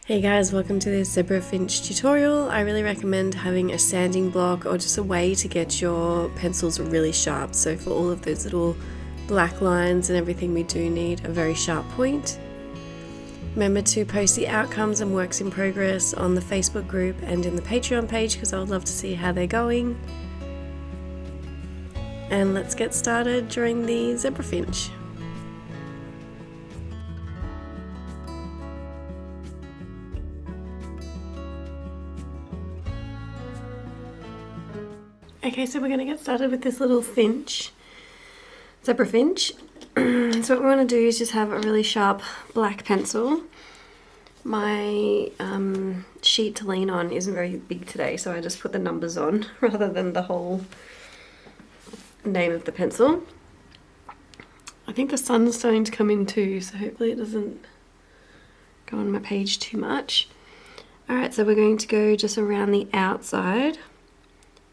Hey guys, welcome to this Zebra Finch tutorial. I really recommend having a sanding block or just a way to get your pencils really sharp. So for all of those little black lines and everything, we do need a very sharp point. Remember to post the outcomes and works in progress on the Facebook group and in the Patreon page because I would love to see how they're going. And let's get started drawing the Zebra Finch. Okay, so we're going to get started with this little finch, Zebra Finch. So what we want to do is just have a really sharp black pencil. My sheet to lean on isn't very big today, so I just put the numbers on rather than the whole name of the pencil. I think the sun's starting to come in too, so hopefully it doesn't go on my page too much. Alright, so we're going to go just around the outside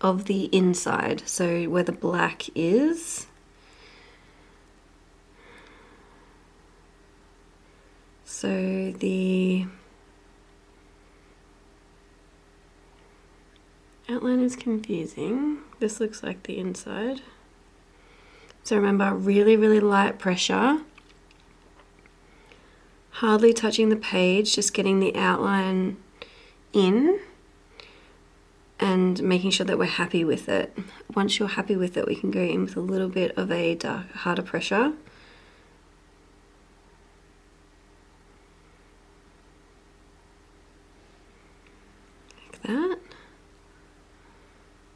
of the inside, so where the black is. So the outline is confusing. This looks like the inside. So remember, really, really light pressure. Hardly touching the page, just getting the outline in and making sure that we're happy with it. Once you're happy with it, we can go in with a little bit of a harder pressure. Like that.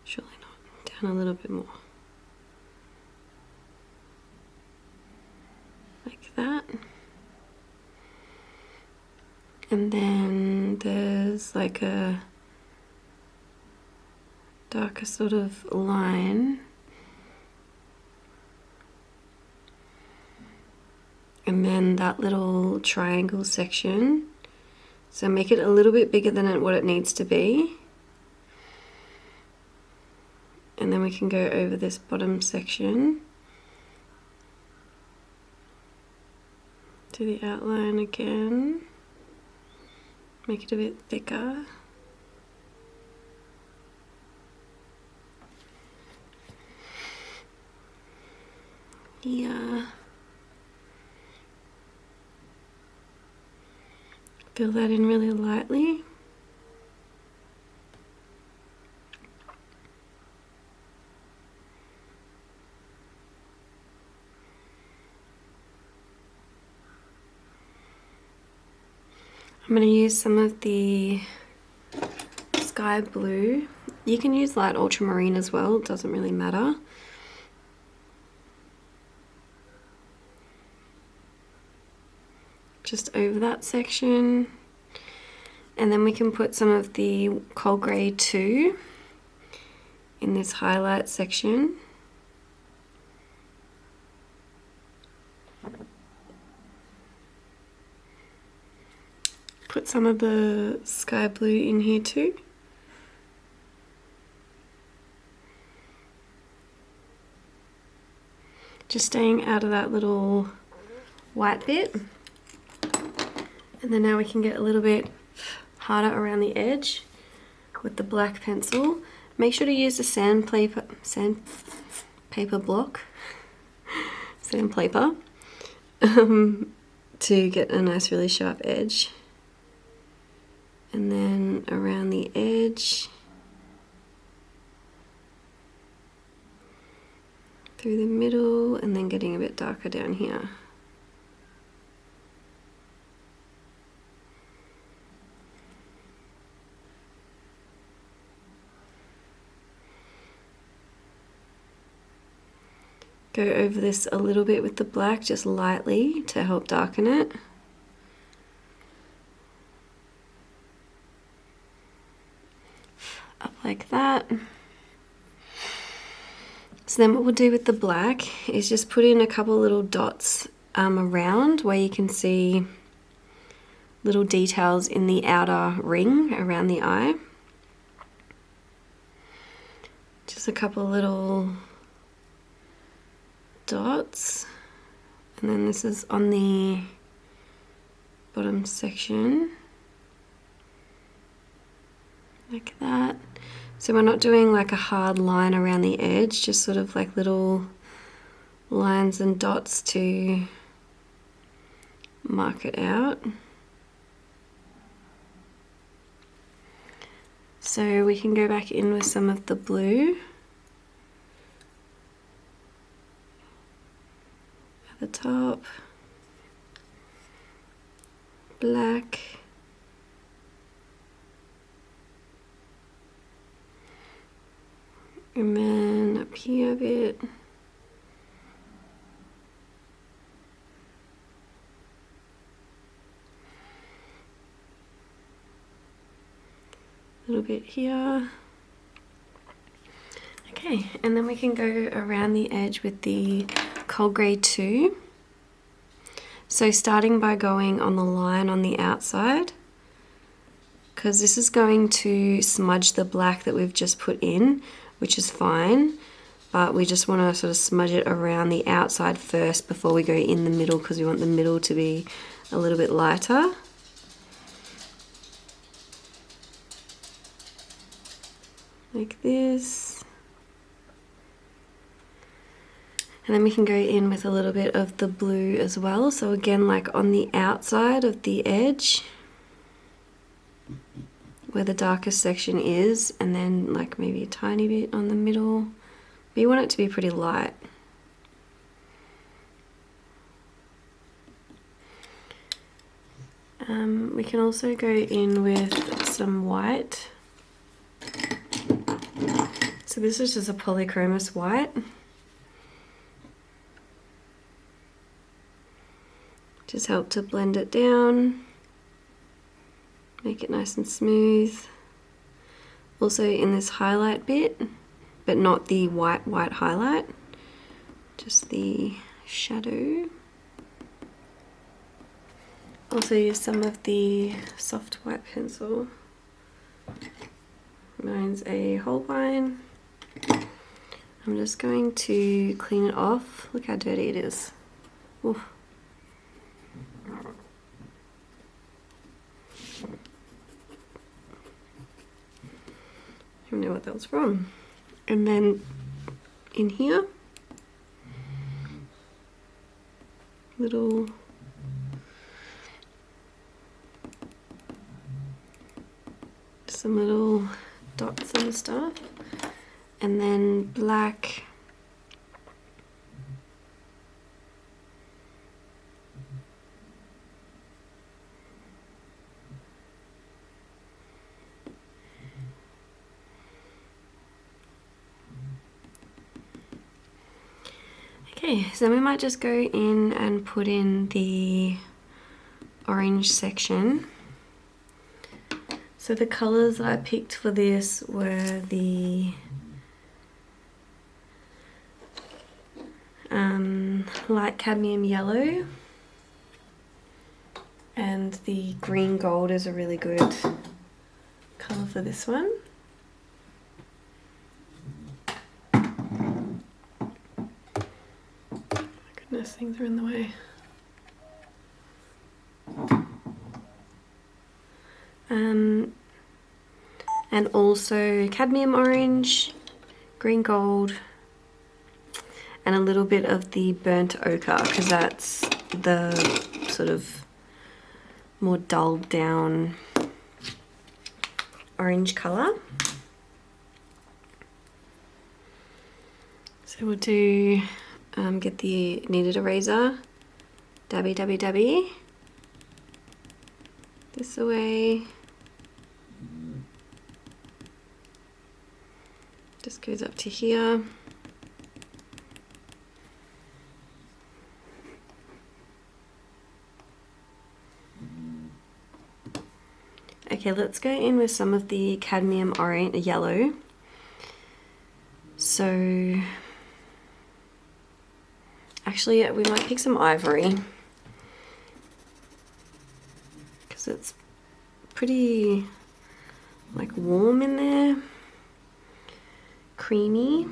Surely not. Down a little bit more. Like that. And then there's like a darker sort of line, and then that little triangle section, so make it a little bit bigger than what it needs to be, and then we can go over this bottom section, do the outline again, make it a bit thicker. Yeah. Fill that in really lightly. I'm going to use some of the sky blue. You can use light ultramarine as well, it doesn't really matter. Just over that section, and then we can put some of the cold grey too in this highlight section. Put some of the sky blue in here too. Just staying out of that little white bit. And then now we can get a little bit harder around the edge with the black pencil. Make sure to use the sandpaper block, sandpaper, to get a nice really sharp edge. And then around the edge, through the middle, and then getting a bit darker down here. Go over this a little bit with the black, just lightly, to help darken it. Up like that. So then what we'll do with the black is just put in a couple little dots around where you can see little details in the outer ring around the eye. Just a couple little dots, and then this is on the bottom section. like that. So we're not doing like a hard line around the edge, just sort of like little lines and dots to mark it out. So we can go back in with some of the blue at the top, black, and then up here a bit. A little bit here. Okay, and then we can go around the edge with the Cold Grey 2. So starting by going on the line on the outside, because this is going to smudge the black that we've just put in, which is fine, but we just want to sort of smudge it around the outside first before we go in the middle, because we want the middle to be a little bit lighter. Like this. And then we can go in with a little bit of the blue as well. So again, like on the outside of the edge, where the darkest section is, and then like maybe a tiny bit on the middle. But you want it to be pretty light. We can also go in with some white. So this is just a Polychromos white. Just help to blend it down, make it nice and smooth. Also in this highlight bit, but not the white highlight, just the shadow. Also use some of the soft white pencil. Mine's a Holbein. I'm just going to clean it off. Look how dirty it is. Oof. I don't know what that was from. And then in here, little some little dots and stuff, and then black. Okay, so we might just go in and put in the orange section. So the colours I picked for this were the light cadmium yellow, and the green gold is a really good colour for this one. Goodness, things are in the way. And also cadmium orange, green gold, and a little bit of the burnt ochre, because that's the sort of more dulled down orange colour. So we'll do get the kneaded eraser, dabby dabby dabby this away. Just goes up to here. Okay, let's go in with some of the cadmium orange yellow. So actually we might pick some ivory, because it's pretty like warm in there, creamy.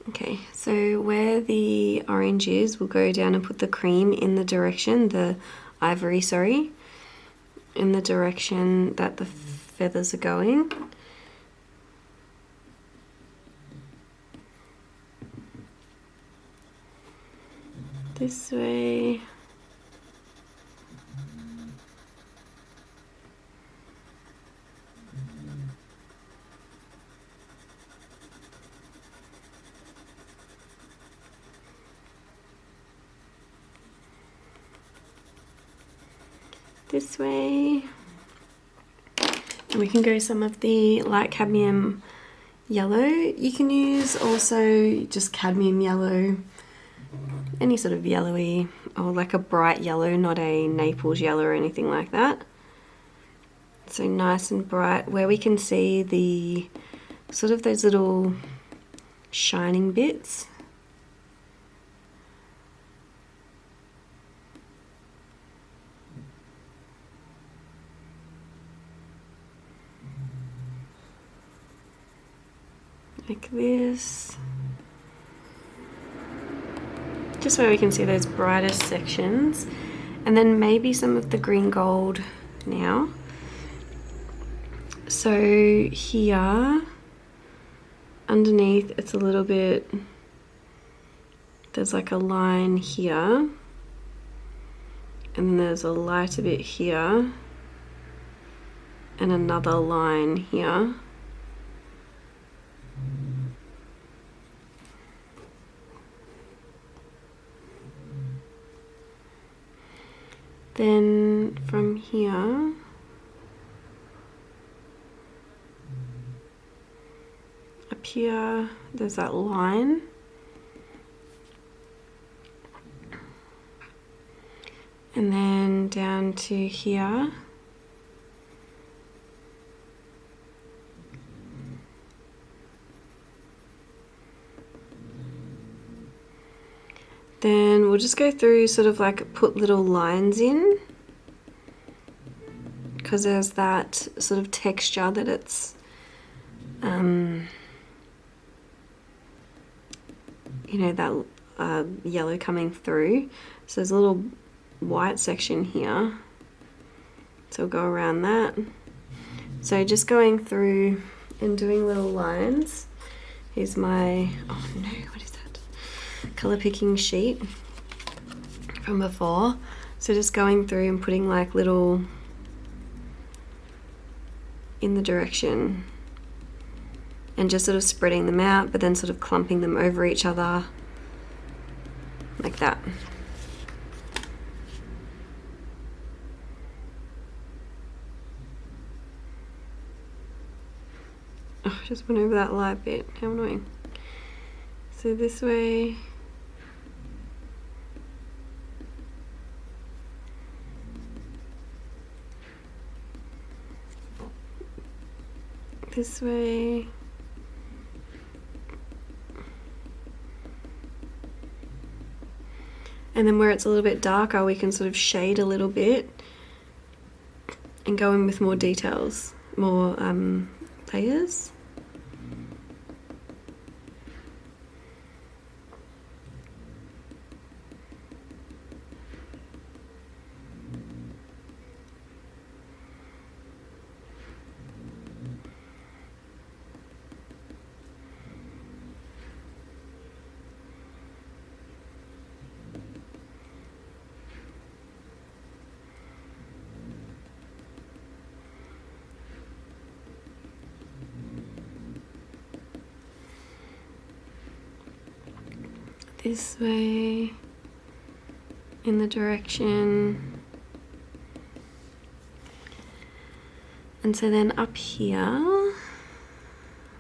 Okay, so where the orange is, we'll go down and put the cream in the direction the ivory, sorry, in the direction that the feathers are going. This way. This way. And we can go some of the light cadmium yellow. You can use also just cadmium yellow, any sort of yellowy, or like a bright yellow, not a Naples yellow or anything like that. So nice and bright, where we can see the sort of those little shining bits. Like this. Just where we can see those brightest sections. And then maybe some of the green gold now. So here, underneath, it's a little bit, there's like a line here. And then there's a lighter bit here. And another line here. Then from here, up here, there's that line. And then down to here. Then we'll just go through, sort of like put little lines in, because there's that sort of texture that it's, you know, that yellow coming through. So there's a little white section here. So we'll go around that. So just going through and doing little lines. Here's my, oh no, what is that? Colour picking sheet from before. So just going through and putting like little in the direction and just sort of spreading them out, but then sort of clumping them over each other like that. Oh, I just went over that light bit, how annoying. So this way. This way. And then where it's a little bit darker, we can sort of shade a little bit and go in with more details, more layers. This way, in the direction, and so then up here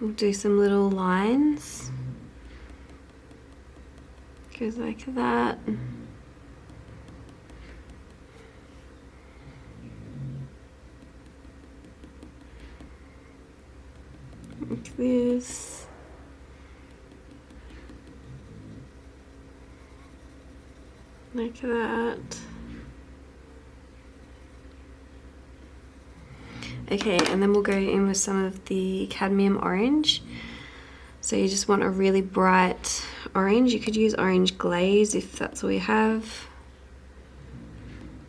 we'll do some little lines, goes like that, like this. Like that. Okay, and then we'll go in with some of the cadmium orange. So you just want a really bright orange. You could use orange glaze if that's all you have.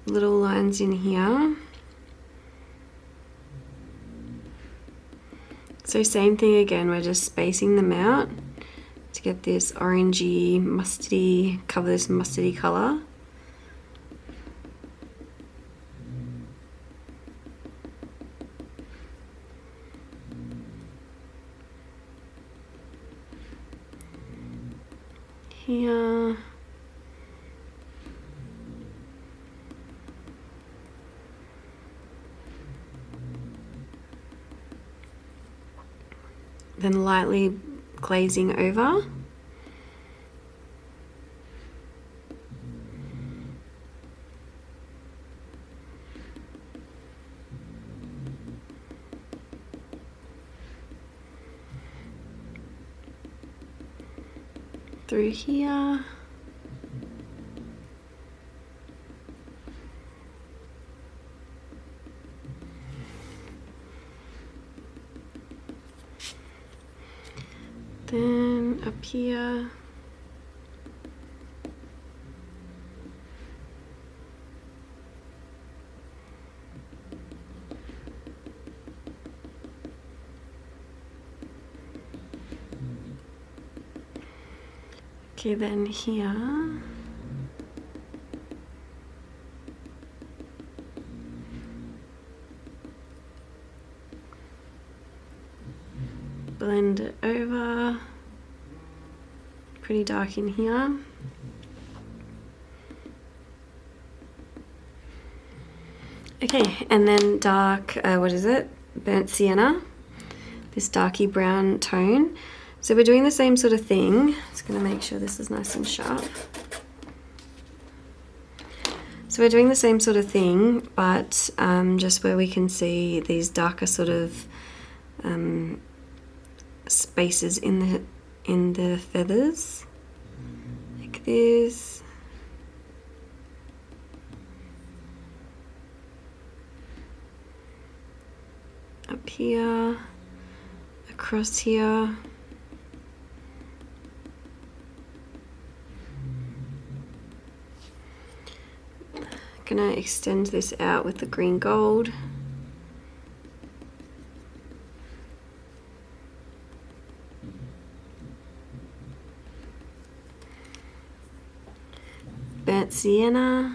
little lines in here. So same thing again, we're just spacing them out to get this orangey, mustardy, cover this mustardy colour. Here. Then lightly glazing over. Through here. Then up here. Okay, then here. Blend it over. Pretty dark in here. Okay, and then dark, what is it? Burnt sienna. This darky brown tone. So we're doing the same sort of thing. Just gonna make sure this is nice and sharp. So we're doing the same sort of thing, but just where we can see these darker sort of spaces in the feathers, like this. Up here, across here. Gonna extend this out with the green gold. Burnt sienna.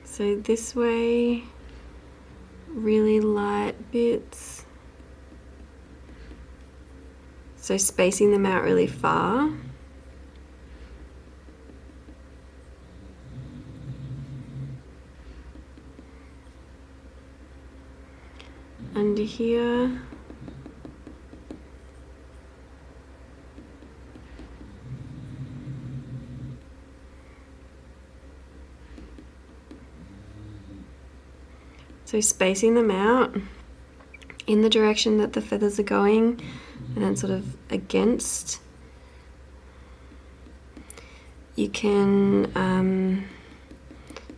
So this way, really light bits. So spacing them out really far. Under here. So spacing them out in the direction that the feathers are going, and then sort of against. You can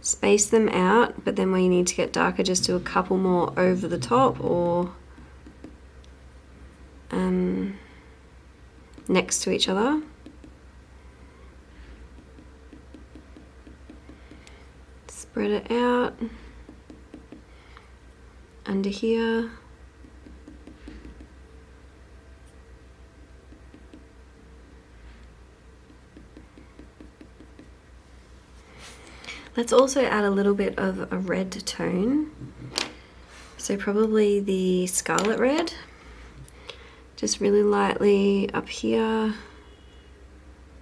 space them out, but then when you need to get darker, just do a couple more over the top or next to each other. Spread it out under here. Let's also add a little bit of a red tone. So probably the scarlet red. Just really lightly up here.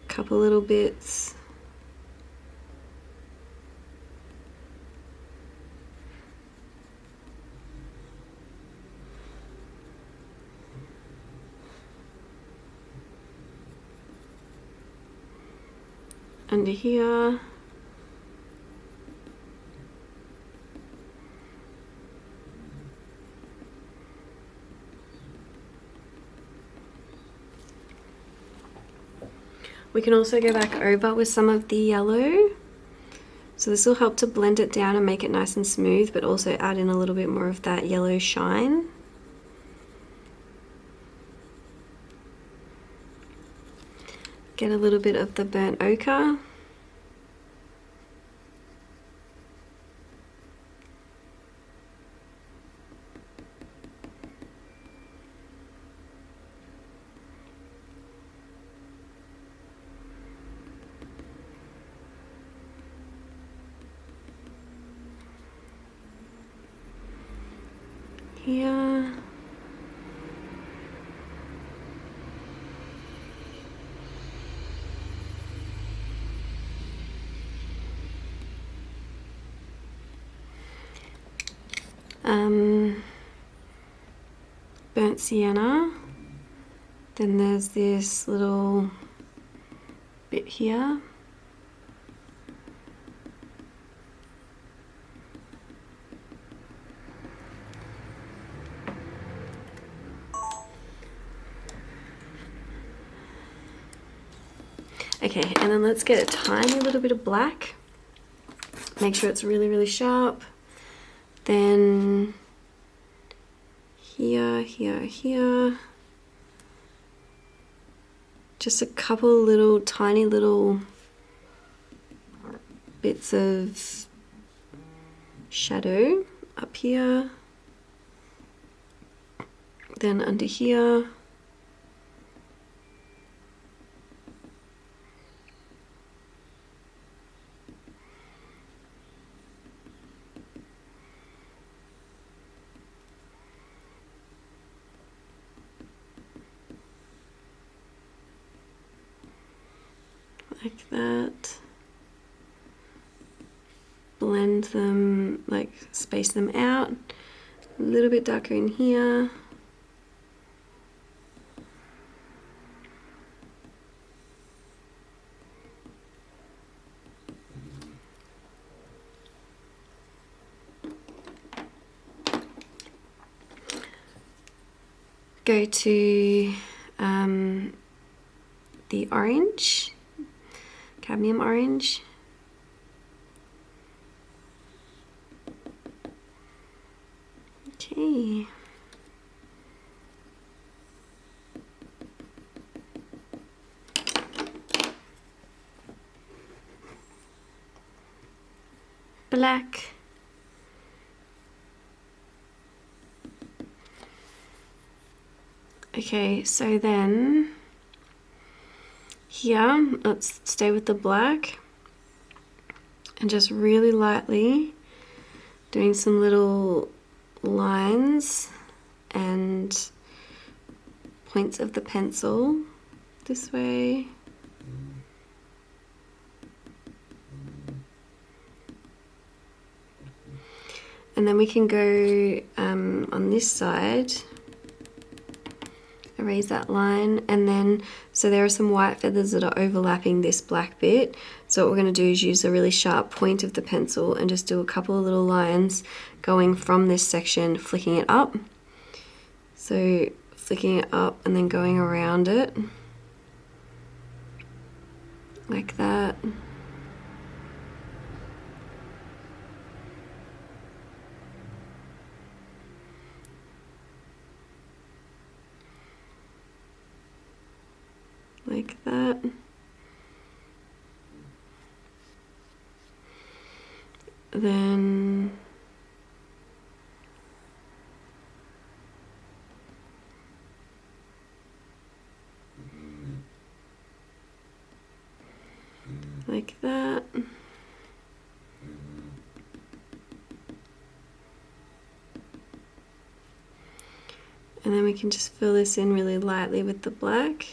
Couple little bits. Under here. We can also go back over with some of the yellow. So this will help to blend it down and make it nice and smooth, but also add in a little bit more of that yellow shine. get a little bit of the burnt ochre. Here. Burnt sienna. Then there's this little bit here. Okay, and then let's get a tiny little bit of black. Make sure it's really, really sharp. Then here, here, here. Just a couple little, tiny little bits of shadow up here. Then under here. Like that. Blend them, like space them out. A little bit darker in here. Go to the orange. Cadmium orange. Okay. Black. Okay, so then here, let's stay with the black and just really lightly doing some little lines and points of the pencil this way. And then we can go on this side, erase that line, and then so there are some white feathers that are overlapping this black bit. So what we're going to do is use a really sharp point of the pencil and just do a couple of little lines going from this section, flicking it up. So flicking it up and then going around it like that. Like that. Then like that. And then we can just fill this in really lightly with the black.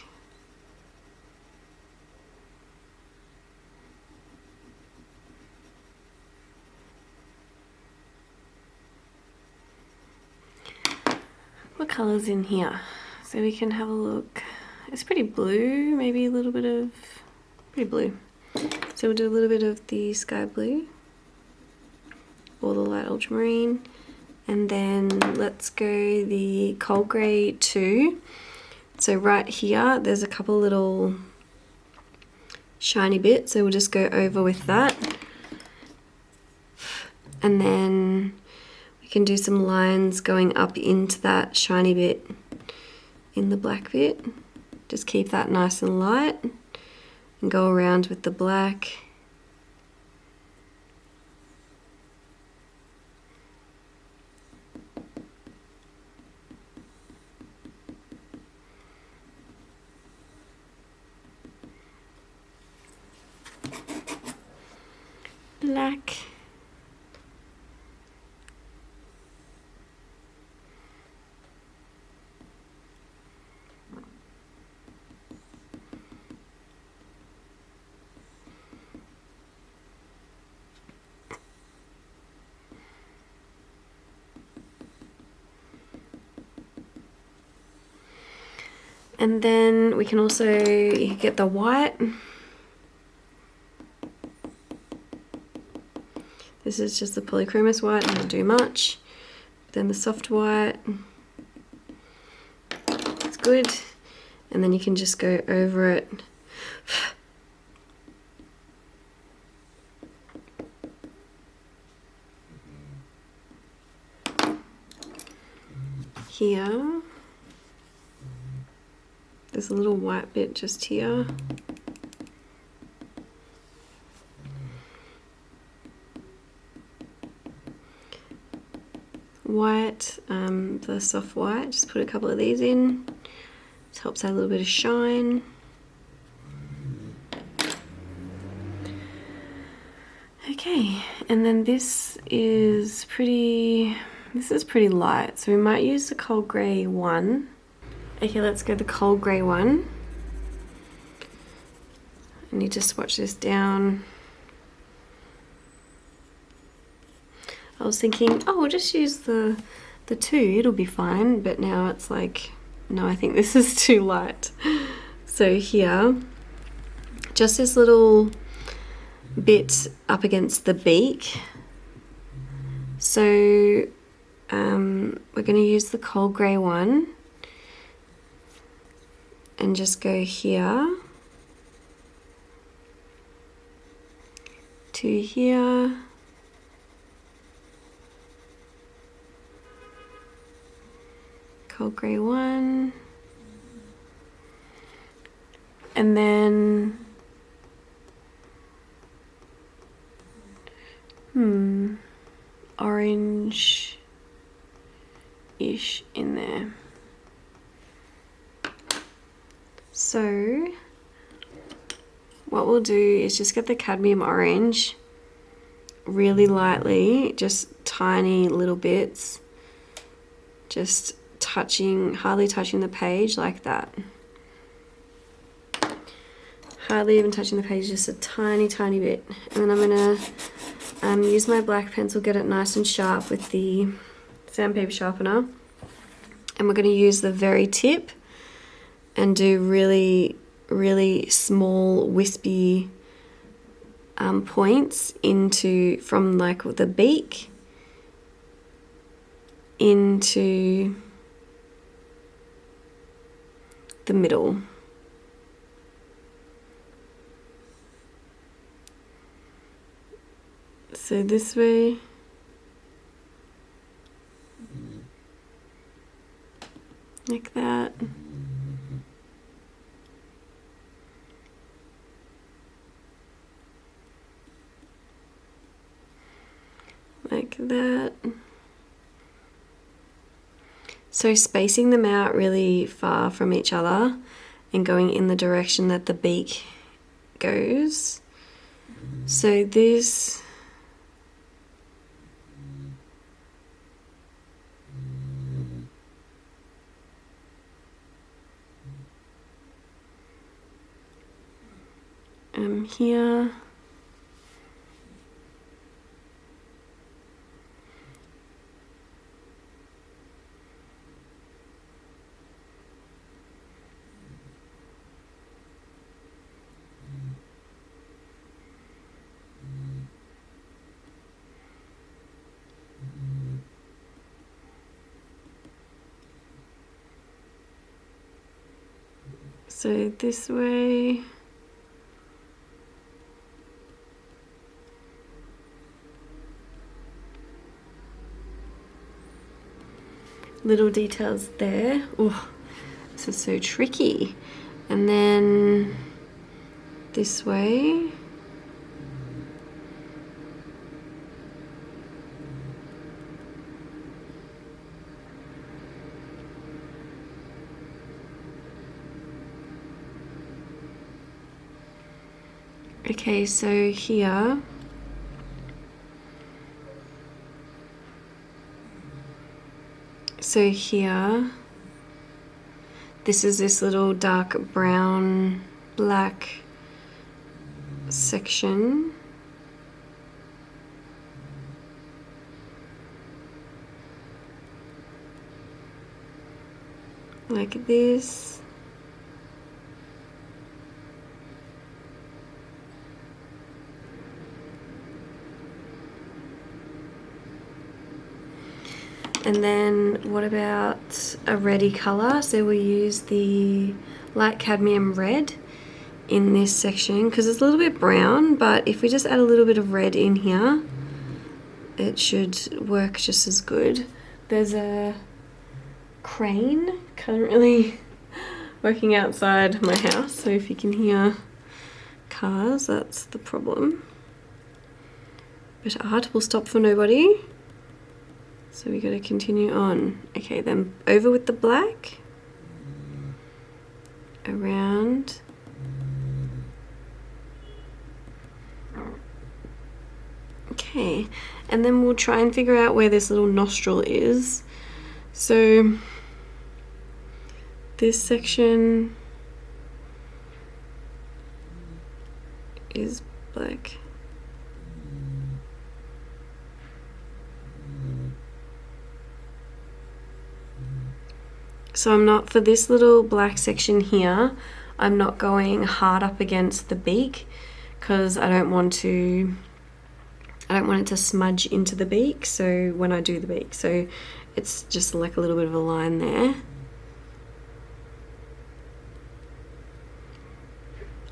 What colour's in here? So we can have a look. It's pretty blue, maybe a little bit of, pretty blue. So we'll do a little bit of the sky blue or the light ultramarine. And then let's go the cold grey 2. So right here, there's a couple little shiny bits. So we'll just go over with that. And then we can do some lines going up into that shiny bit in the black bit. Just keep that nice and light. and go around with the black. Black. And then we can also get the white. This is just the Polychromos white, not do much. Then the soft white, it's good. And then you can just go over it. Here, there's a little white bit just here. White, the soft white, just put a couple of these in. This helps add a little bit of shine. Okay, and then this is pretty light, so we might use the cold grey one. Okay, let's go the cold grey one. I need to swatch this down. I was thinking, oh, we'll just use the two, it'll be fine, but now it's like, no, I think this is too light. So here, just this little bit up against the beak. So we're going to use the cold grey one and just go here to here. Cold grey one, and then orange-ish in there. So what we'll do is just get the cadmium orange really lightly, just tiny little bits, just hardly touching the page like that. Hardly even touching the page, just a tiny bit. And then I'm gonna use my black pencil, get it nice and sharp with the Sandpaper Sharpener. And we're gonna use the very tip and do really small wispy points from like the beak into the middle. So this way, like that. Like that. So spacing them out really far from each other and going in the direction that the beak goes. So this here. So this way. Little details there. Oh, this is so tricky. And then this way. Okay, so here this is this little dark brown black section. Like this. And then what about a reddy colour? So we'll use the light cadmium red in this section because it's a little bit brown, but if we just add a little bit of red in here, it should work just as good. There's a crane currently working outside my house, so if you can hear cars, that's the problem. But art will stop for nobody. So we got to continue on. Okay, then over with the black, around, okay, and then we'll try and figure out where this little nostril is. So this section is black. So I'm not, for this little black section here, I'm not going hard up against the beak because I don't want it to smudge into the beak, so when I do the beak, so it's just like a little bit of a line there.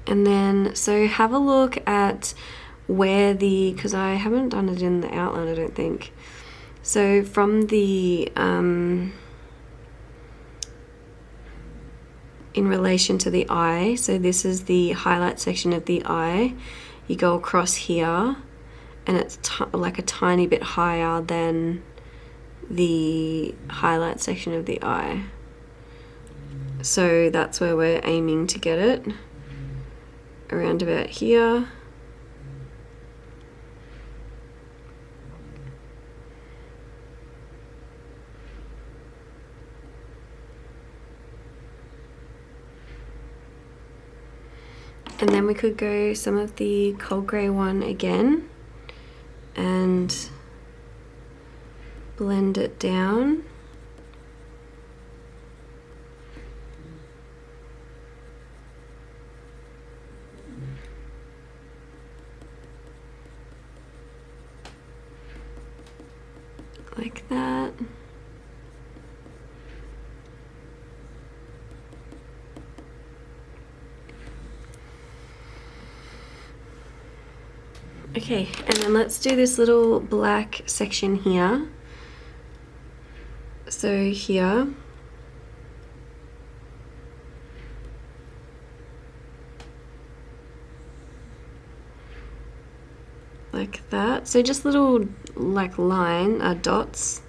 And then, so have a look at where because I haven't done it in the outline, I don't think. So from the, in relation to the eye, so this is the highlight section of the eye, you go across here and it's like a tiny bit higher than the highlight section of the eye. So that's where we're aiming to get it, around about here. And then we could go some of the cold grey one again and blend it down. Like that. Okay, and then let's do this little black section here. So here, like that. So just little like dots.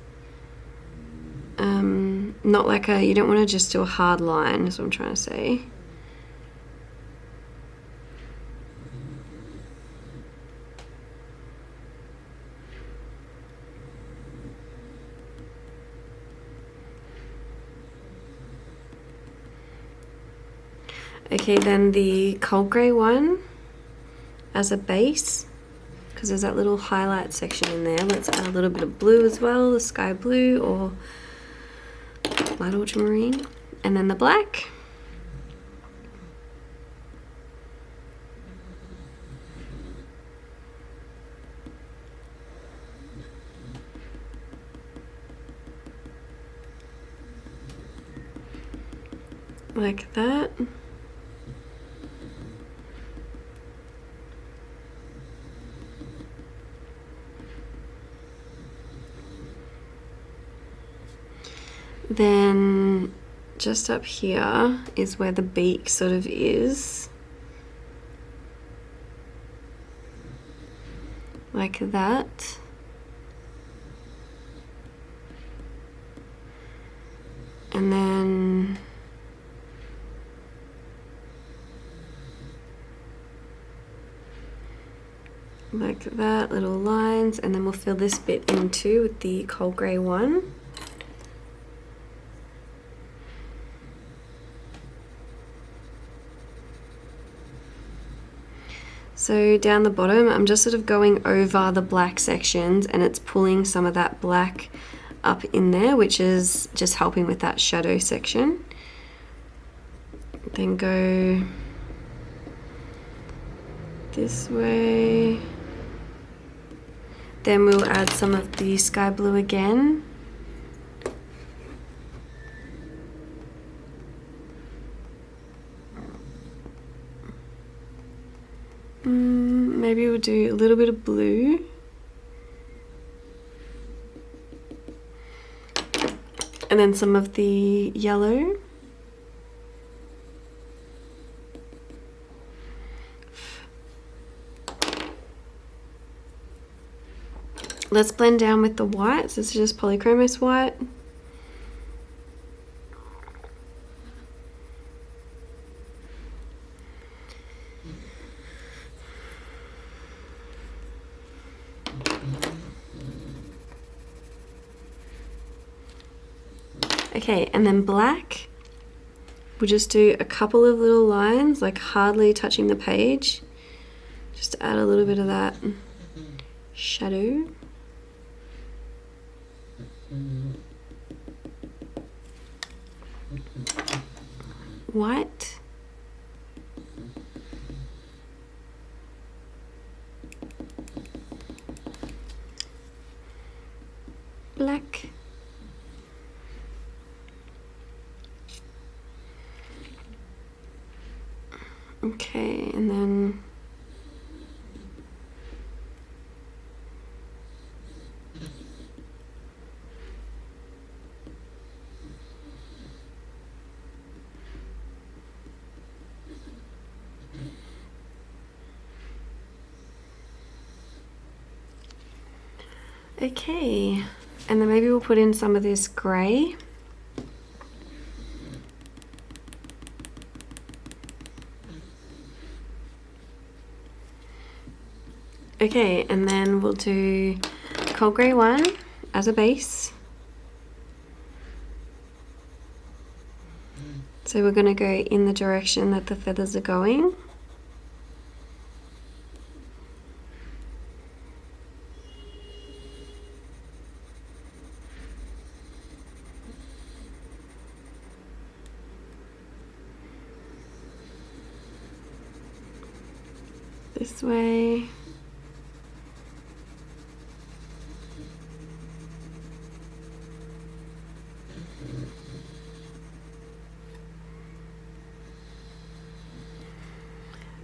Not like you don't want to just do a hard line, is what I'm trying to say. Okay, then the cold grey one as a base, because there's that little highlight section in there. Let's add a little bit of blue as well, the sky blue or light ultramarine, and then the black. Like that. Then just up here is where the beak sort of is. like that. And then like that, little lines, and then we'll fill this bit in too with the coal grey one. So down the bottom, I'm just sort of going over the black sections and it's pulling some of that black up in there, which is just helping with that shadow section. Then go this way. Then we'll add some of the sky blue again. Maybe we'll do a little bit of blue. And then some of the yellow. Let's blend down with the white. So this is just Polychromos white. Okay, and then black. We'll just do a couple of little lines, like hardly touching the page, just to add a little bit of that shadow. White. Black. Okay, and then okay, and then maybe we'll put in some of this grey. Okay, and then we'll do coal grey one as a base. So we're going to go in the direction that the feathers are going. This way.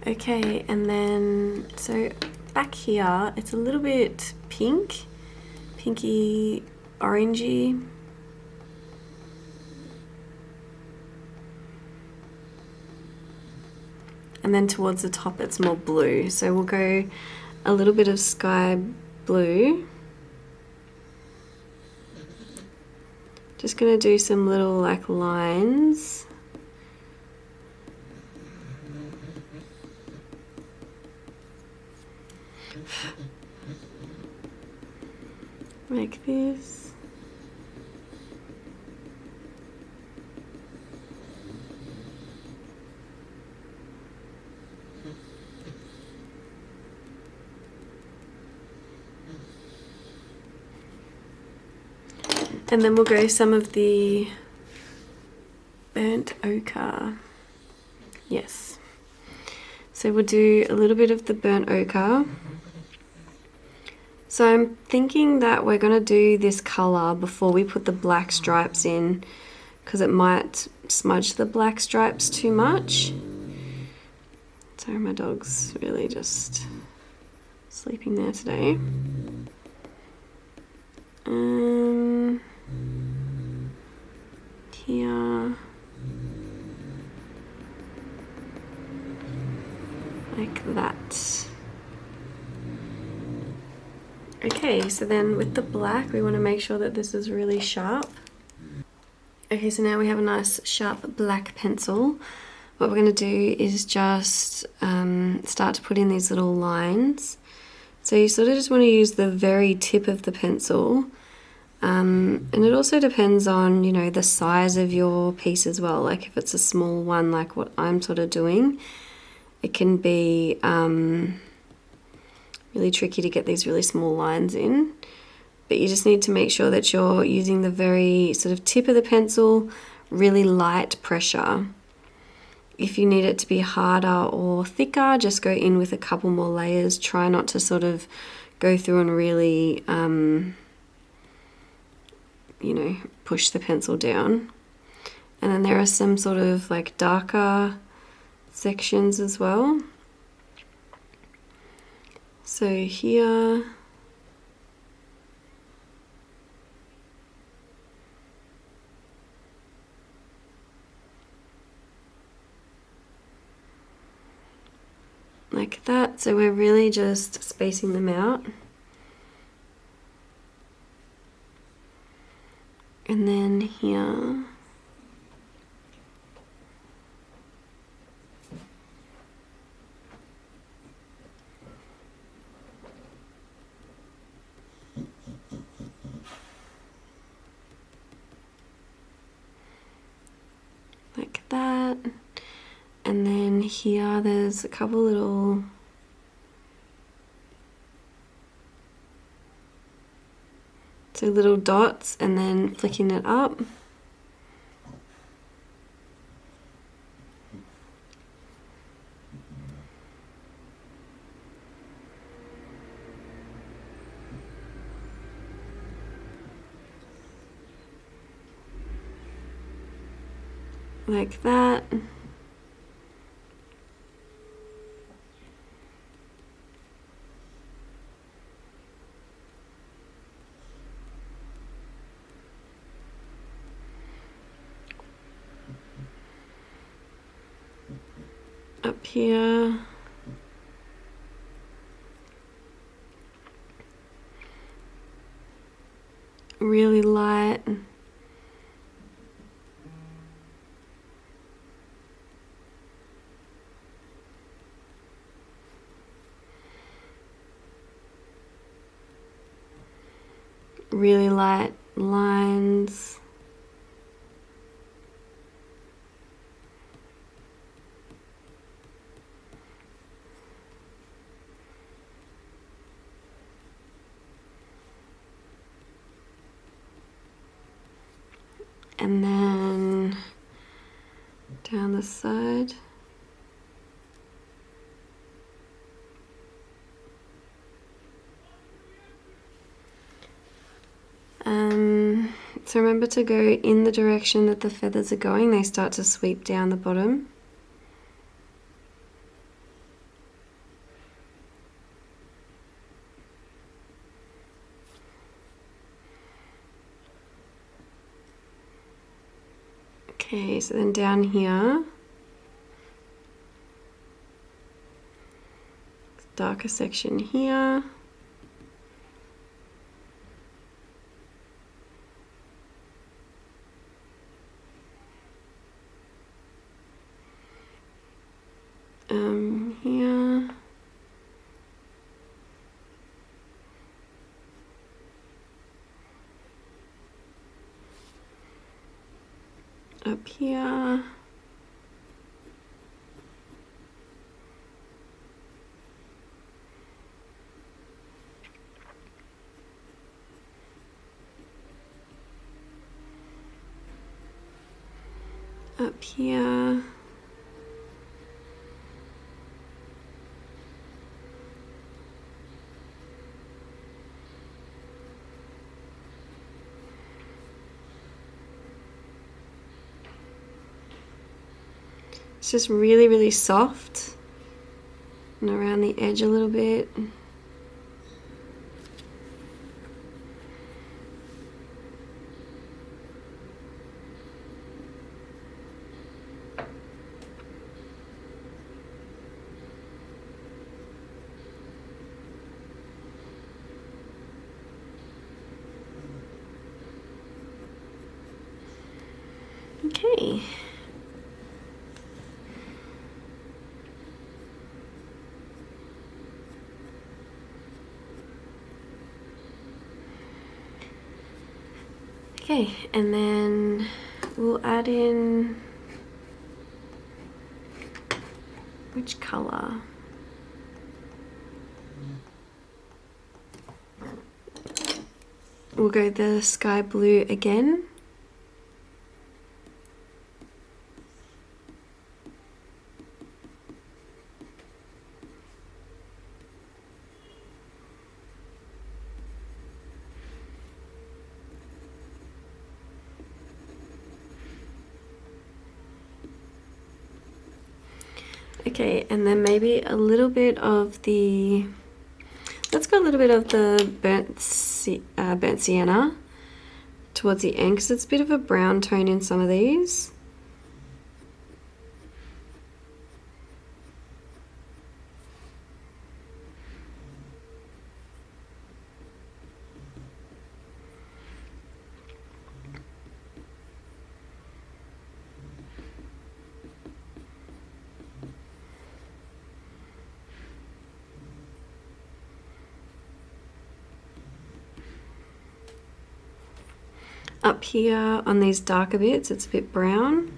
Okay, and then so back here it's a little bit pink, pinky orangey. And then towards the top it's more blue. So we'll go a little bit of sky blue. Just gonna do some little like lines. Like this. And then we'll go some of the burnt ochre. Yes. So we'll do a little bit of the burnt ochre. So I'm thinking that we're going to do this colour before we put the black stripes in, because it might smudge the black stripes too much. Sorry, my dog's really just sleeping there today. Here, like that. Okay, so then with the black, we want to make sure that this is really sharp. Okay, so now we have a nice sharp black pencil. What we're going to do is just start to put in these little lines. So you sort of just want to use the very tip of the pencil. And it also depends on, you know, the size of your piece as well. Like if it's a small one, like what I'm sort of doing, it can be really tricky to get these really small lines in. But you just need to make sure that you're using the very sort of tip of the pencil, really light pressure. If you need it to be harder or thicker, just go in with a couple more layers. Try not to sort of go through and really, you know, push the pencil down. And then there are some sort of like darker sections as well. So here, like that. So we're really just spacing them out. And then here. Like that. And then here there's a couple little little dots, and then flicking it up. Like that. Up here. Really light. Really light lines. And then down the side. So remember to go in the direction that the feathers are going. They start to sweep down the bottom. Okay, so then down here, darker section here. Here. Up here. Up here. It's just really, really soft and around the edge a little bit. Okay, and then we'll add in, which colour? We'll go the sky blue again. Okay, and then maybe a little bit of the, let's go a little bit of the burnt sienna towards the end, because it's a bit of a brown tone in some of these. Up here on these darker bits, it's a bit brown.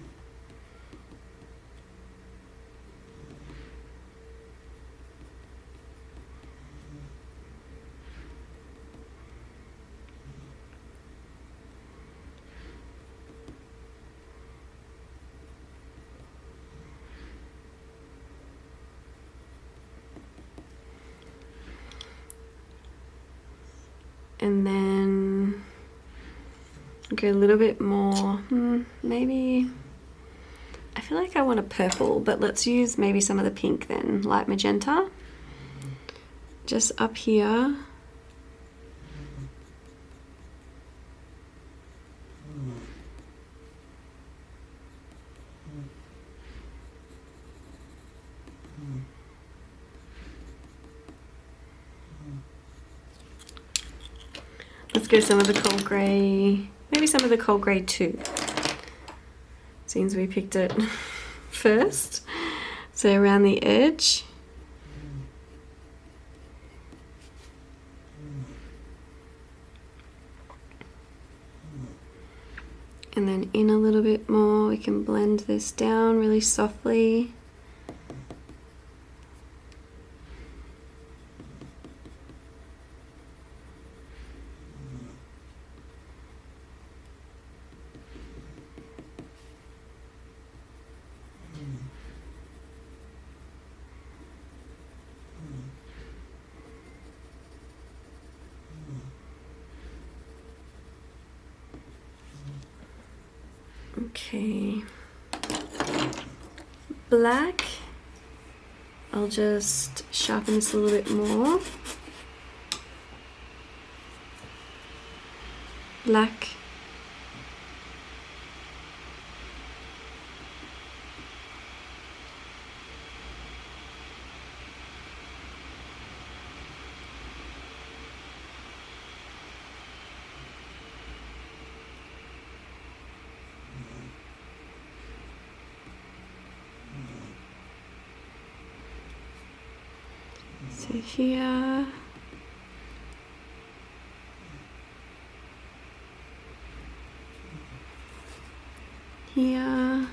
And then go a little bit more, maybe, I feel like I want a purple, but let's use maybe some of the pink then, light magenta. Just up here. Let's go some of the cold grey, maybe some of the cold grey too, since we picked it first. So around the edge. And then in a little bit more, we can blend this down really softly. Okay, black, I'll just sharpen this a little bit more. Black. So here, here,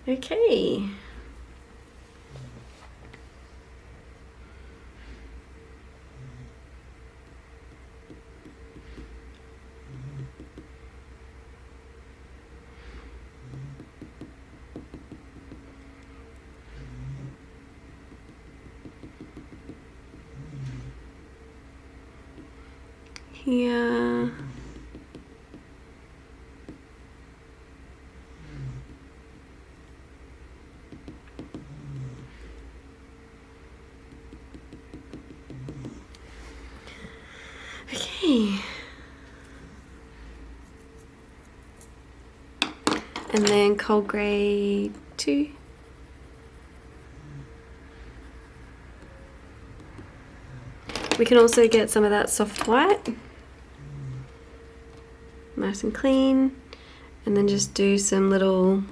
okay. Here. Okay. And then cold grey 2. We can also get some of that soft white, nice and clean, and then just do some little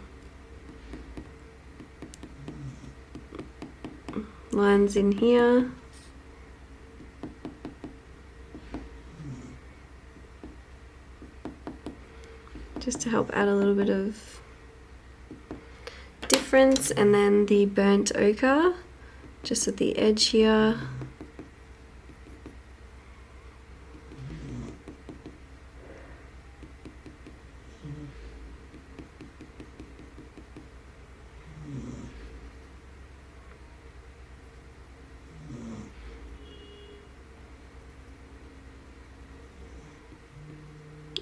lines in here. Just to help add a little bit of difference, and then the burnt ochre just at the edge here.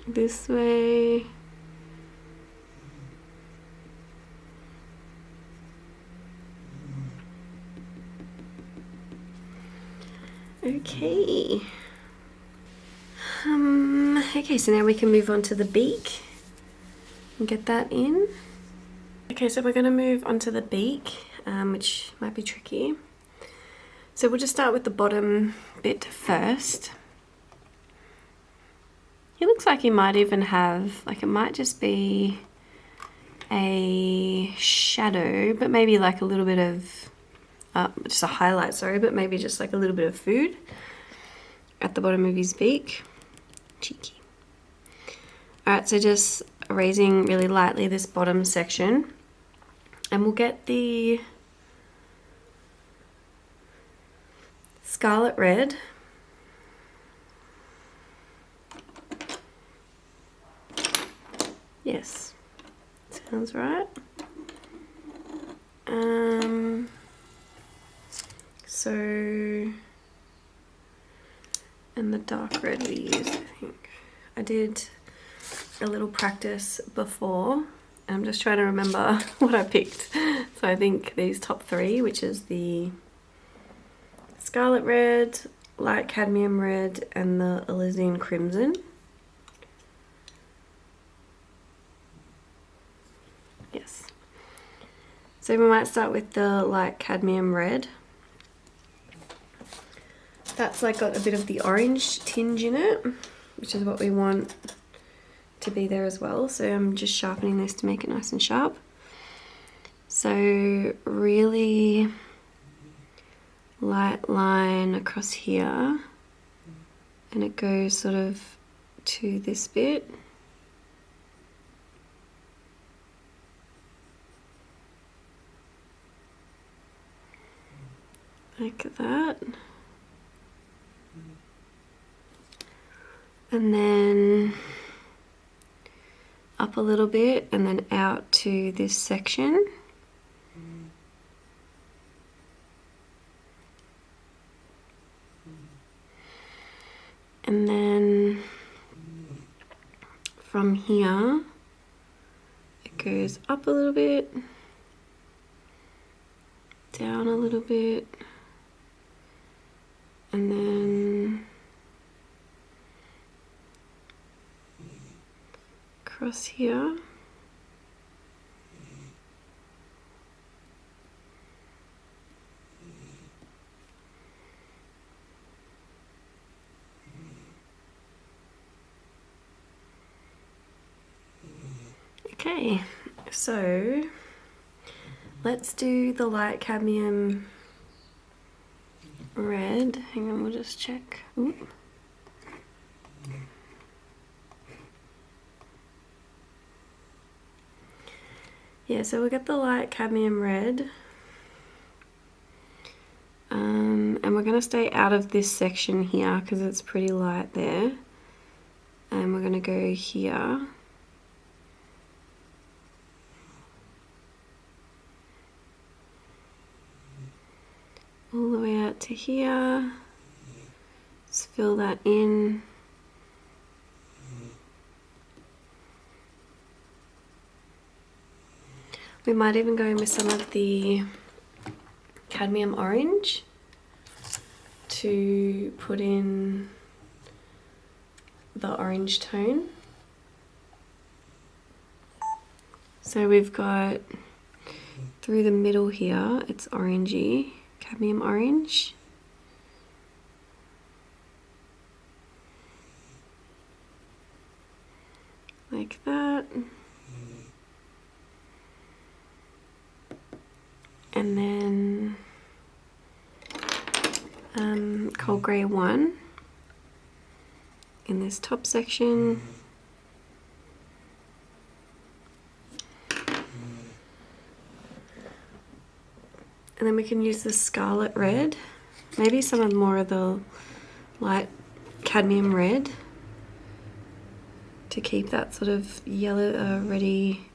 This way. Okay. Okay, so now we can move on to the beak and get that in. Okay, so we're going to move on to the beak, which might be tricky. So we'll just start with the bottom bit first. It looks like you might even have, like it might just be a shadow, but maybe like a little bit of, just a highlight, sorry, but maybe just like a little bit of food at the bottom of his beak. Cheeky. Alright, so just erasing really lightly this bottom section, and we'll get the scarlet red. Yes, sounds right. So, and the dark red we used, I think. I did a little practice before. I'm just trying to remember what I picked. So I think these top 3, which is the scarlet red, light cadmium red, and the alizarin crimson. Yes. So we might start with the light cadmium red. That's like got a bit of the orange tinge in it, which is what we want to be there as well. So I'm just sharpening this to make it nice and sharp. So really light line across here, and it goes sort of to this bit. Like that. And then up a little bit, and then out to this section. And then from here, it goes up a little bit, down a little bit, and then across here. Okay, so let's do the light cadmium red. Hang on, we'll just check. Ooh. Yeah, so we'll get the light cadmium red. And we're going to stay out of this section here because it's pretty light there. And we're going to go here. All the way out to here. Just fill that in. We might even go in with some of the cadmium orange to put in the orange tone. So we've got through the middle here, it's orangey, cadmium orange. Like that. And then cold grey 1 in this top section. And then we can use the scarlet red, maybe some of more of the light cadmium red to keep that sort of yellow, reddy,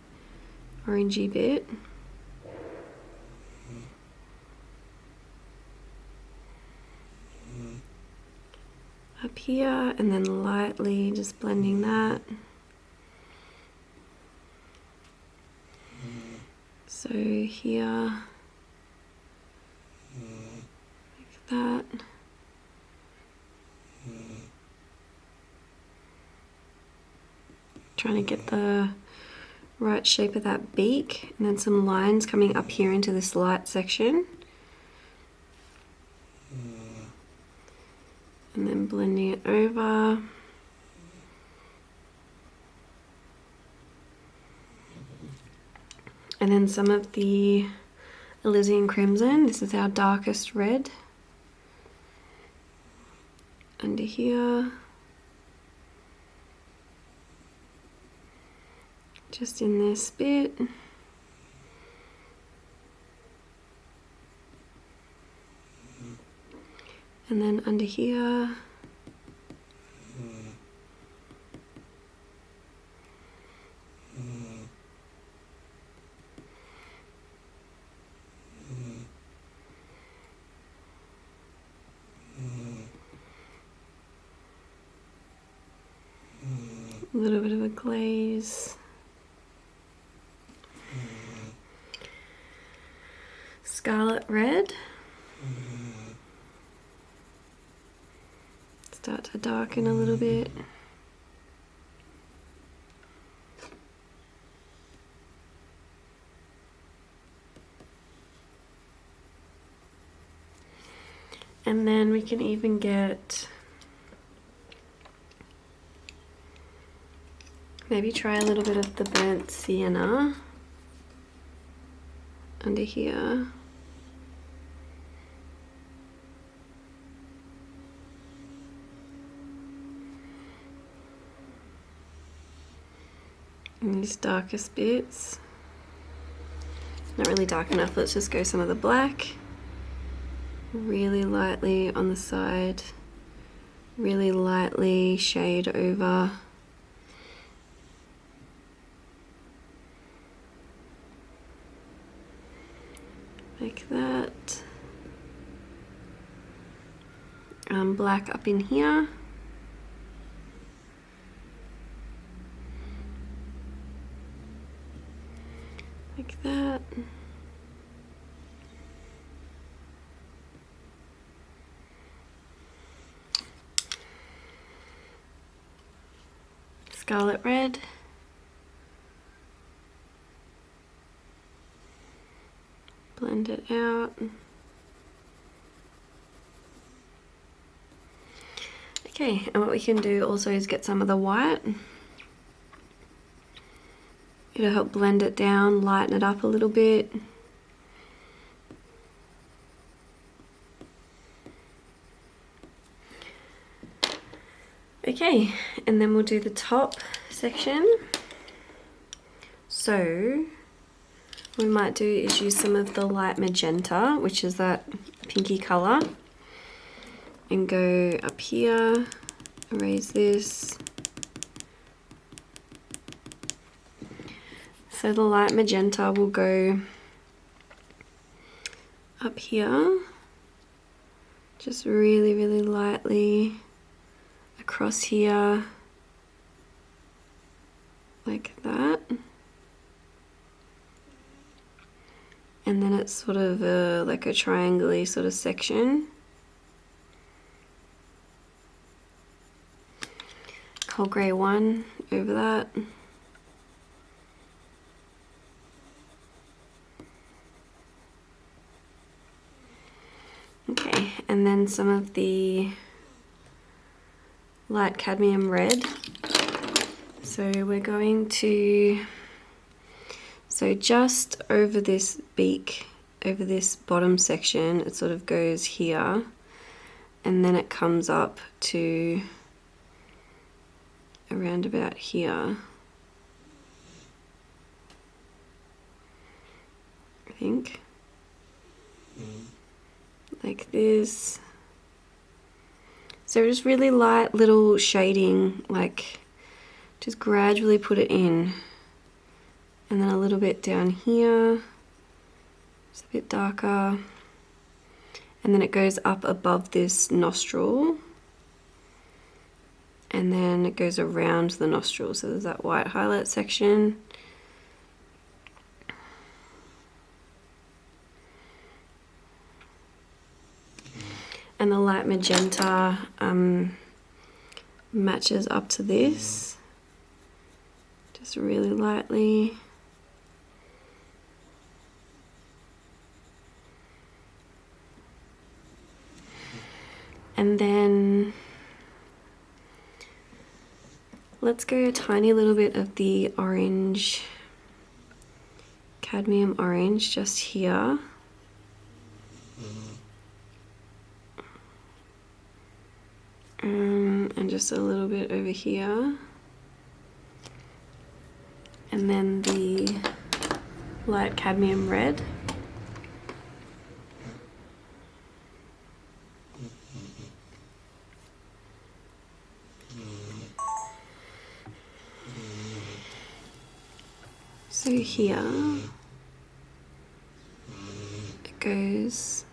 orangey bit. Up here, and then lightly just blending that. So here, like that. Trying to get the right shape of that beak, and then some lines coming up here into this light section. And then blending it over. And then some of the alizarin crimson. This is our darkest red. Under here. Just in this bit. And then under here. A little bit of a glaze. Scarlet red. Start to darken a little bit. And then we can even get, maybe try a little bit of the burnt sienna under here. And these darkest bits. Not really dark enough, let's just go some of the black. Really lightly on the side. Really lightly shade over. Like that. Black up in here. Like that. Scarlet red. Blend it out. Okay, and what we can do also is get some of the white. It'll help blend it down, lighten it up a little bit. Okay, and then we'll do the top section. So, what we might do is use some of the light magenta, which is that pinky colour, and go up here, erase this. So the light magenta will go up here, just really, really lightly across here, like that. And then it's sort of like a triangle-y sort of section. Cold Grey 1 over that. Okay, and then some of the light cadmium red. So we're going to, so just over this beak, over this bottom section, it sort of goes here, and then it comes up to around about here, I think. Like this. So just really light little shading, like just gradually put it in, and then a little bit down here, it's a bit darker, and then it goes up above this nostril, and then it goes around the nostril, so there's that white highlight section. And the light magenta matches up to this, just really lightly. And then let's go a tiny little bit of the orange, cadmium orange, just here. And just a little bit over here, and then the light cadmium red. So here it goes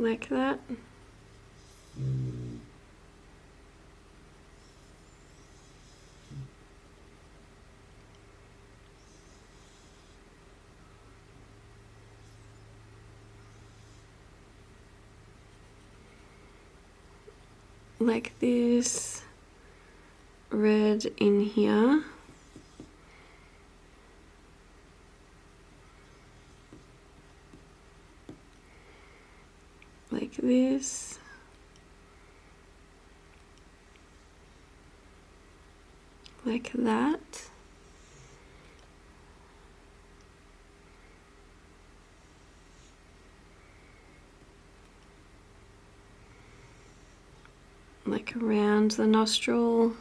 like that. Like this, red in here. Like this. Like that. Like around the nostril.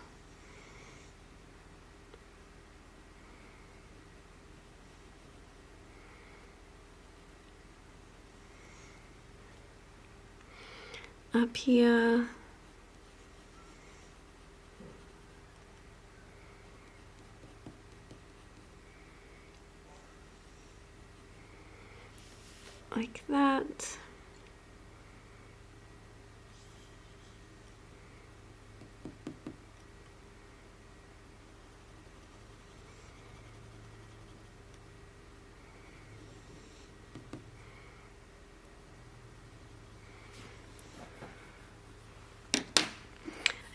Up here. Like that.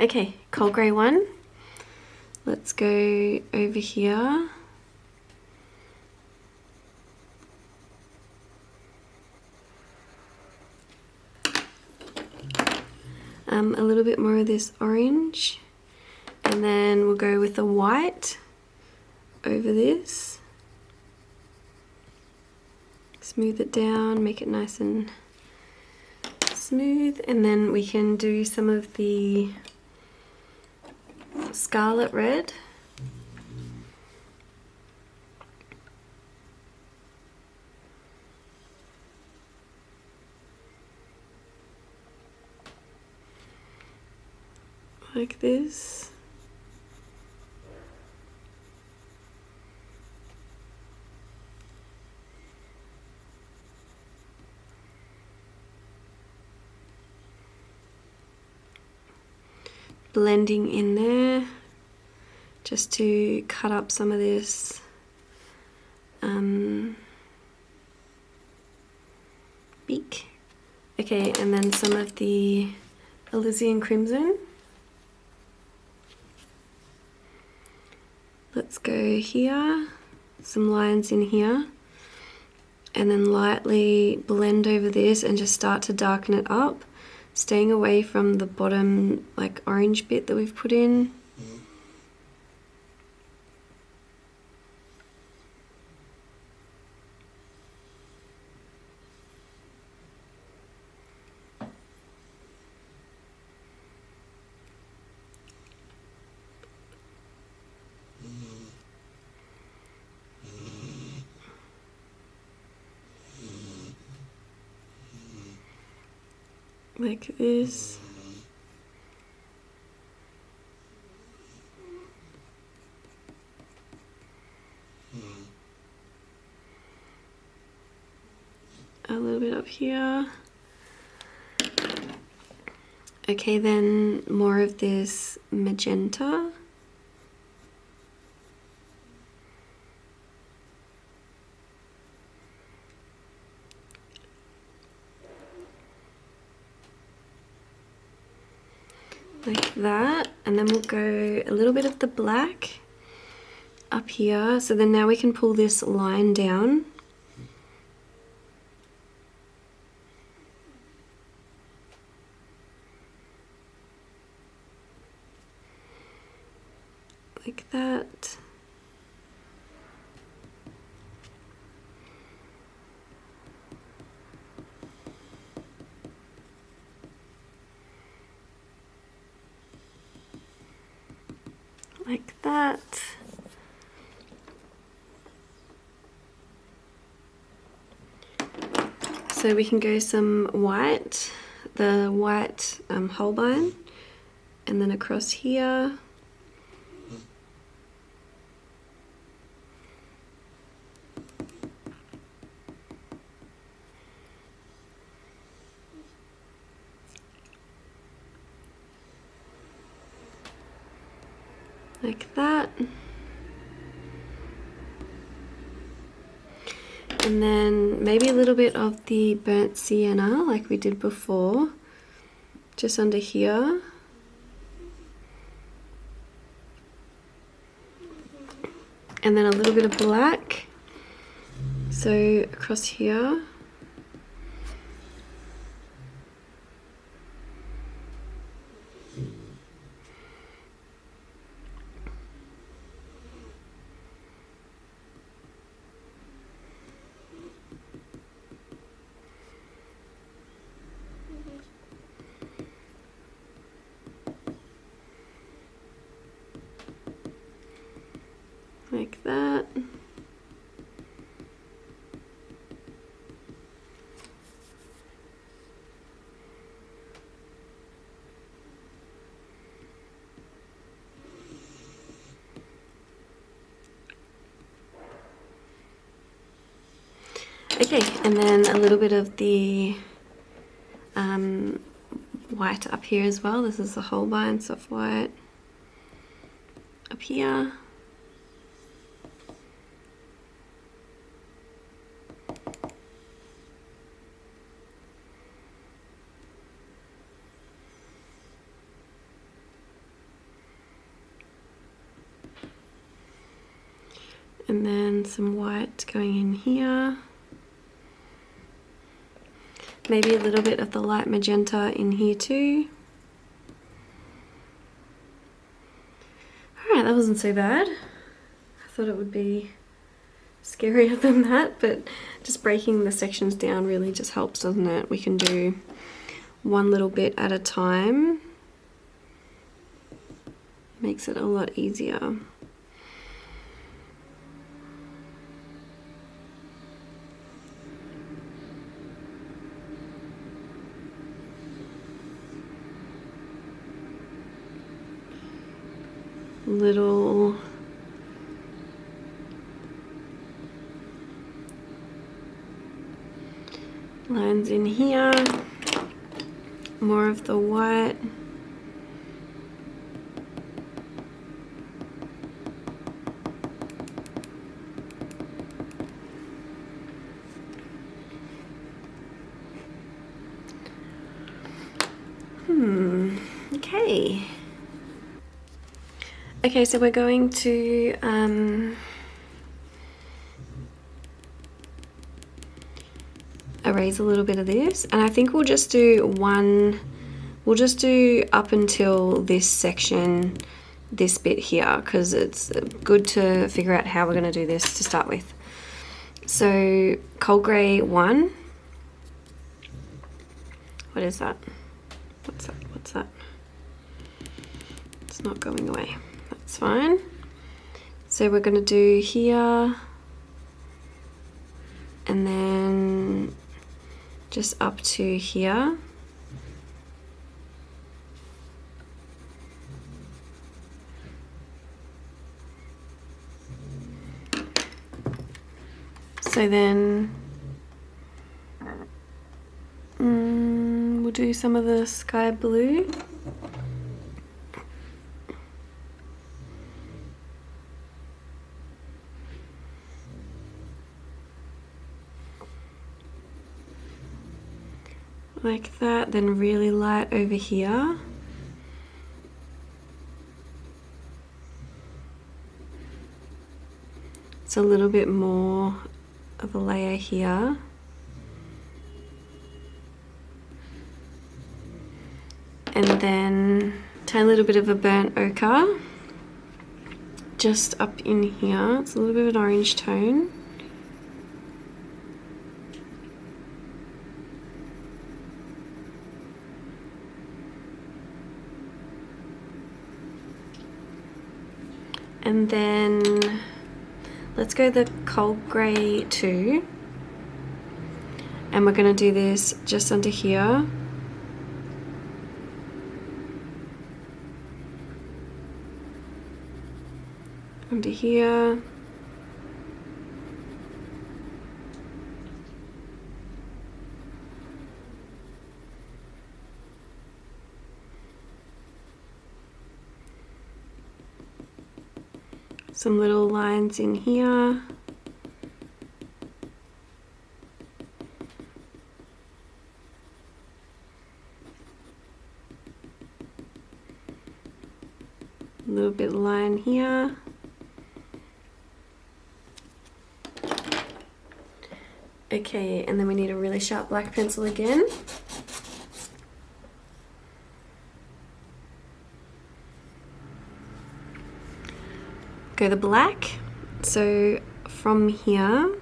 Okay, cold grey 1. Let's go over here. A little bit more of this orange, and then we'll go with the white over this. Smooth it down, make it nice and smooth, and then we can do some of the scarlet red. Like this. blending in there just to cut up some of this beak. Okay, and then some of the alizarin crimson. Let's go here, some lines in here, and then lightly blend over this and just start to darken it up, staying away from the bottom like orange bit that we've put in. Like this. A little bit up here. Okay, then more of this magenta. Like that, and then we'll go a little bit of the black up here. So then now we can pull this line down. Like that. Like that. So we can go some white, the white Holbein, and then across here. Like that. And then maybe a little bit of the burnt sienna like we did before, just under here. And then a little bit of black, so across here. Like that. Okay, and then a little bit of the white up here as well. This is the Holbein soft white up here. And then some white going in here. Maybe a little bit of the light magenta in here too. Alright, that wasn't so bad. I thought it would be scarier than that, but just breaking the sections down really just helps, doesn't it? We can do one little bit at a time. Makes it a lot easier. Little lines in here, more of the white. Okay. Okay, so we're going to erase a little bit of this, and I think we'll just do up until this section, this bit here, because it's good to figure out how we're going to do this to start with. So cold grey 1. What is that? What's that? What's that? It's not going away. That's fine. So we're going to do here, and then just up to here. So then we'll do some of the sky blue. Like that, then really light over here. It's a little bit more of a layer here. And then tiny little bit of a burnt ochre just up in here. It's a little bit of an orange tone. And then let's go the cold grey 2. And we're going to do this just under here. Under here. Some little lines in here. A little bit line here. Okay, and then we need a really sharp black pencil again. Go the black. So from here,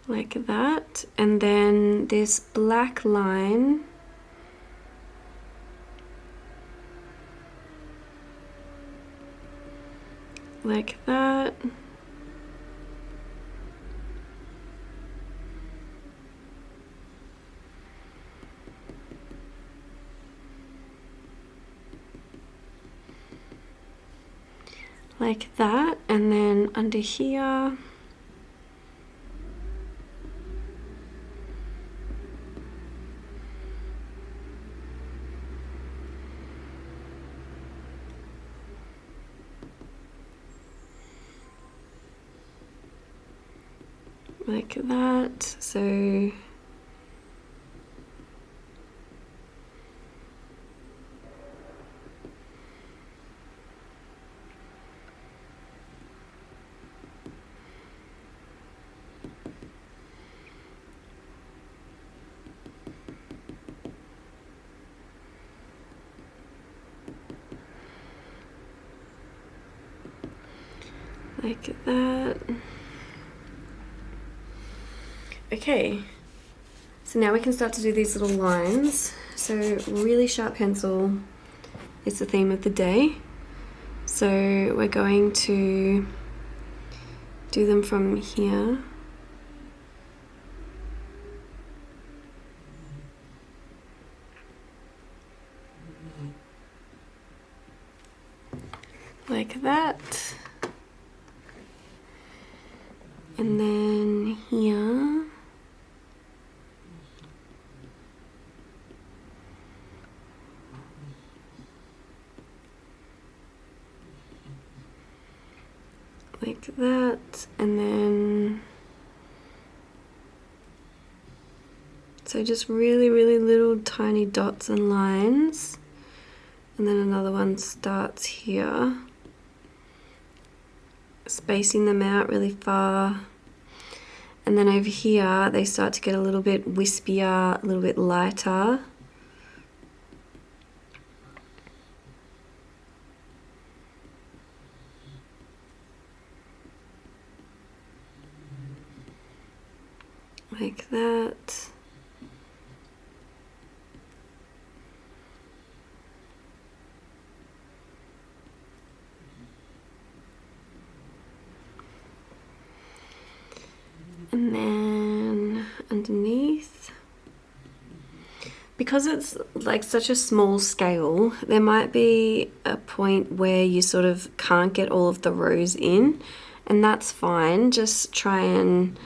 like that, and then this black line like that. Like that, and then under here, like that. So like that. Okay, so now we can start to do these little lines. So really sharp pencil is the theme of the day. So we're going to do them from here. Like that. And then here. Like like that, and then so just really little tiny dots and lines, and then another one starts here, spacing them out really far, and then over here they start to get a little bit wispier, a little bit lighter. Like that. And then underneath, because it's like such a small scale, there might be a point where you sort of can't get all of the rows in, and that's fine. Just try and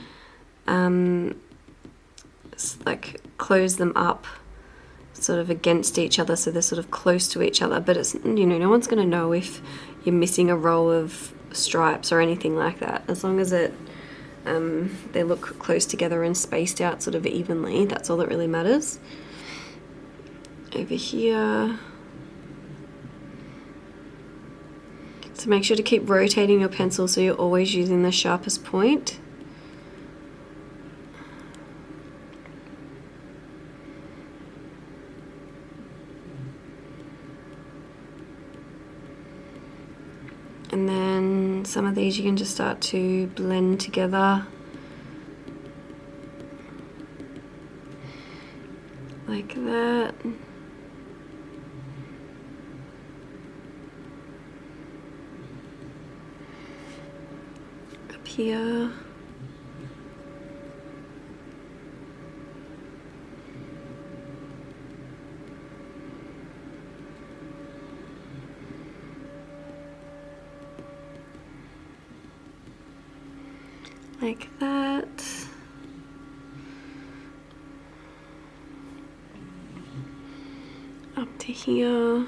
like close them up sort of against each other so they're sort of close to each other, but it's, you know, no one's going to know if you're missing a row of stripes or anything like that. As long as it they look close together and spaced out sort of evenly, that's all that really matters. Over here, so make sure to keep rotating your pencil so you're always using the sharpest point. And then some of these you can just start to blend together like that. Up here. Like that. Up to here.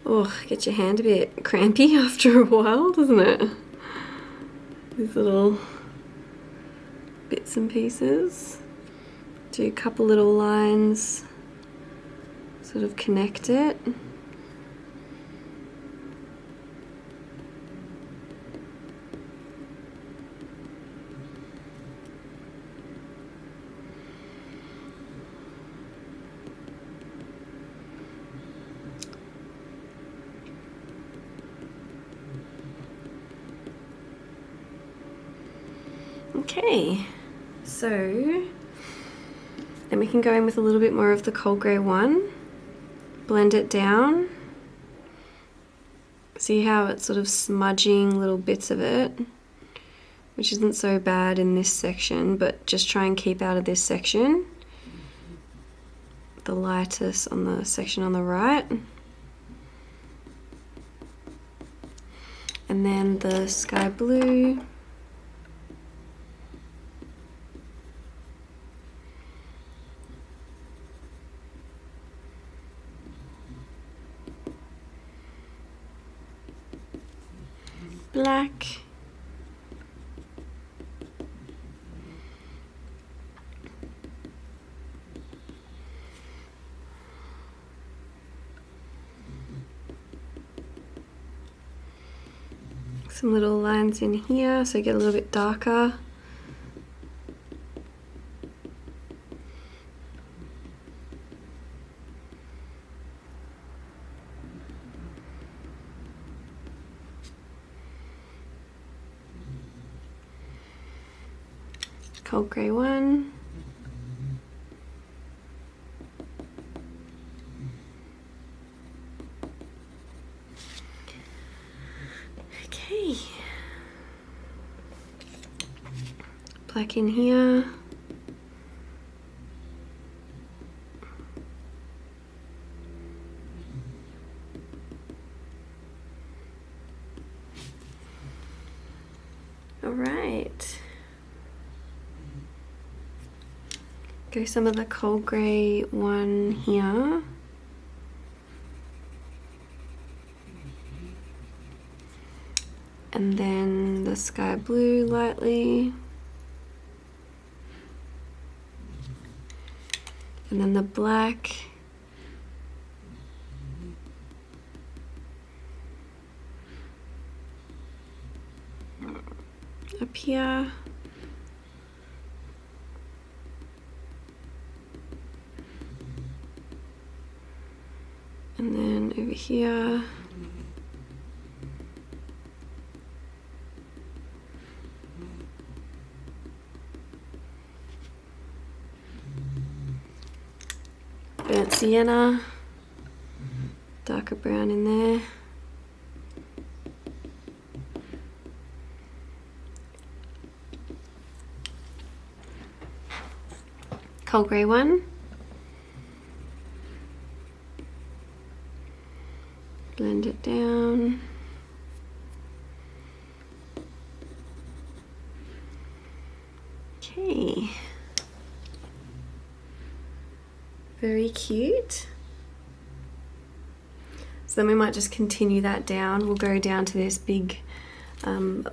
Oh, get your hand a bit crampy after a while, doesn't it? These little bits and pieces. Do a couple little lines, sort of connect it. Okay, so then we can go in with a little bit more of the cold grey one, blend it down. See how it's sort of smudging little bits of it, which isn't so bad in this section, but just try and keep out of this section. The lightest on the section on the right. And then the sky blue. Black. Some little lines in here so you get a little bit darker. Cold grey one. Okay. Black in here. go some of the cold grey one here. And then the sky blue lightly. And then the black. Up here. And then over here. Burnt sienna, darker brown in there. Cold grey one. Blend it down. Okay. Very cute. So then we might just continue that down. We'll go down to this big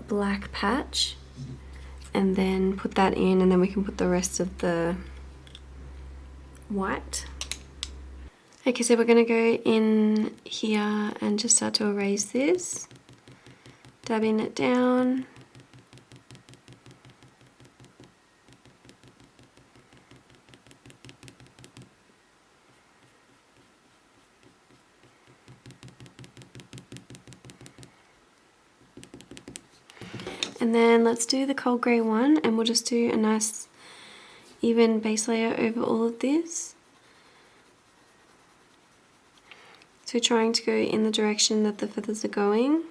black patch and then put that in, and then we can put the rest of the white. Okay, so we're going to go in here and just start to erase this, dabbing it down. And then let's do the cold grey one, and we'll just do a nice even base layer over all of this. So trying to go in the direction that the feathers are going.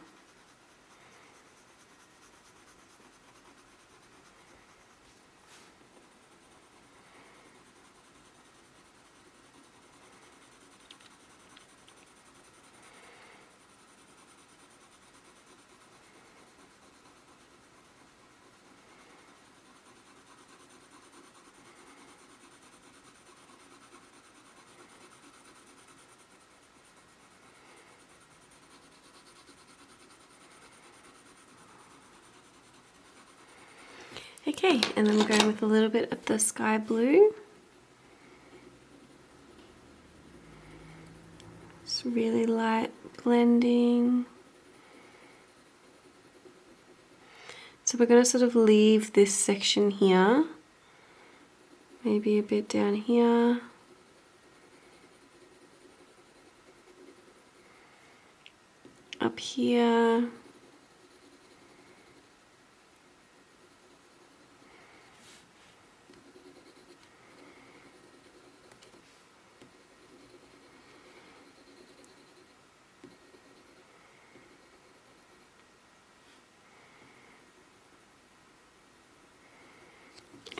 Okay, and then we're going with a little bit of the sky blue. It's really light blending. So we're going to sort of leave this section here, maybe a bit down here. Up here.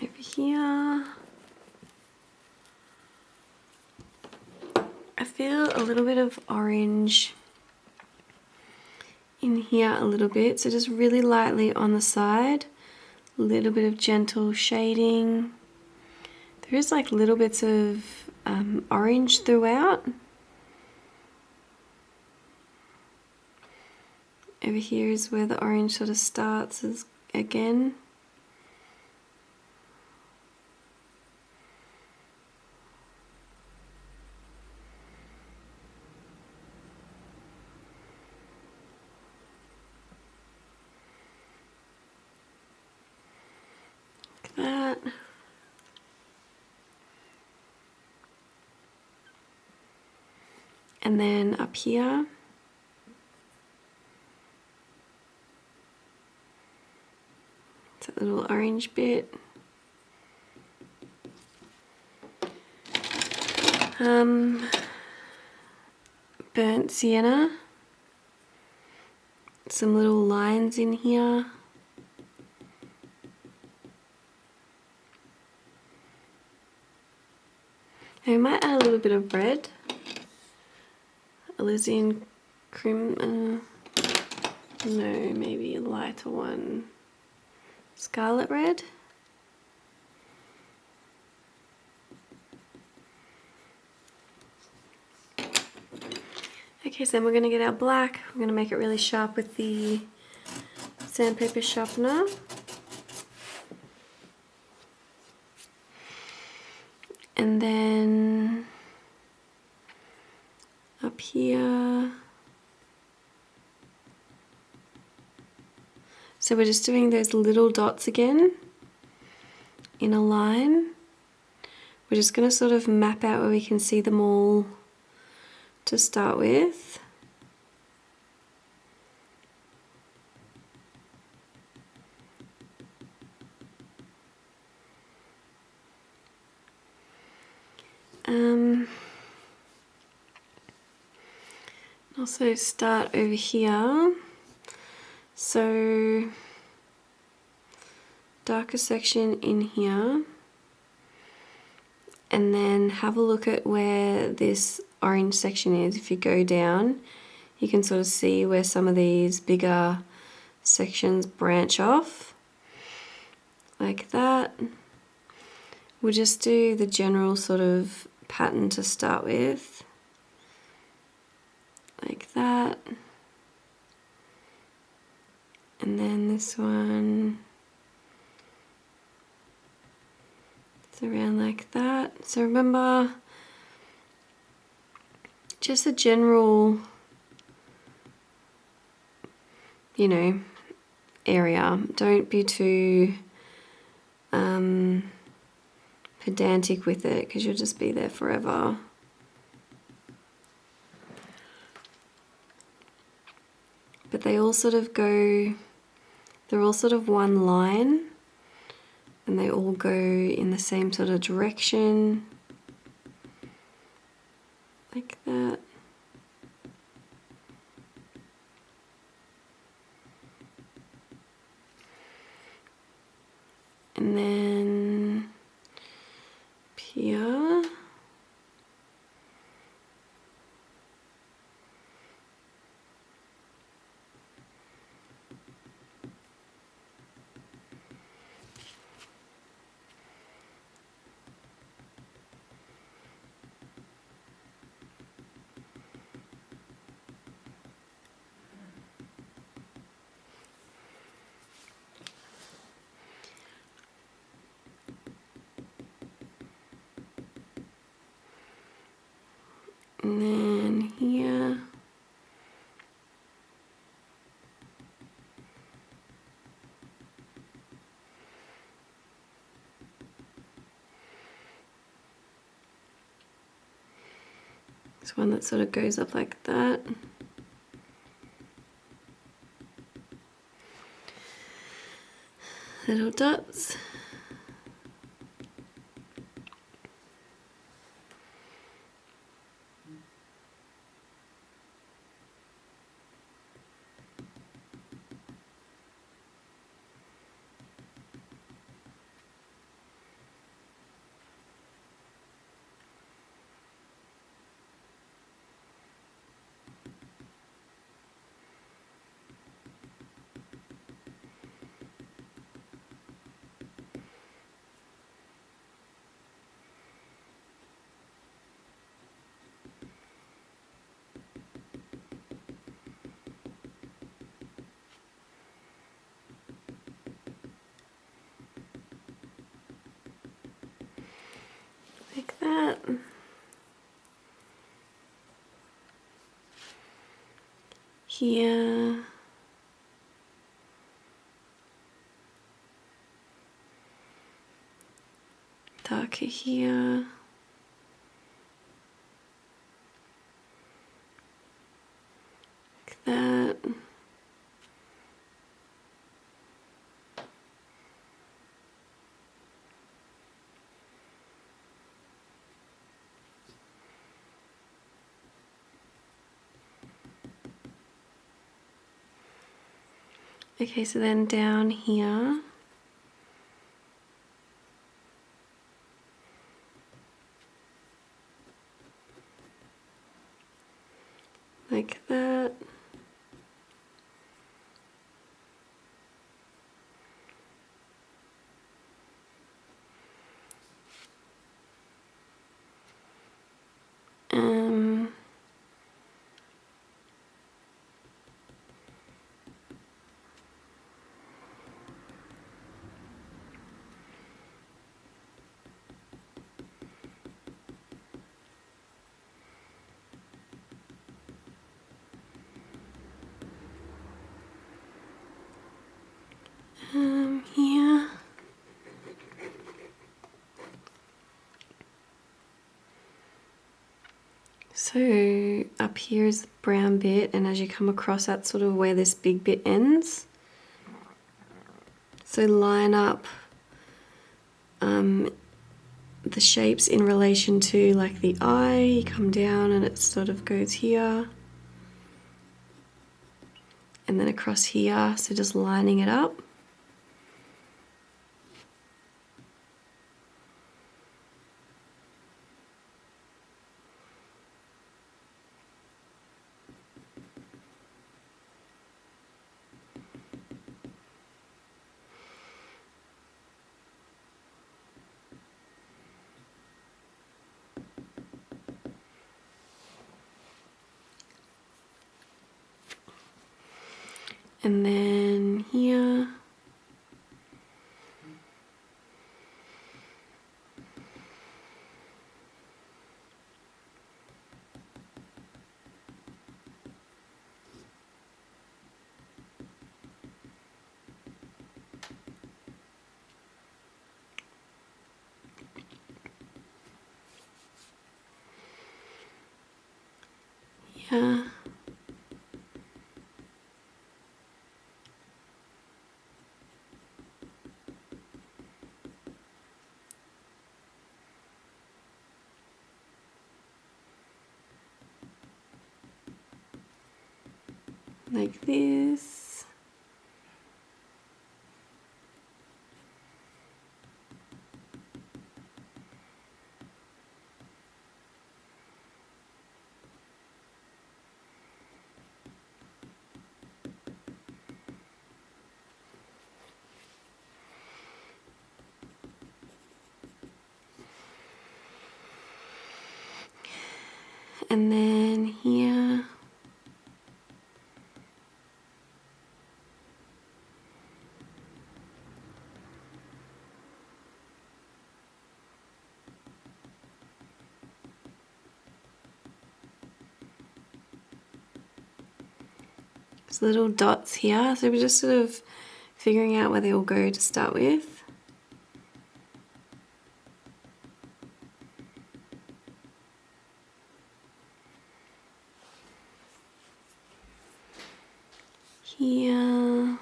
Over here. I feel a little bit of orange in here a little bit, so just really lightly on the side, a little bit of gentle shading. There is like little bits of orange throughout. Over here is where the orange sort of starts again. That. And then up here, it's a little orange bit. Burnt sienna, some little lines in here. I might add a little bit of red, alizarin crim, no, maybe a lighter one, scarlet red. Okay, so then we're going to get our black. We're going to make it really sharp with the Sandpaper Sharpener. And then up here, so we're just doing those little dots again in a line. We're just going to sort of map out where we can see them all to start with. Also start over here. So darker section in here, and then have a look at where this orange section is. If you go down, you can sort of see where some of these bigger sections branch off, like that. We'll just do the general sort of pattern to start with, like that. And then this one, it's around like that. So remember, just a general, you know, area. Don't be too pedantic with it, because you'll just be there forever. But they all sort of go, they're all sort of one line, and they all go in the same sort of direction, like that. And then up here, and then here. This one that sort of goes up like that. Little dots. Like that. Here. Darker here. Like that. Okay, so then down here, like that. So up here is the brown bit, and as you come across, that's sort of where this big bit ends. So line up the shapes in relation to like the eye. You come down and it sort of goes here. And then across here, so just lining it up. And then here. Yeah. Like this. And then here. There's little dots here, so we're just sort of figuring out where they all go to start with. Here.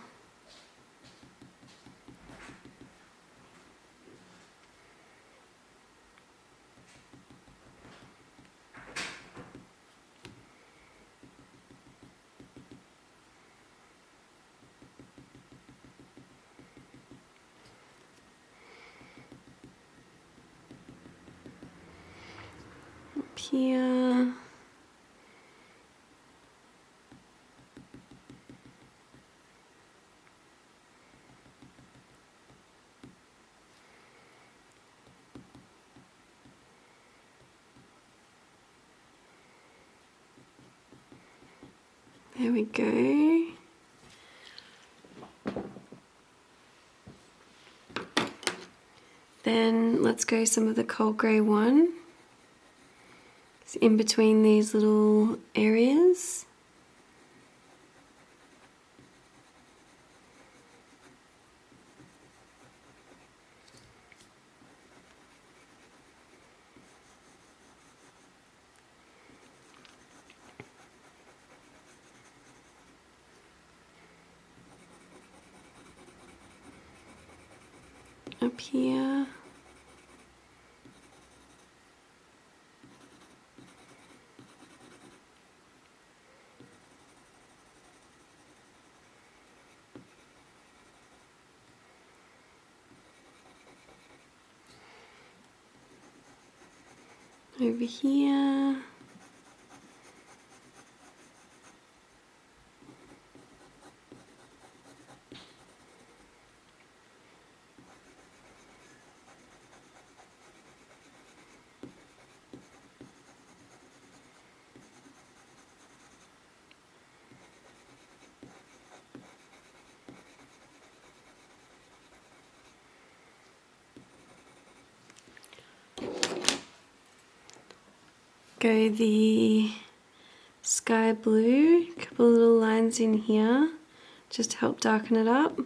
Up here. There we go. Then let's go some of the cold grey one. It's in between these little areas. Up here. Over here. Go the sky blue, a couple of little lines in here, just to help darken it up.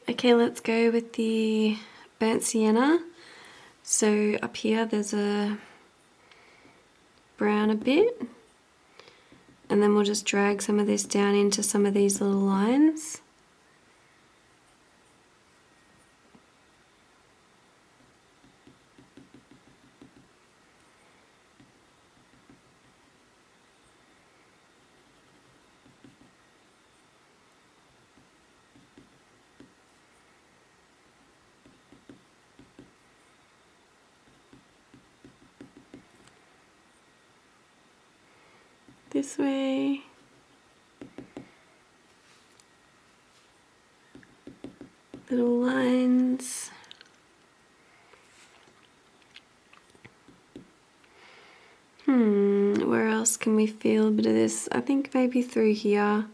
Okay, let's go with the burnt sienna. So up here there's a brown a bit, and then we'll just drag some of this down into some of these little lines. This way. Little lines. Where else can we feel a bit of this? I think maybe through here.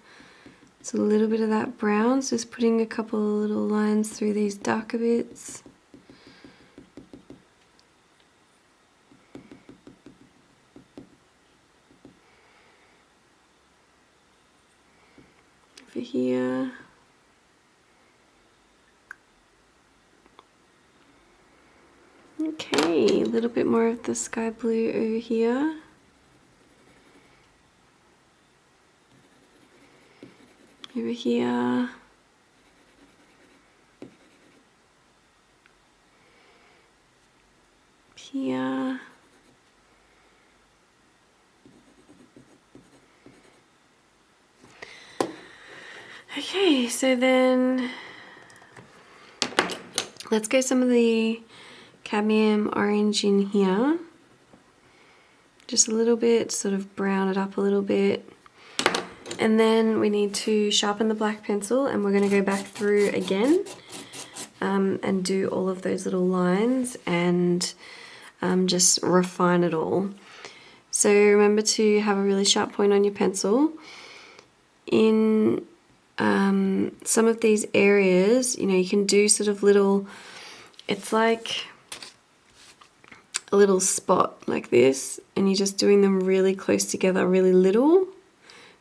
It's a little bit of that brown, so just putting a couple of little lines through these darker bits. Over here. Okay, a little bit more of the sky blue over here. Over here. Here. Okay, so then let's get some of the cadmium orange in here. Just a little bit, sort of brown it up a little bit. And then we need to sharpen the black pencil, and we're going to go back through again and do all of those little lines and just refine it all. So remember to have a really sharp point on your pencil. In some of these areas, you know, you can do sort of little, it's like a little spot like this, and you're just doing them really close together, really little.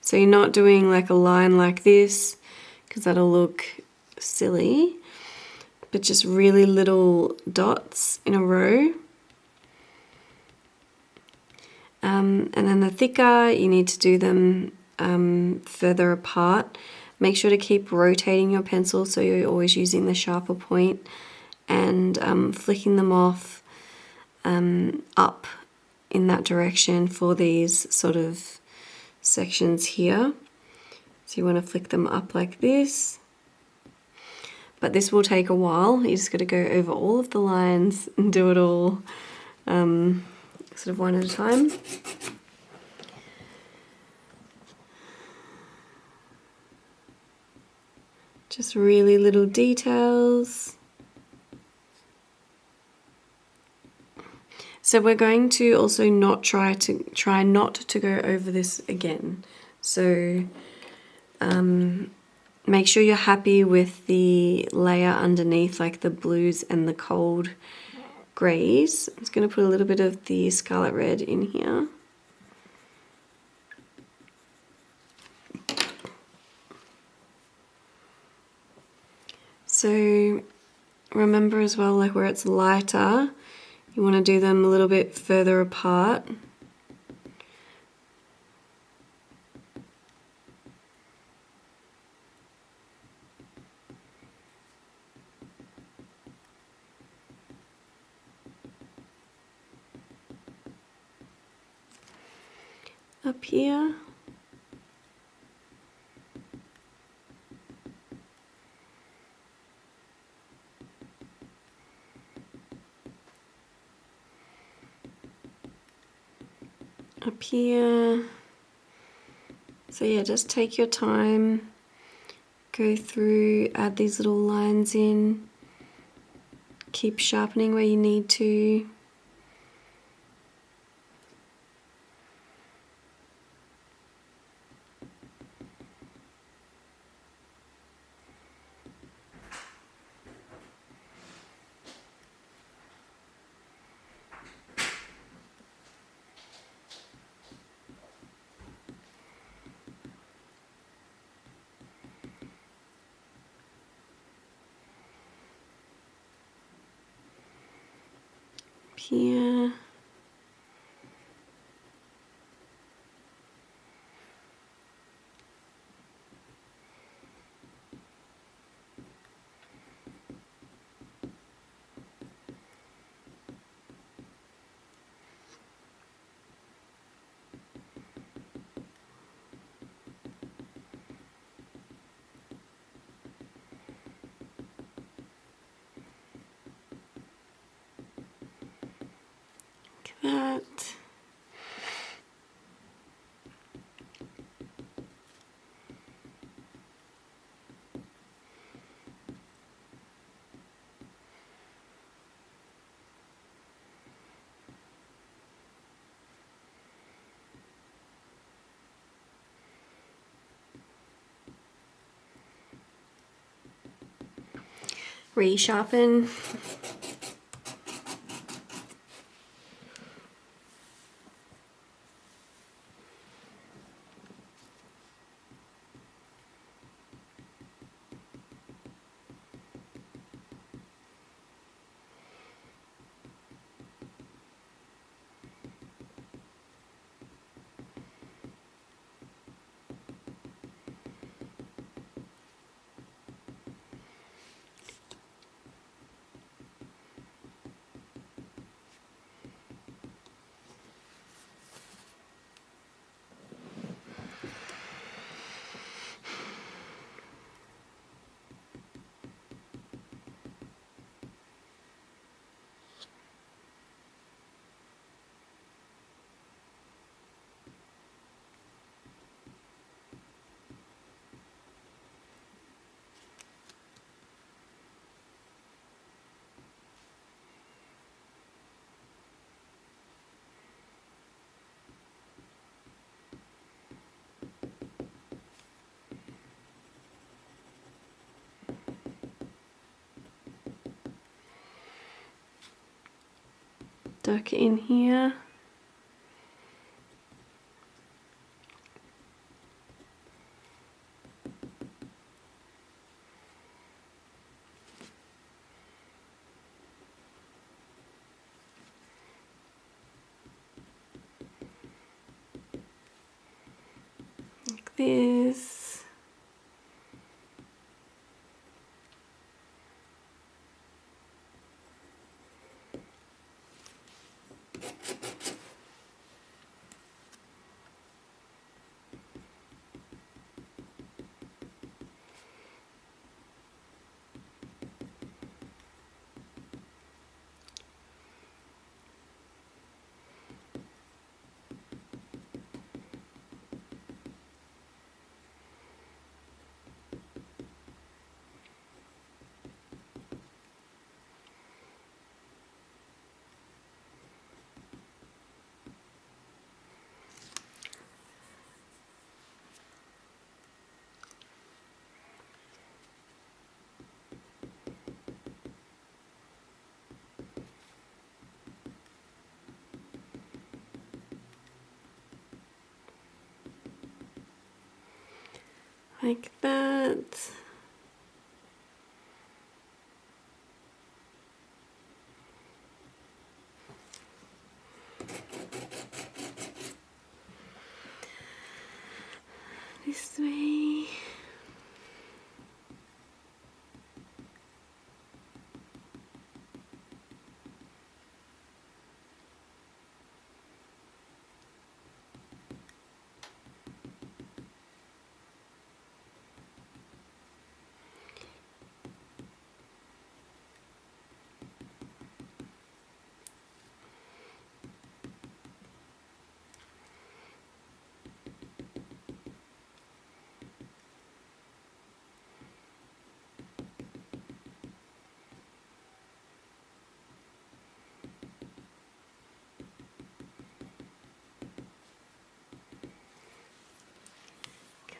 So you're not doing like a line like this, because that'll look silly, but just really little dots in a row. And then the thicker, you need to do them further apart. Make sure to keep rotating your pencil so you're always using the sharper point, and flicking them off up in that direction for these sort of sections here. So you want to flick them up like this, but this will take a while. You just got to go over all of the lines and do it all sort of one at a time. Just really little details. So we're going to also not try not to go over this again. So make sure you're happy with the layer underneath, like the blues and the cold greys. I'm just going to put a little bit of the scarlet red in here. So remember as well, like where it's lighter, you want to do them a little bit further apart. Up here. Up here. So yeah, just take your time, go through, add these little lines in, keep sharpening where you need to. here. That. Resharpen. Duck in here. Like this. Like that. This way.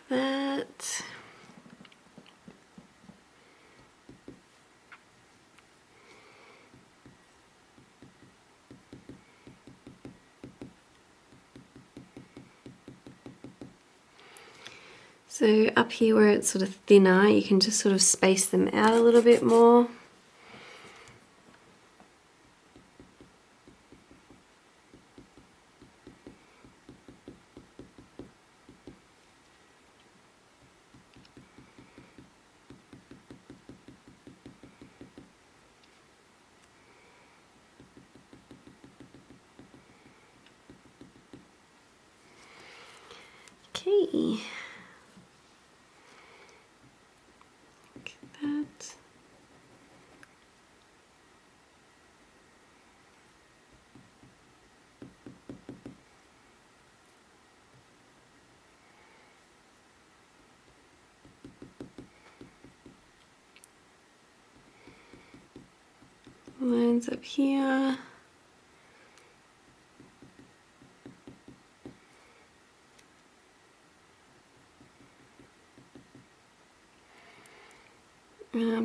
That. So up here where it's sort of thinner, you can just sort of space them out a little bit more. Okay. Look at that. Lines up here.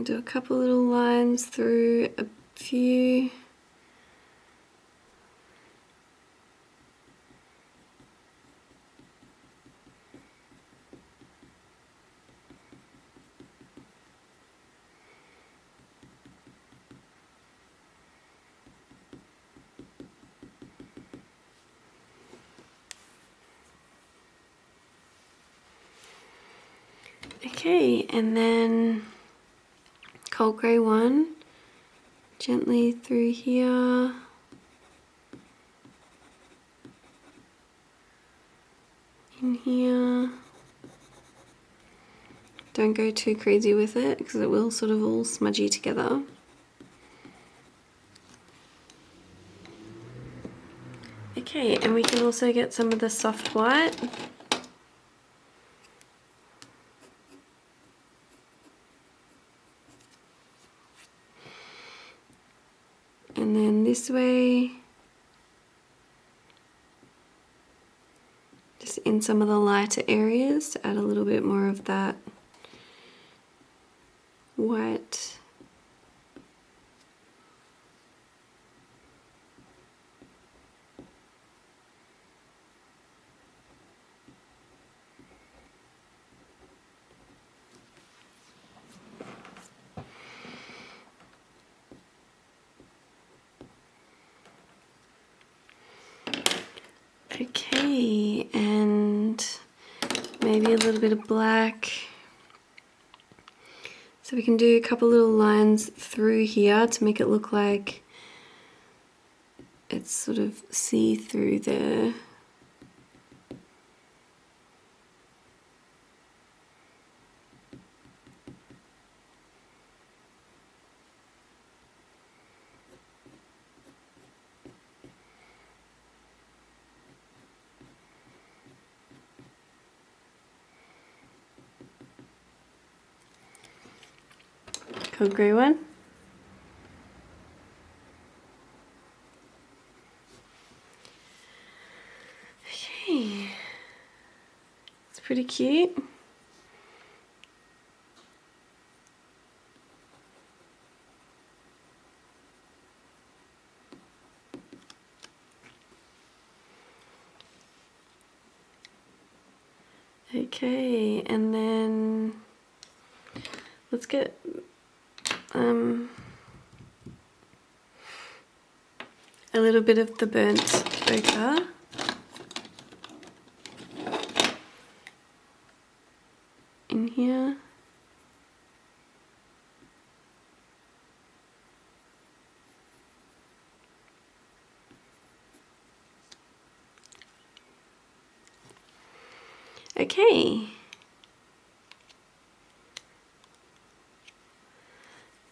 Do a couple little lines through a few. Okay, and then cold grey one, gently through here. In here. Don't go too crazy with it because it will sort of all smudgy together. Okay, and we can also get some of the soft white. And then this way, just in some of the lighter areas to add a little bit more of that white. Okay, and maybe a little bit of black. So we can do a couple little lines through here to make it look like it's sort of see-through there. Cold grey one. Okay, it's pretty cute. Okay, and then let's get a little bit of the burnt ochre. In here. Okay.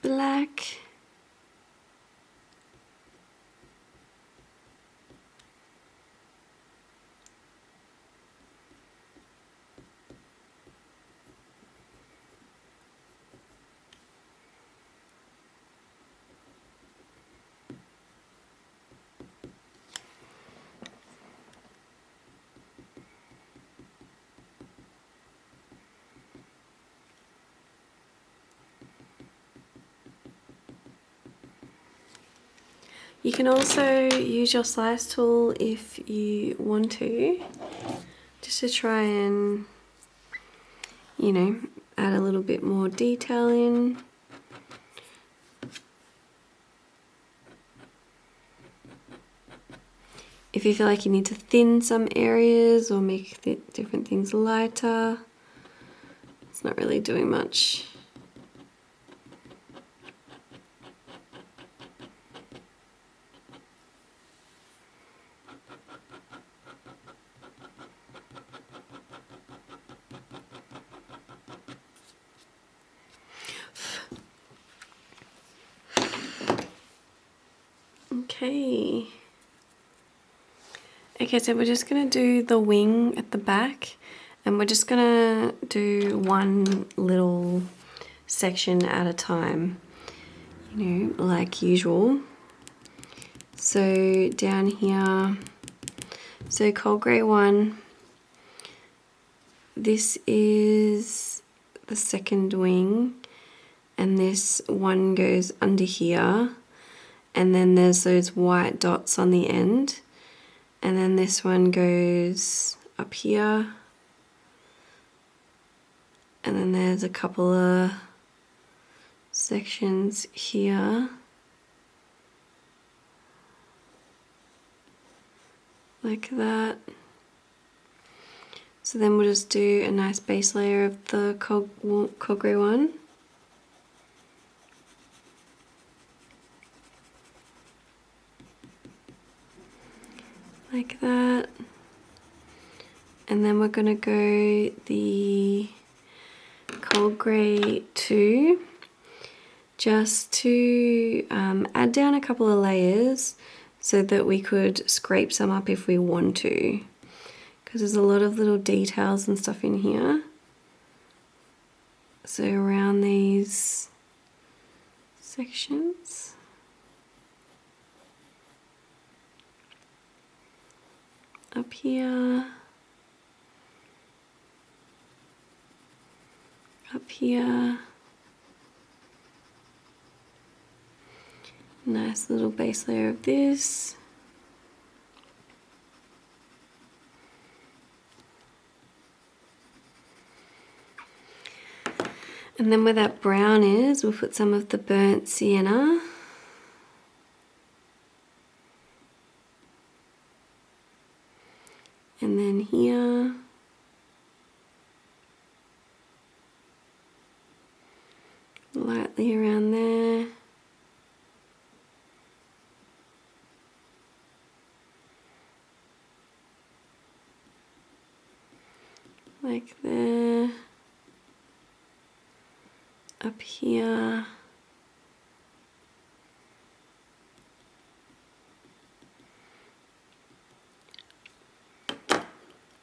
Black. You can also use your slice tool if you want to, just to try and, you know, add a little bit more detail in. If you feel like you need to thin some areas or make the different things lighter, it's not really doing much. Okay. Okay, so we're just going to do the wing at the back, and we're just going to do one little section at a time, you know, like usual. So down here, so cold grey one, this is the second wing, and this one goes under here, and then there's those white dots on the end. And then this one goes up here, and then there's a couple of sections here, like that. So then we'll just do a nice base layer of the cold grey one. Like that. And then we're going to go the cold grey 2 just to add down a couple of layers so that we could scrape some up if we want to, because there's a lot of little details and stuff in here. So around these sections. Up here, up here, nice little base layer of this, and then where that brown is, we'll put some of the burnt sienna. And then here, lightly around there, like there, up here,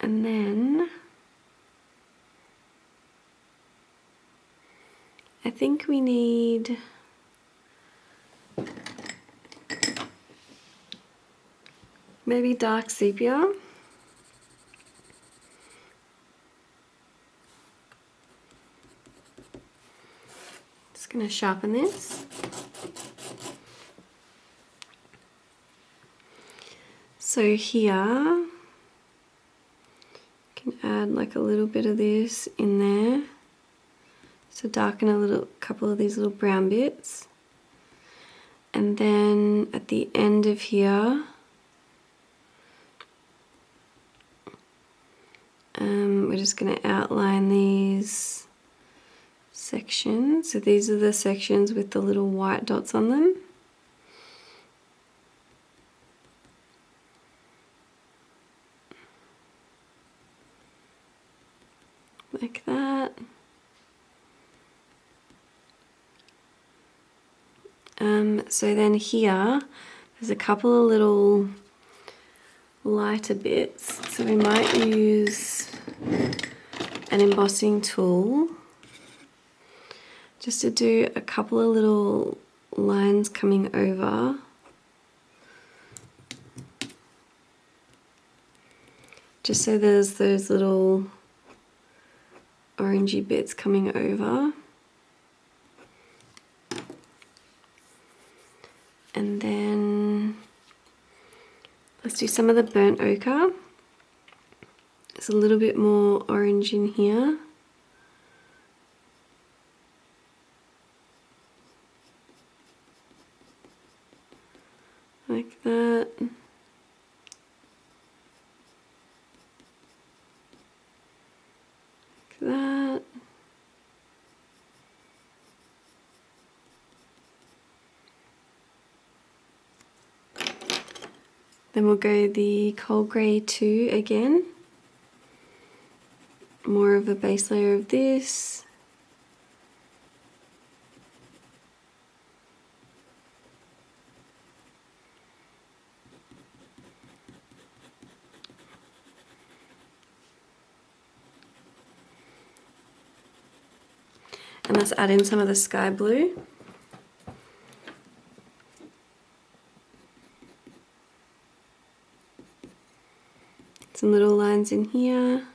and then I think we need maybe dark sepia. Just going to sharpen this. So here, can add like a little bit of this in there. So darken a couple of these little brown bits. And then at the end of here, we're just going to outline these sections. So these are the sections with the little white dots on them. Like that. So then here, there's a couple of little lighter bits. So we might use an embossing tool just to do a couple of little lines coming over. Just so there's those little orangey bits coming over. And then let's do some of the burnt ochre. There's a little bit more orange in here. Like that. Like that. Then we'll go the cold grey 2 again. More of a base layer of this. And let's add in some of the sky blue. Some little lines in here.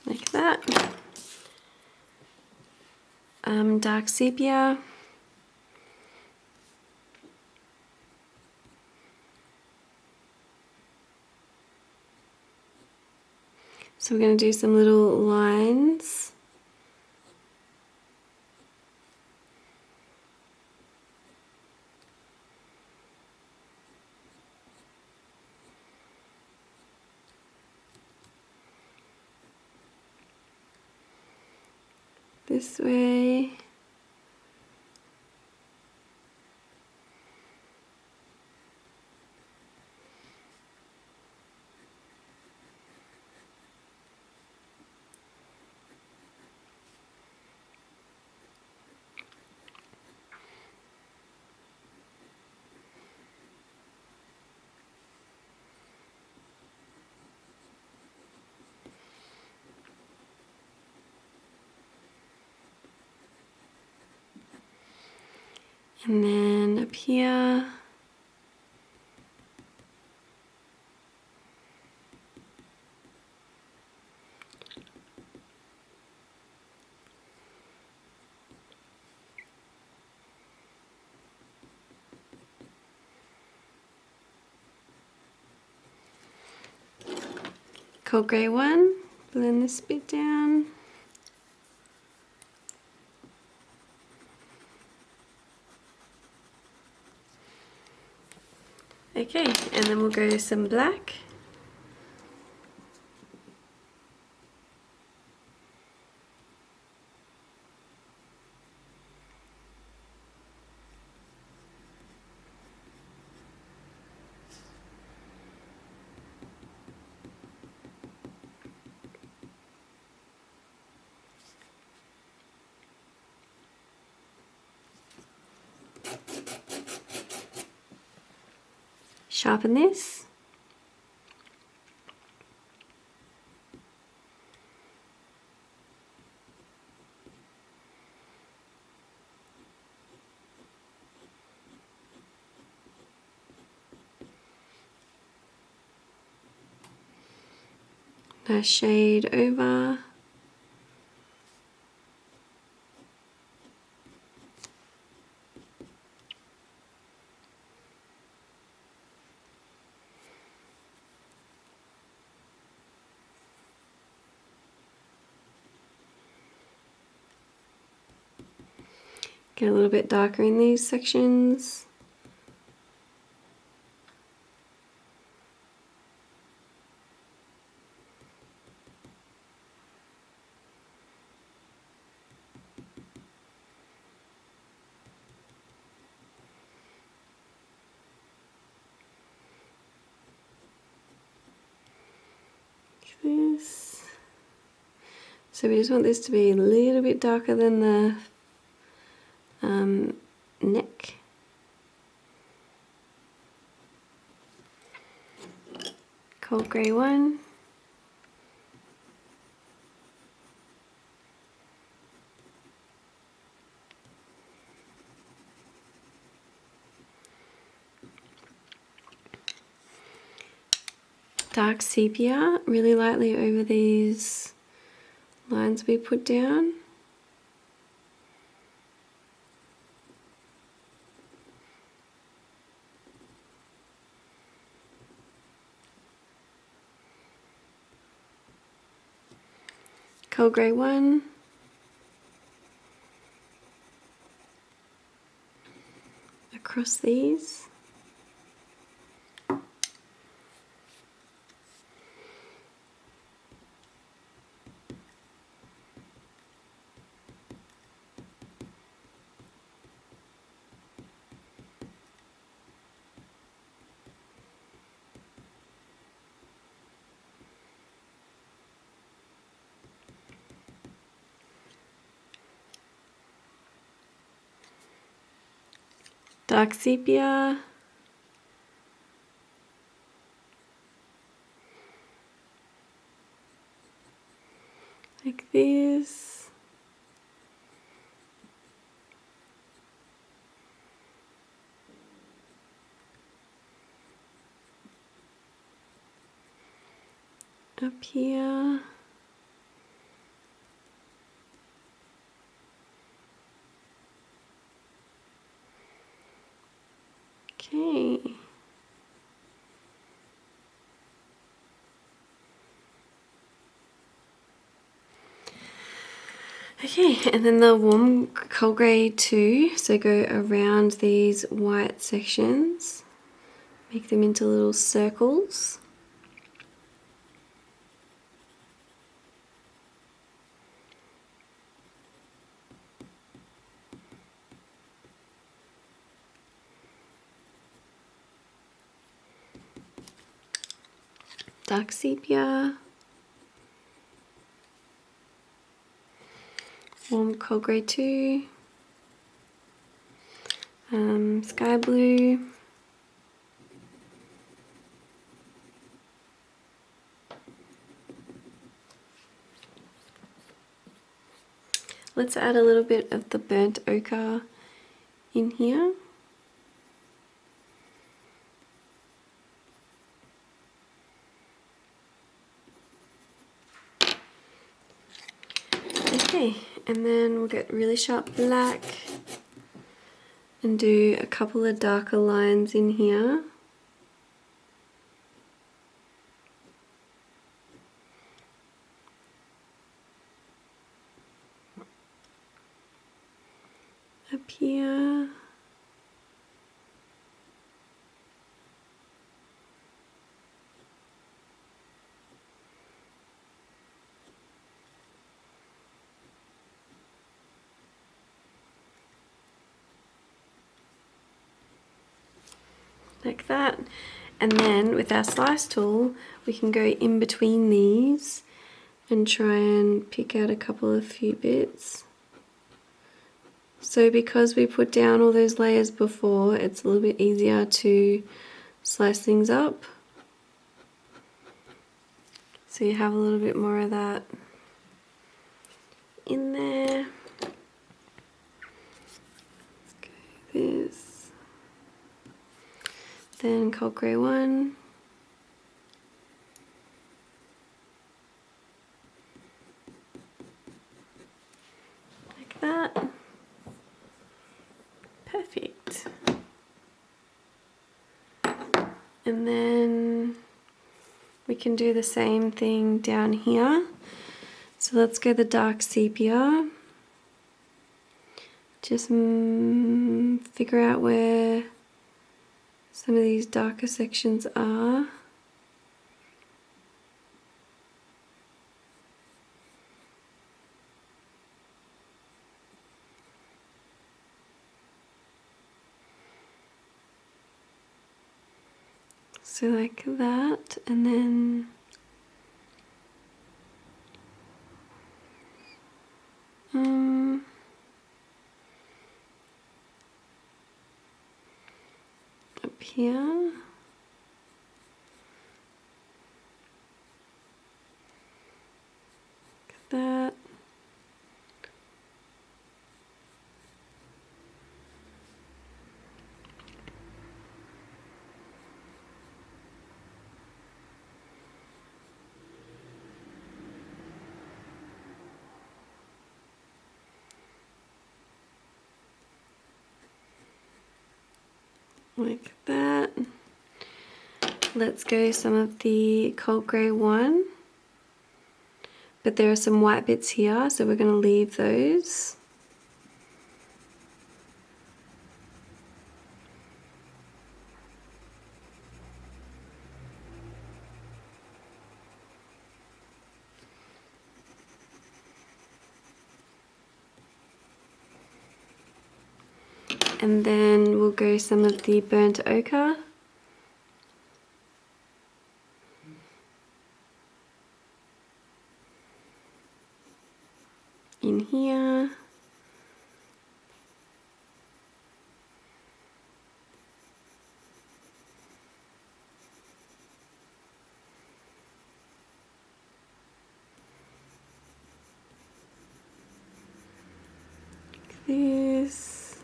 Like that. Dark sepia. So we're going to do some little lines. This way. And then up here. Cold grey one, blend this bit down. Okay, and then we'll go some black. Sharpen this. Nice shade over. Get a little bit darker in these sections. This. So we just want this to be a little bit darker than the neck. Cold grey one. Dark sepia, really lightly over these lines we put down. Cold grey one. Across these. dark sepia, like this. Up here. Okay. Okay, and then the warm cold grey too, so go around these white sections, make them into little circles. Dark sepia, warm cold grey too, sky blue, let's add a little bit of the burnt ochre in here. Okay, and then we'll get really sharp black and do a couple of darker lines in here. Up here. Like that, and then with our slice tool we can go in between these and try and pick out a couple of few bits. So because we put down all those layers before, it's a little bit easier to slice things up, so you have a little bit more of that in there. Let's go this. Then cold grey one. Like that. Perfect. And then we can do the same thing down here. So let's go the dark sepia. Just figure out where some of these darker sections are. So like that, and then up here. Like that. Like that. Let's go some of the cold grey one, but there are some white bits here, so we're going to leave those. And then we'll go some of the burnt ochre. In here. this.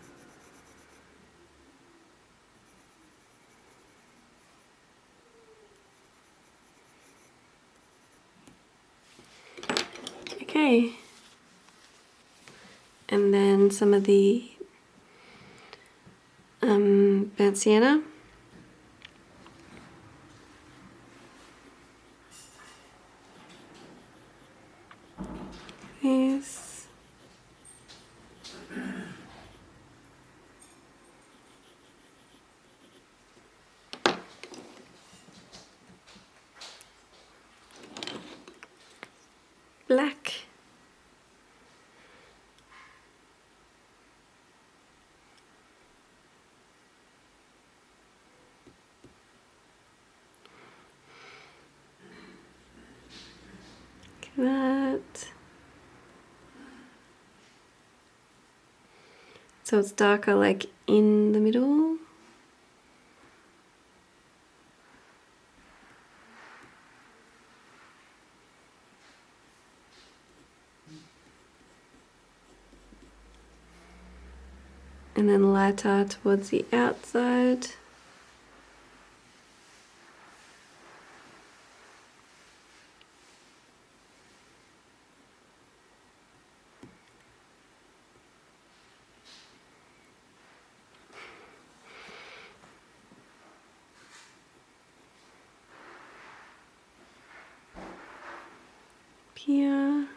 Okay. And then some of the burnt sienna. This. Black. Look at that. So it's darker like in the middle. And then lighter towards the outside. Here.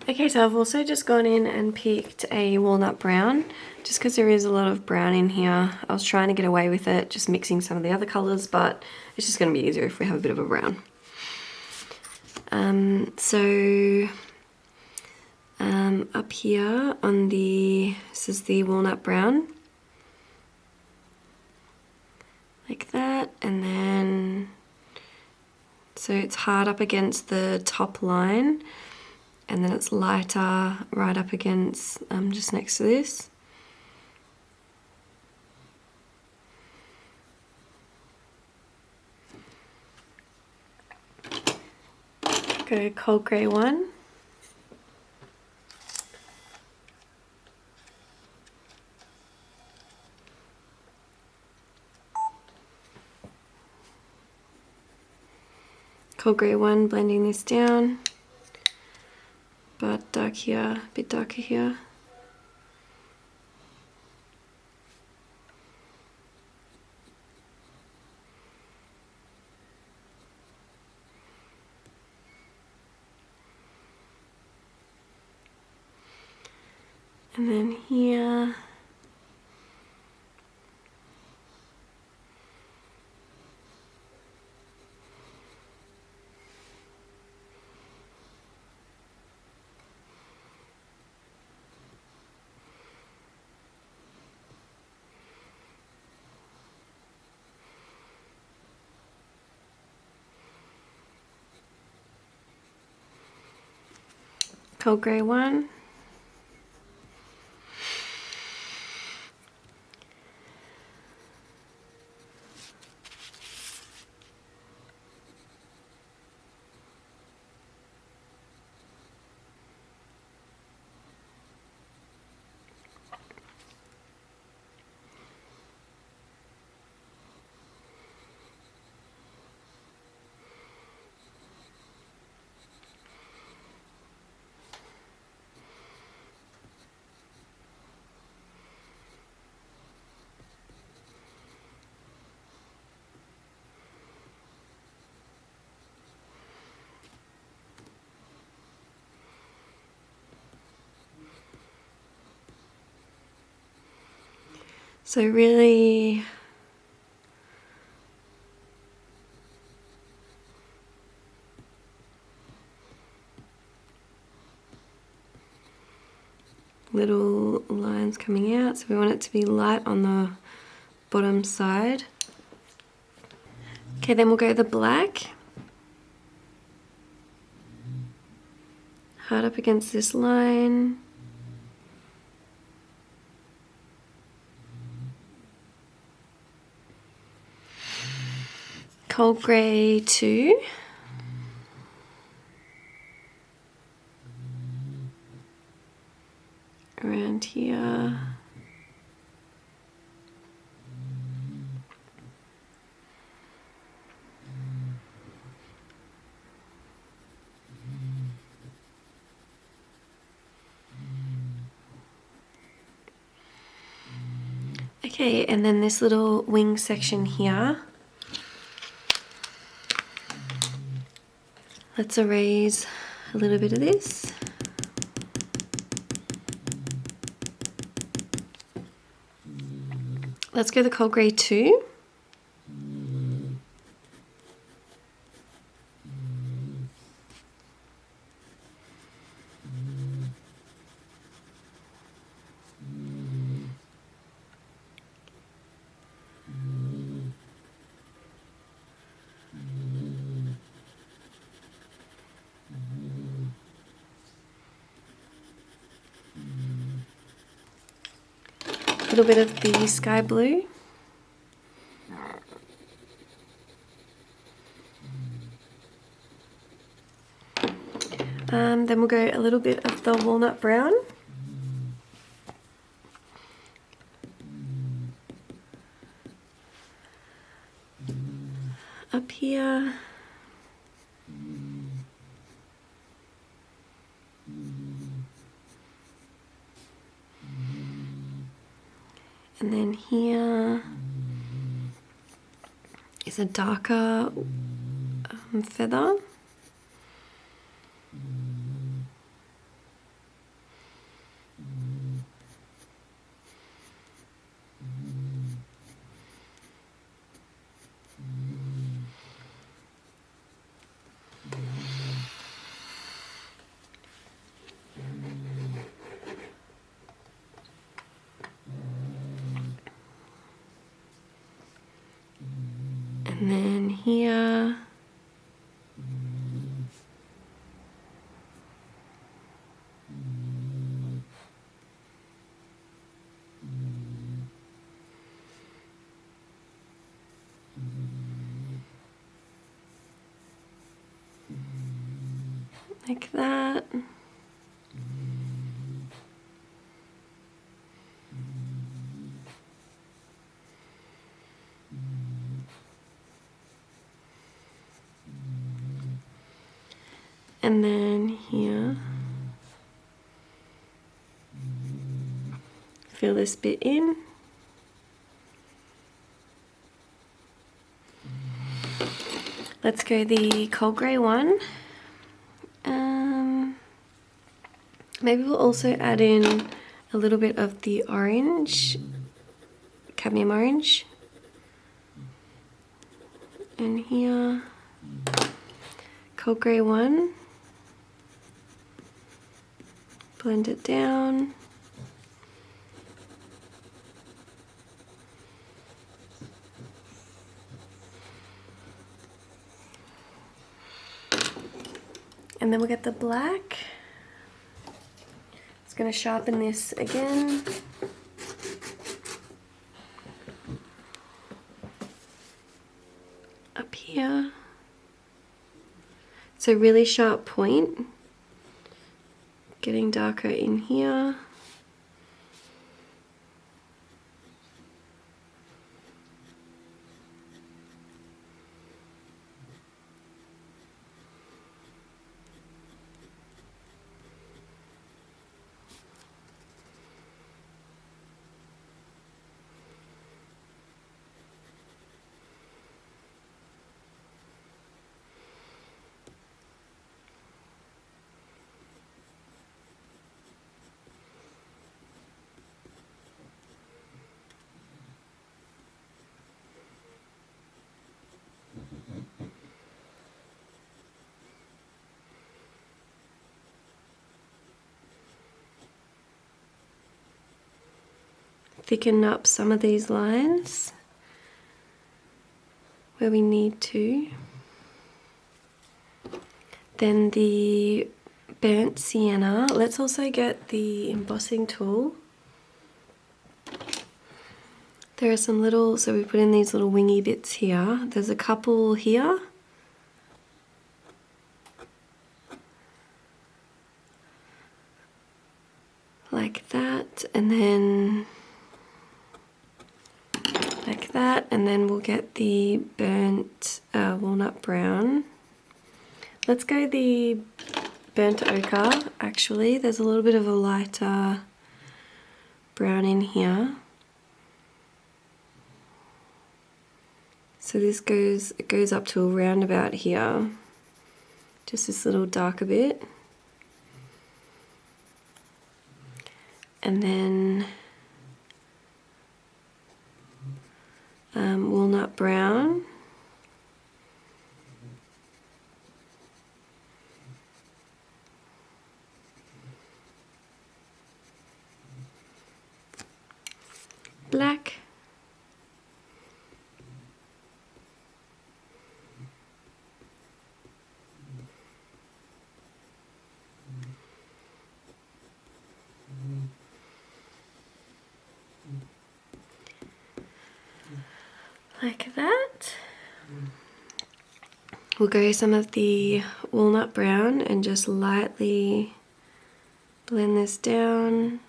Okay, so I've also just gone in and picked a walnut brown, just because there is a lot of brown in here. I was trying to get away with it, just mixing some of the other colours, but it's just going to be easier if we have a bit of a brown. Up here on this is the walnut brown, like that, and then, so it's hard up against the top line, and then it's lighter right up against, just next to this. Go cold grey one. Cold grey one, blending this down, but dark here, a bit darker here. And then here, cold grey one. So really little lines coming out, so we want it to be light on the bottom side. Okay, then we'll go the black. Hard up against this line. Cold grey 2. Around here. Okay, and then this little wing section here. Let's erase a little bit of this. Let's go the cold grey 2. A little bit of the sky blue. Then we'll go a little bit of the walnut brown. Up here. And then here is a darker feather. And then here, like that. And then here, fill this bit in. Let's go the cold grey one. Maybe we'll also add in a little bit of the orange, cadmium orange. And here, cold grey 1. Blend it down. And then we'll get the black. It's going to sharpen this again. Up here. So really sharp point. Getting darker in here. thicken up some of these lines where we need to. Then the burnt sienna. Let's also get the embossing tool. There are some little, so we put in these little wingy bits here. There's a couple here. Like that, and then like that, and then we'll get the burnt walnut brown. Let's go the burnt ochre, actually. There's a little bit of a lighter brown in here. So this goes, it goes up to around about here. Just this little darker bit. And then walnut brown. Black. Like that. We'll go some of the walnut brown and just lightly blend this down.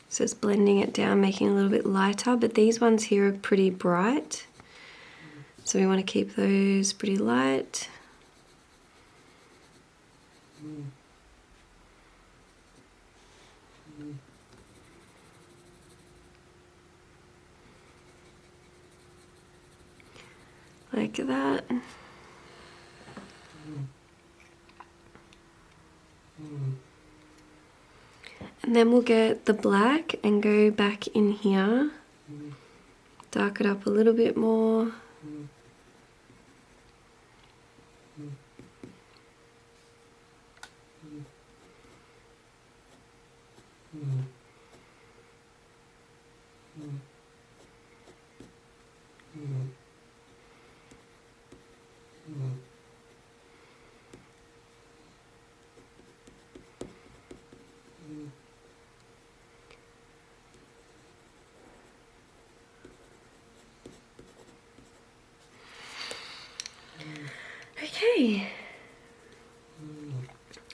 So it's blending it down, making it a little bit lighter, but these ones here are pretty bright. So we want to keep those pretty light. Like that. And then we'll get the black and go back in here, dark it up a little bit more. Okay,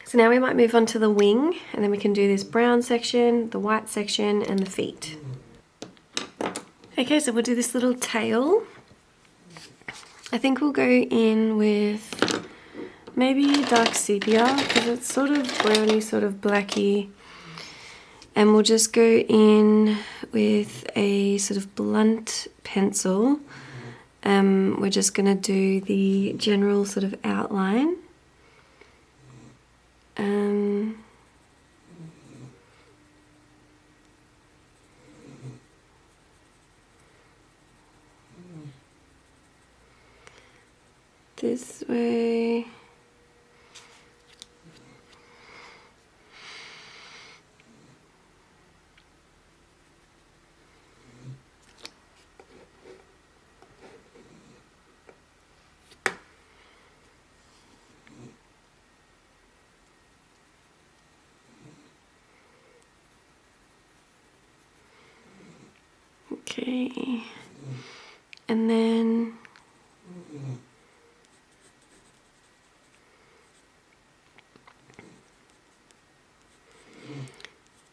so now we might move on to the wing, and then we can do this brown section, the white section, and the feet. Okay, so we'll do this little tail. I think we'll go in with maybe dark sepia, because it's sort of browny, sort of blacky. And we'll just go in with a sort of blunt pencil. We're just going to do the general sort of outline. This way. Okay, and then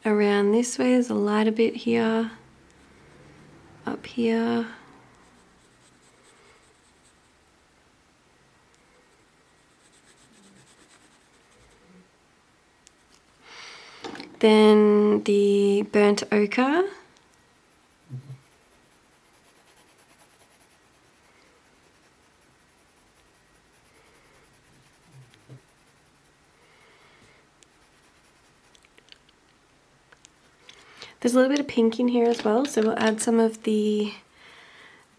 around this way there's a lighter bit here, up here. Then the burnt ochre. There's a little bit of pink in here as well, so we'll add some of the,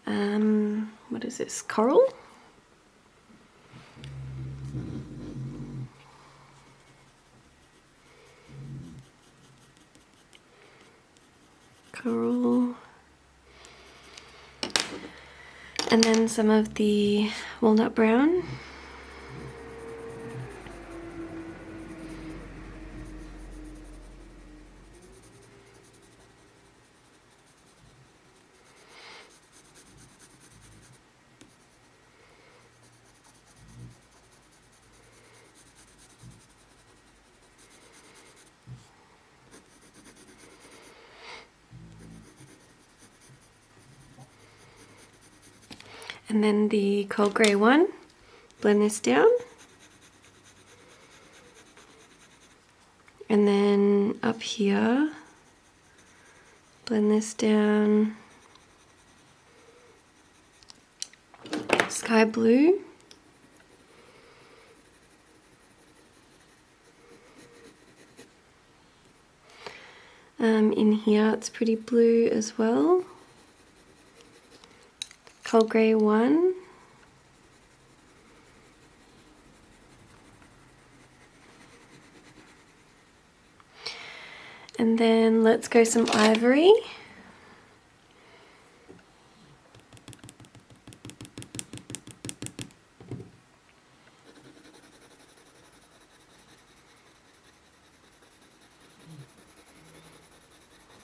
what is this, coral? coral. And then some of the walnut brown. And then the cold grey one, blend this down. And then up here, blend this down. Sky blue. In here it's pretty blue as well. Cold grey one. And then let's go some ivory.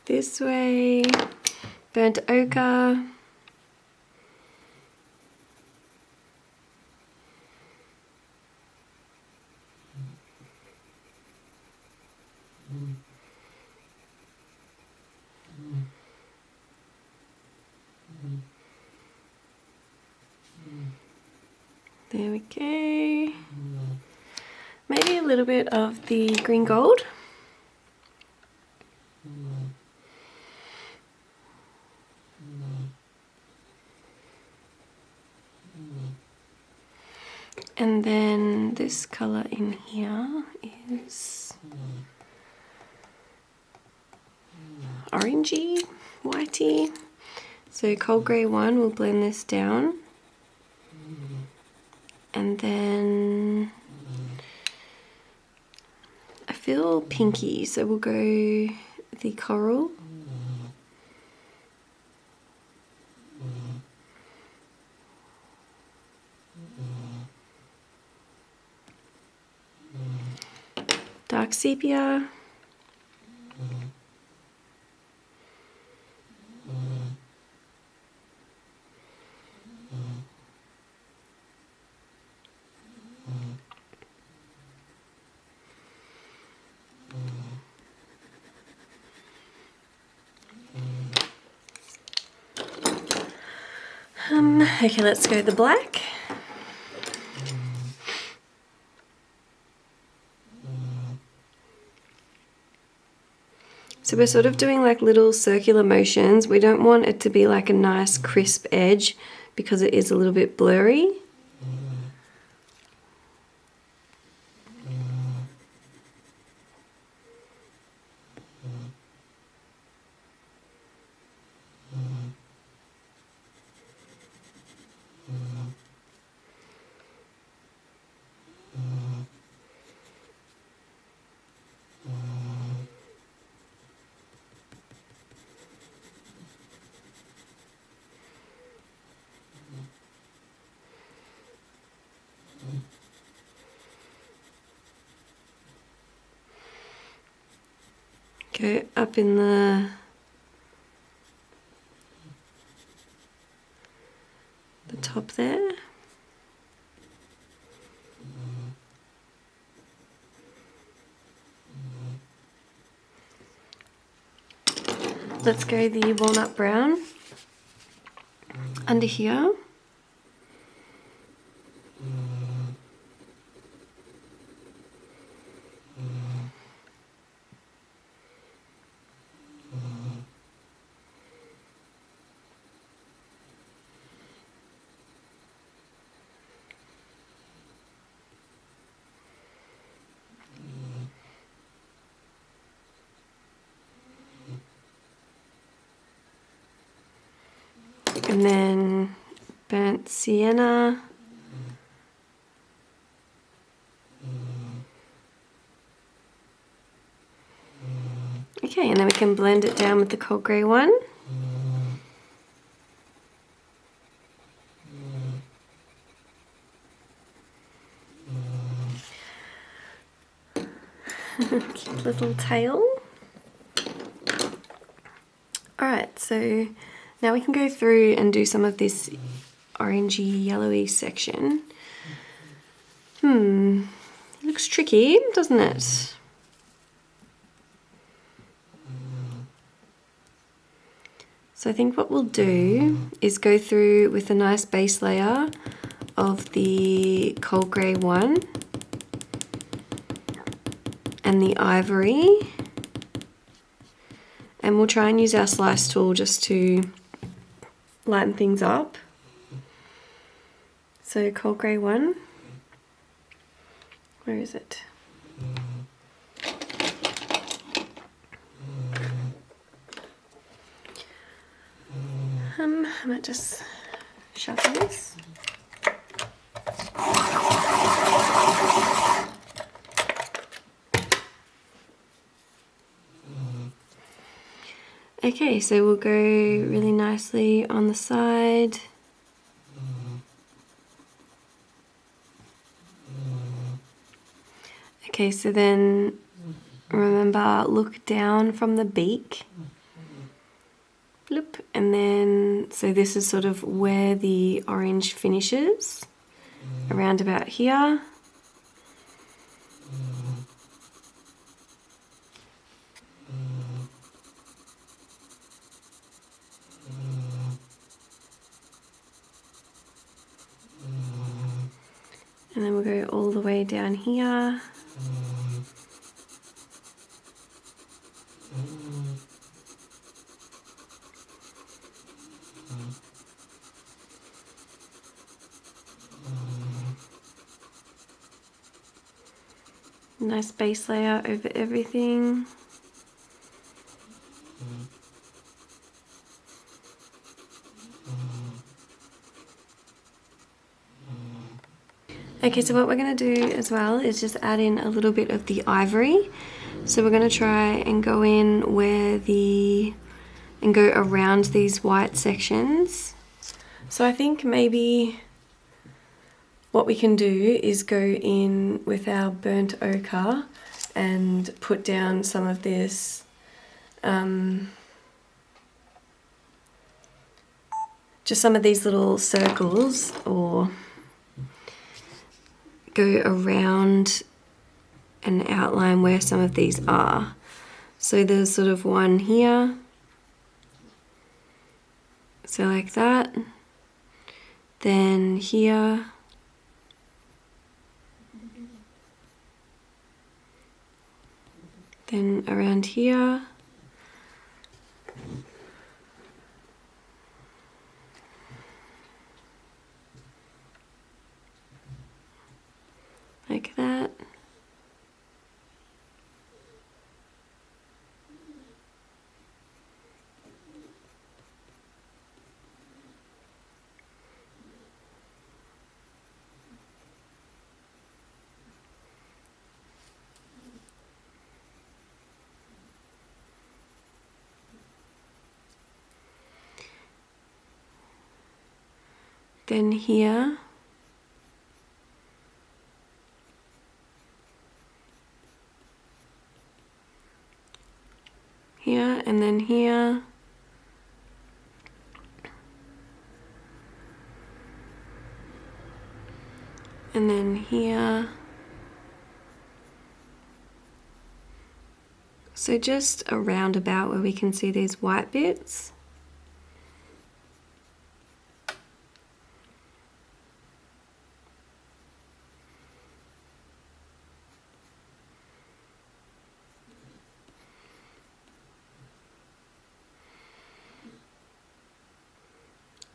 This way, burnt ochre. There we go. Maybe a little bit of the green gold. And then this colour in here is orangey, whitey. So cold grey one, we'll blend this down. And then I feel pinky, so we'll go the coral. Dark sepia. Okay, let's go the black. So we're sort of doing like little circular motions. We don't want it to be like a nice crisp edge because it is a little bit blurry. Go up in the top there. Let's go the walnut brown under here. And then burnt sienna. Okay, and then we can blend it down with the cold grey one. Cute little tail. Alright, so now we can go through and do some of this orangey yellowy section. It looks tricky, doesn't it? So I think what we'll do is go through with a nice base layer of the cold grey one and the ivory, and we'll try and use our slice tool just to lighten things up. So cold grey one, where is it? I might just shuffle this. Okay, so we'll go really nicely on the side. Okay, so then remember, look down from the beak. Bloop, and then, so this is sort of where the orange finishes, around about here. And then we'll go all the way down here. Nice base layer over everything. Okay, so what we're going to do as well is just add in a little bit of the ivory. So we're going to try and go in where and go around these white sections. So I think maybe what we can do is go in with our burnt ochre and put down some of this just some of these little circles, or go around and outline where some of these are. So there's sort of one here, so like that, then here, then around here, like that. Then here, here, and then here, and then here. So just a roundabout where we can see these white bits.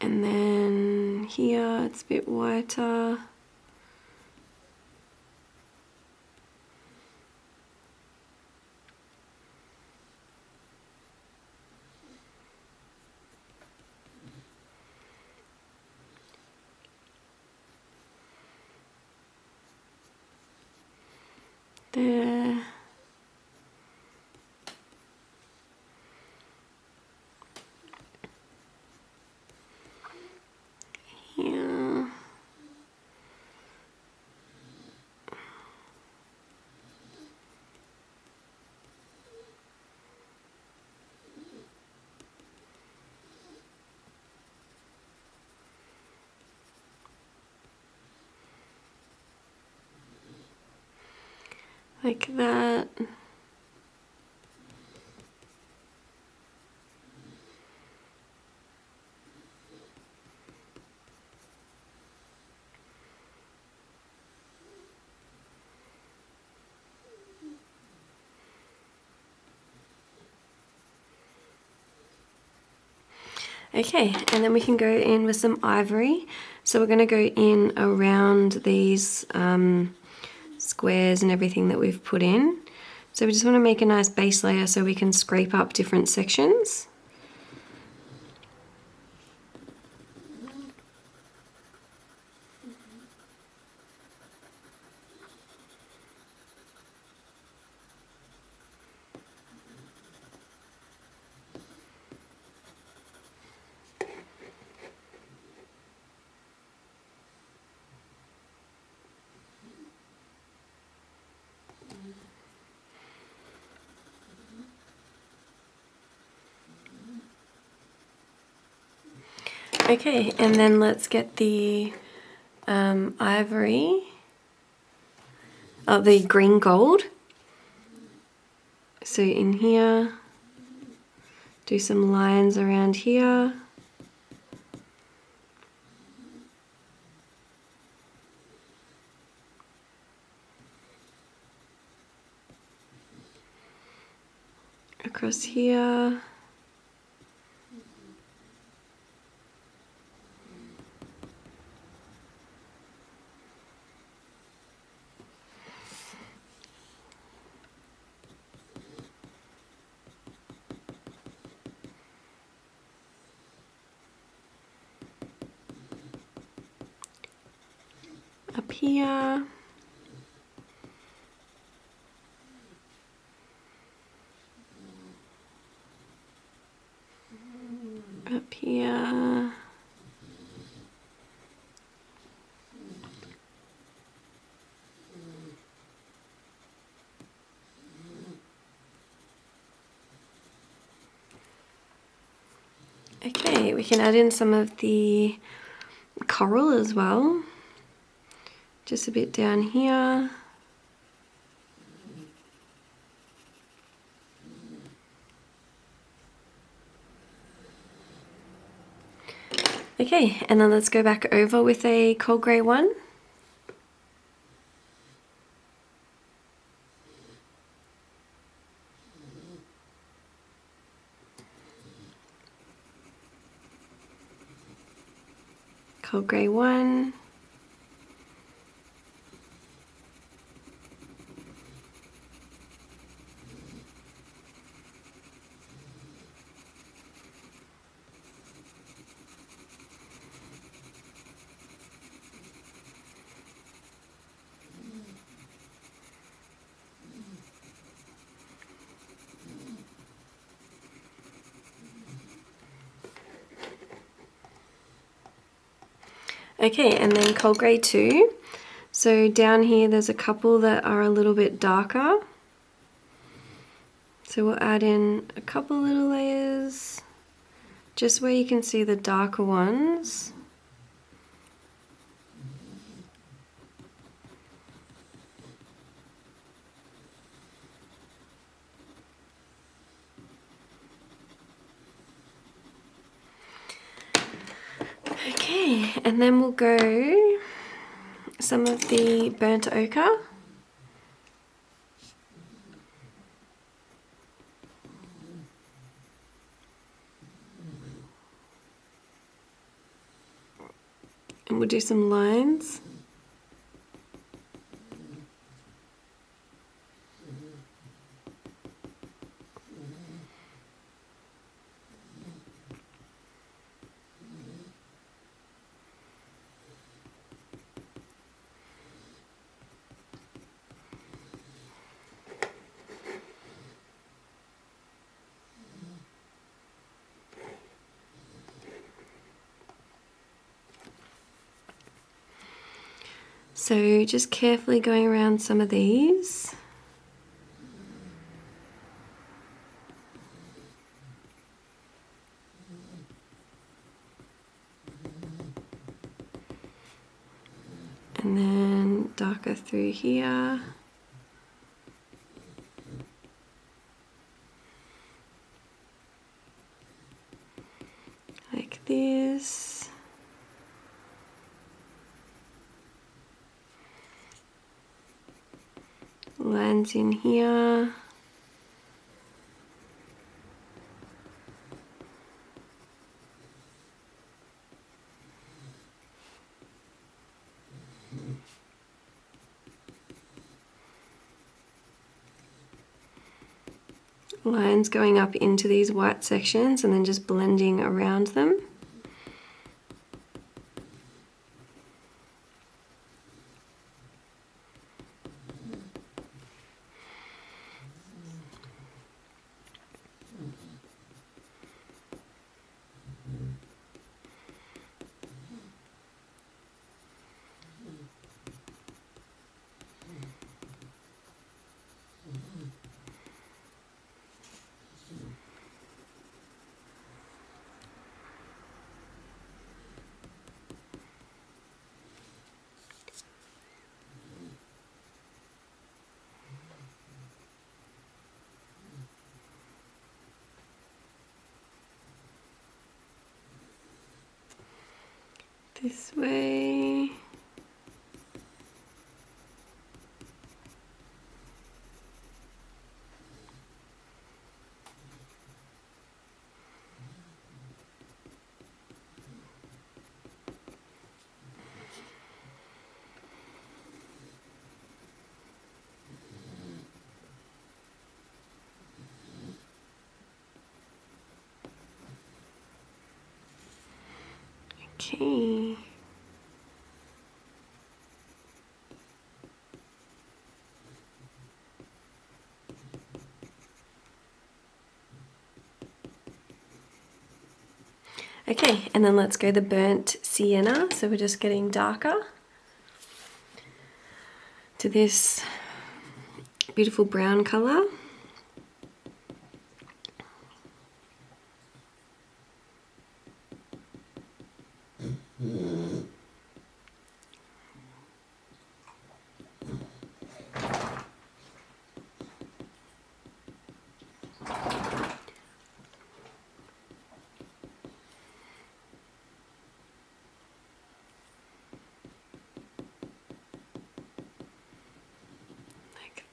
And then here it's a bit whiter. There. like that. Okay, and then we can go in with some ivory. So we're going to go in around these squares and everything that we've put in. So we just want to make a nice base layer so we can scrape up different sections. Okay, and then let's get the ivory, the green gold. So in here, do some lines around here. Across here. Up here. Up here. Okay, we can add in some of the coral as well. Just a bit down here. Okay, and then let's go back over with a cold grey one. Cold grey one. Okay, and then cold grey 2. So down here there's a couple that are a little bit darker. So we'll add in a couple little layers, just where you can see the darker ones. Okay, and then we'll go some of the burnt ochre. And we'll do some lines. So just carefully going around some of these. And then darker through here. this. Lines in here. Lines going up into these white sections and then just blending around them. This way. Okay. Okay, and then let's go the burnt sienna. So we're just getting darker to this beautiful brown color.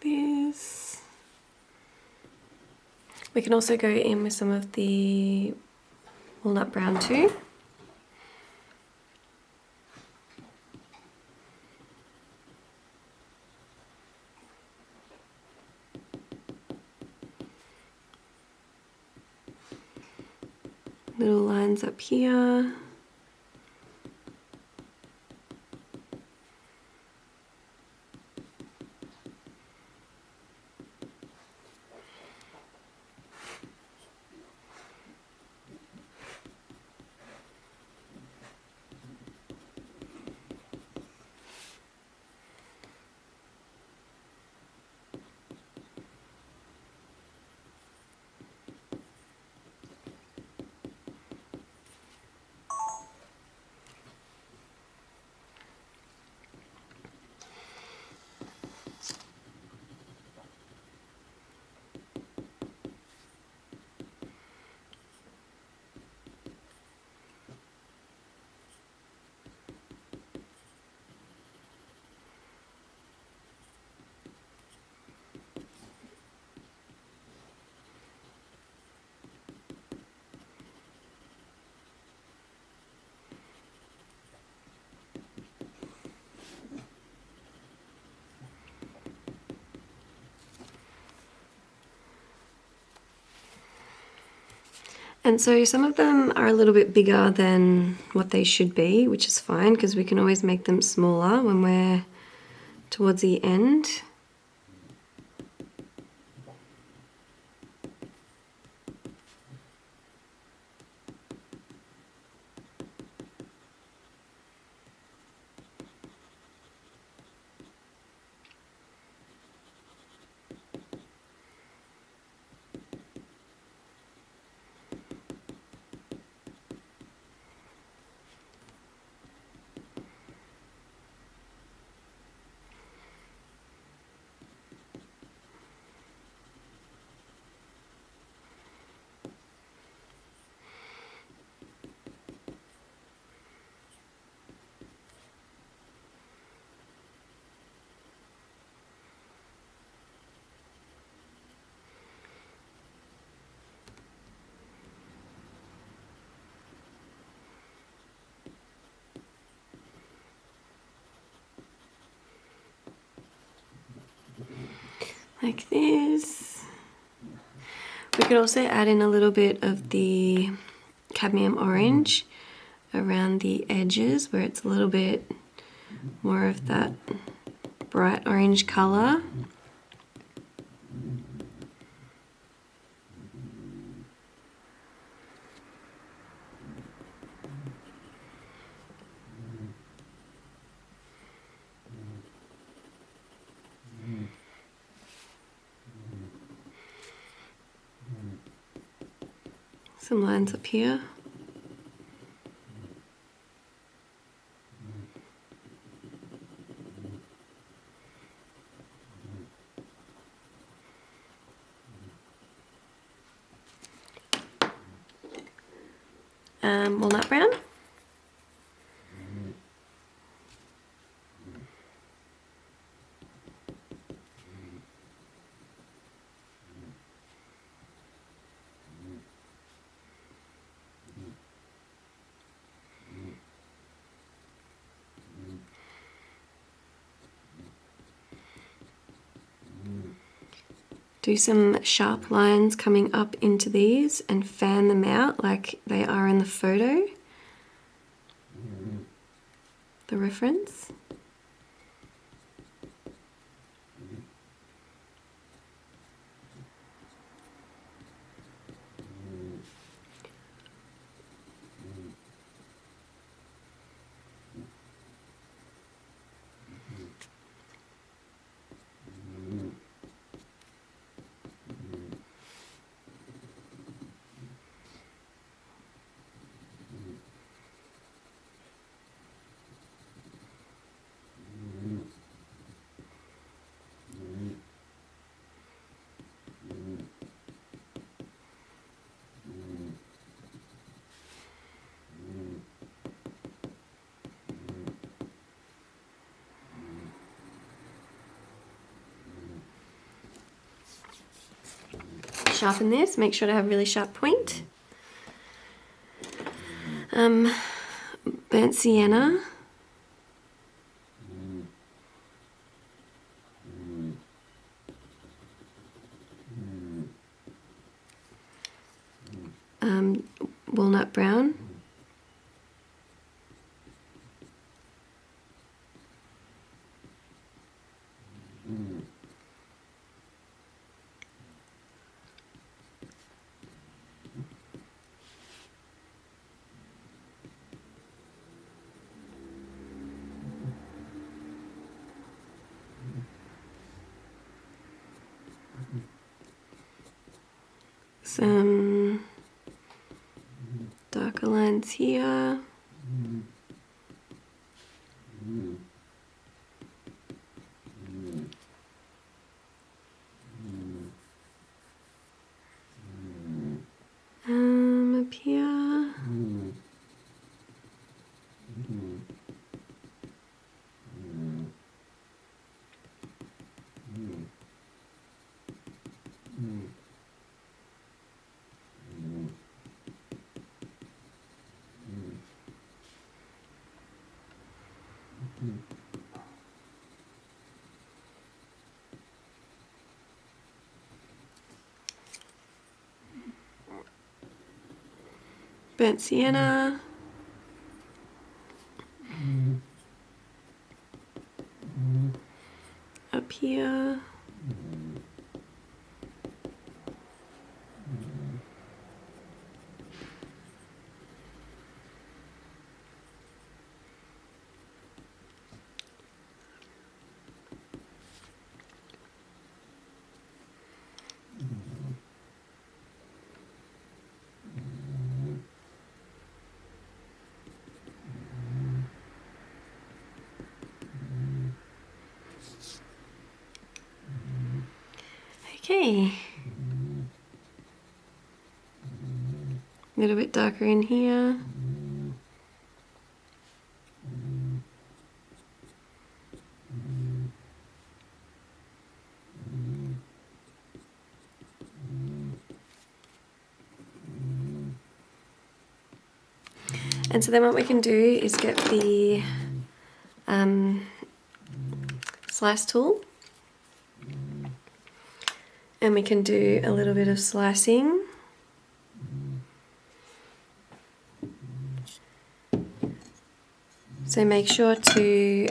This. We can also go in with some of the walnut brown too. Little lines up here. And so some of them are a little bit bigger than what they should be, which is fine because we can always make them smaller when we're towards the end. like this. We could also add in a little bit of the cadmium orange around the edges where it's a little bit more of that bright orange colour. Some lines up here. Walnut brown. Do some sharp lines coming up into these and fan them out like they are in the photo, the reference. Sharpen this, make sure to have a really sharp point. Burnt sienna. Walnut brown. Some darker lines here. Up here. Burnt sienna. Up here. Okay, a little bit darker in here. And so then what we can do is get the slice tool. And we can do a little bit of slicing. So make sure to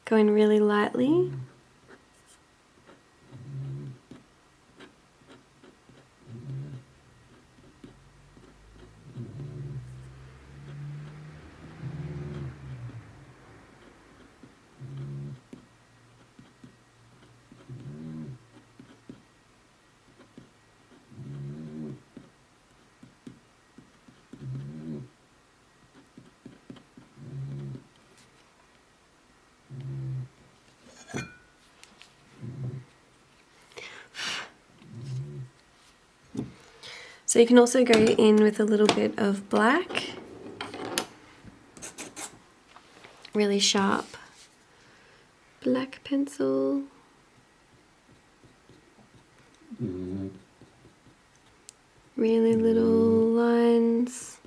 go in really lightly. So you can also go in with a little bit of black, really sharp black pencil. Really little lines.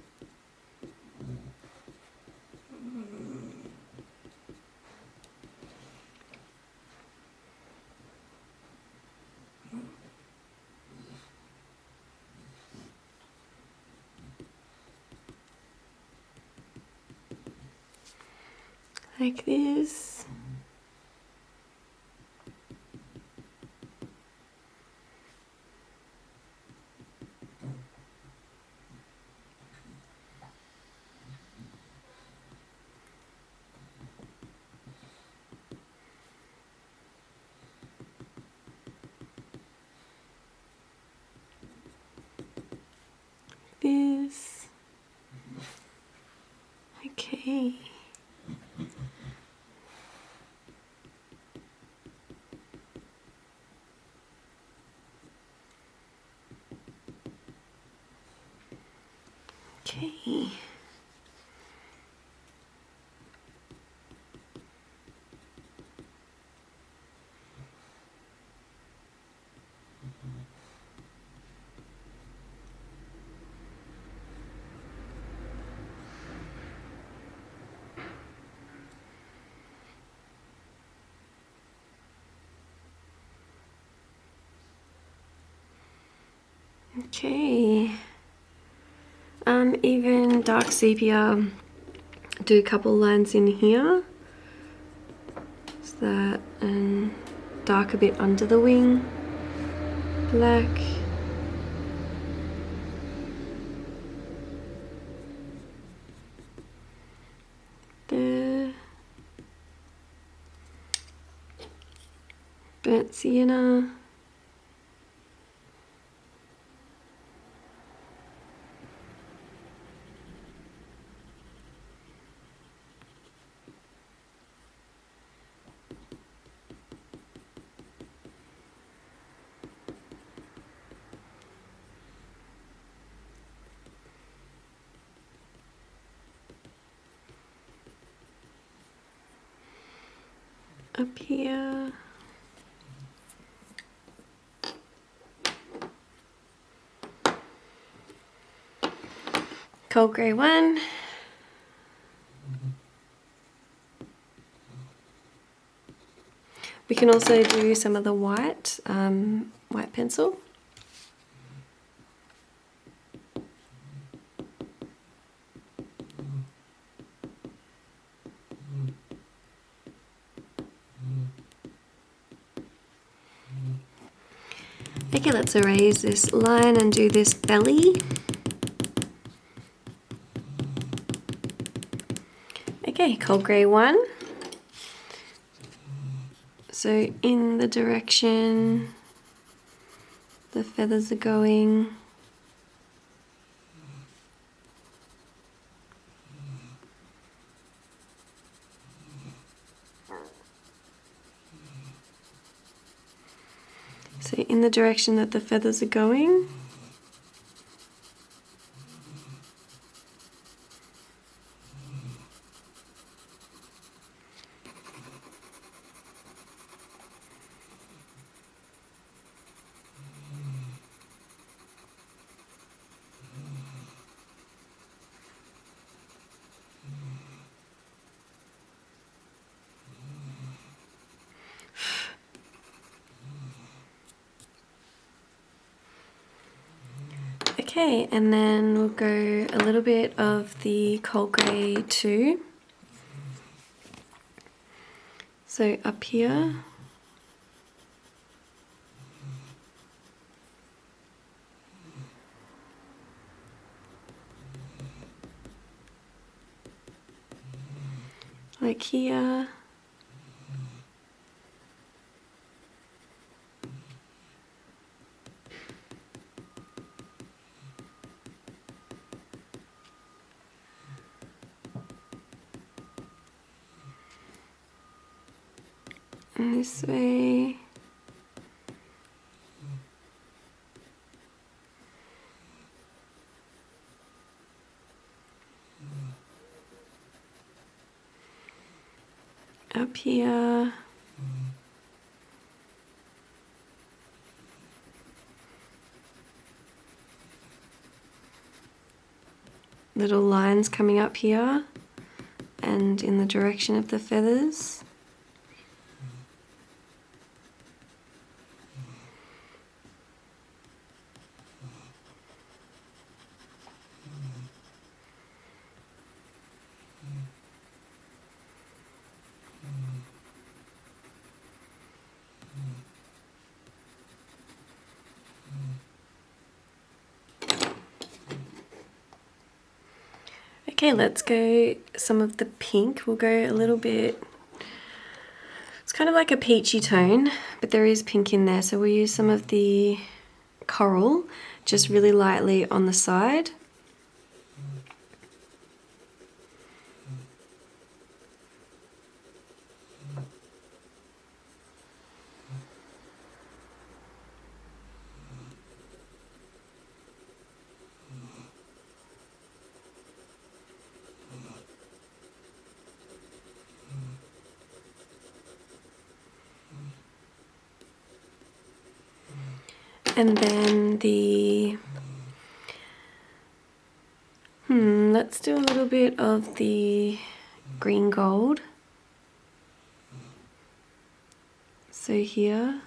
Like this. This. Okay. Okay. Okay. Even dark sepia, do a couple lines in here. So that, and dark a bit under the wing. Black. There. Burnt sienna. Up here. Cold grey one. We can also do some of the white, white pencil. Okay, let's erase this line and do this belly. Okay, cold grey one. So in the direction the feathers are going. So in the direction that the feathers are going. Okay, and then we'll go a little bit of the cold grey too. So up here. Like here. And this way. Up here. Little lines coming up here and in the direction of the feathers. Okay, let's go some of the pink. We'll go a little bit, it's kind of like a peachy tone, but there is pink in there. So we'll use some of the coral, just really lightly on the side. And then the, let's do a little bit of the green gold. So here.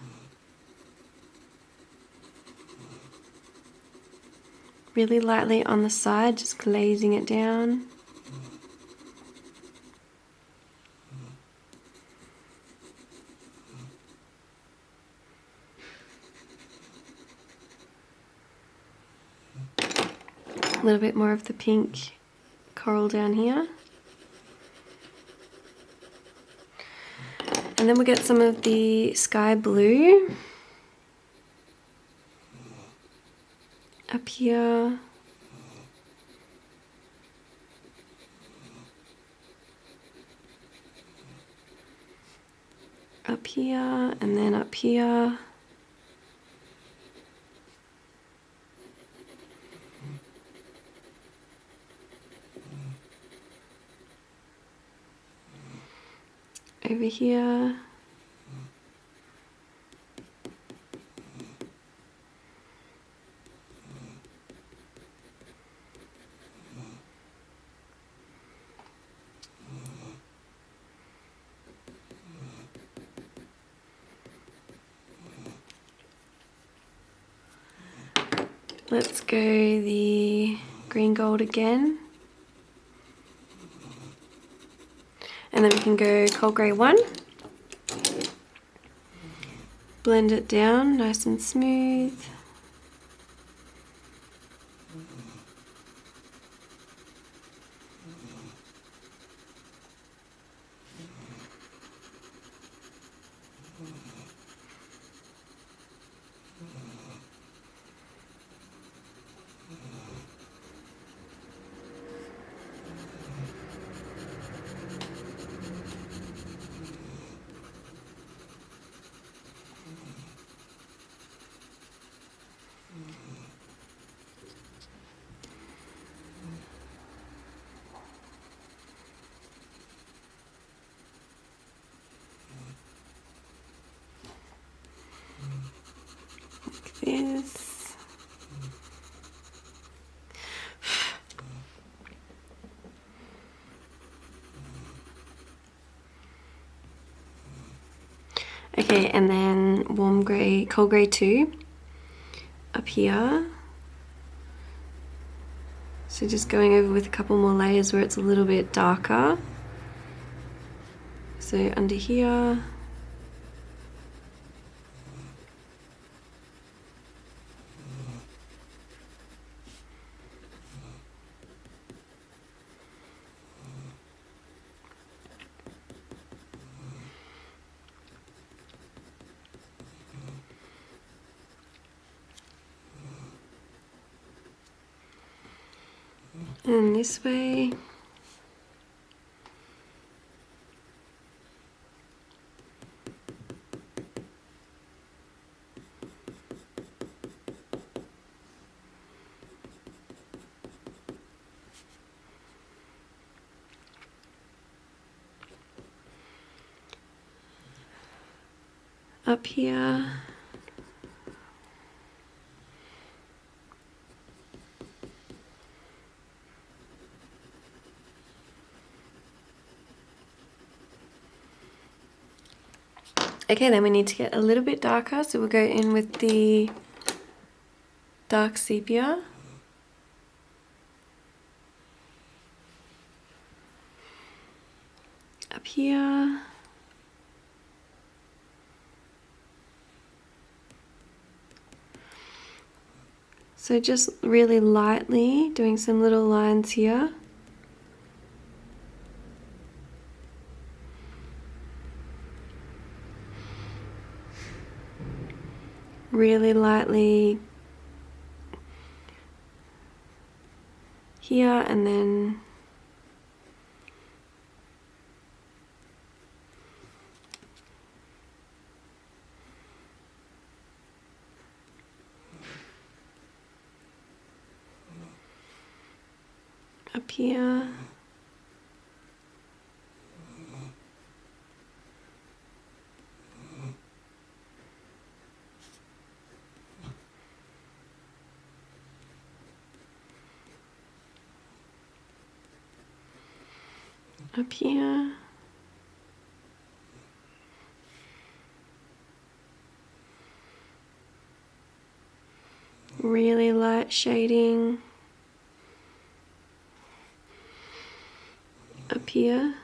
Really lightly on the side, just glazing it down. A little bit more of the pink coral down here. And then we'll get some of the sky blue up here. Up here, and then up here. Over here. Let's go the green gold again. And then we can go cold grey 1. Blend it down nice and smooth. This. Okay, and then warm grey, cold grey 2 up here. So just going over with a couple more layers where it's a little bit darker. So under here. And this way. Up here. Okay, then we need to get a little bit darker, so we'll go in with the dark sepia. Up here. So just really lightly doing some little lines here. Really lightly here, and then up here. Up here. Really light shading. Up here.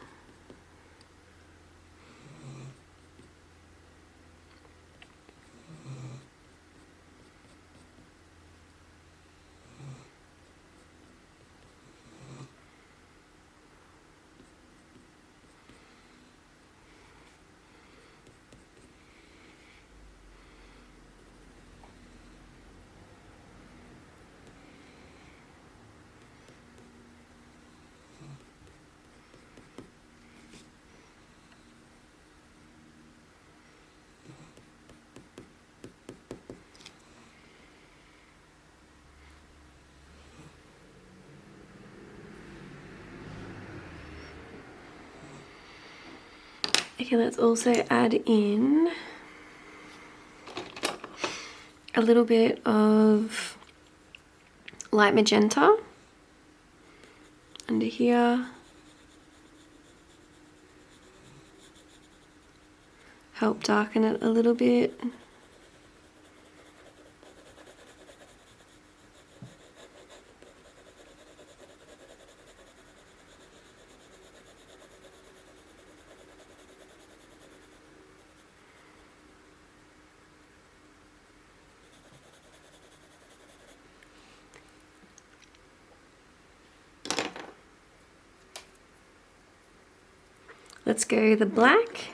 Okay, let's also add in a little bit of light magenta under here. Help darken it a little bit. Let's go the black,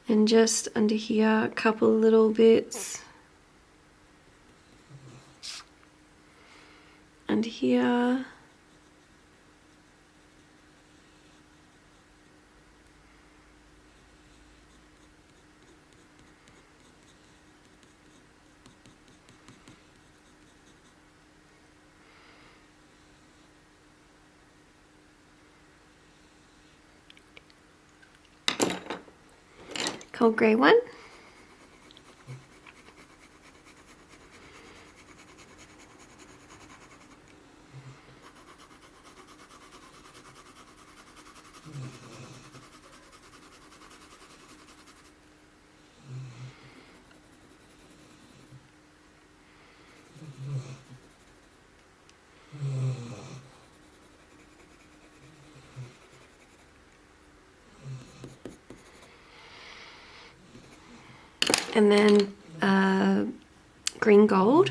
and just under here a couple little bits, under here, cold grey one. and then green gold.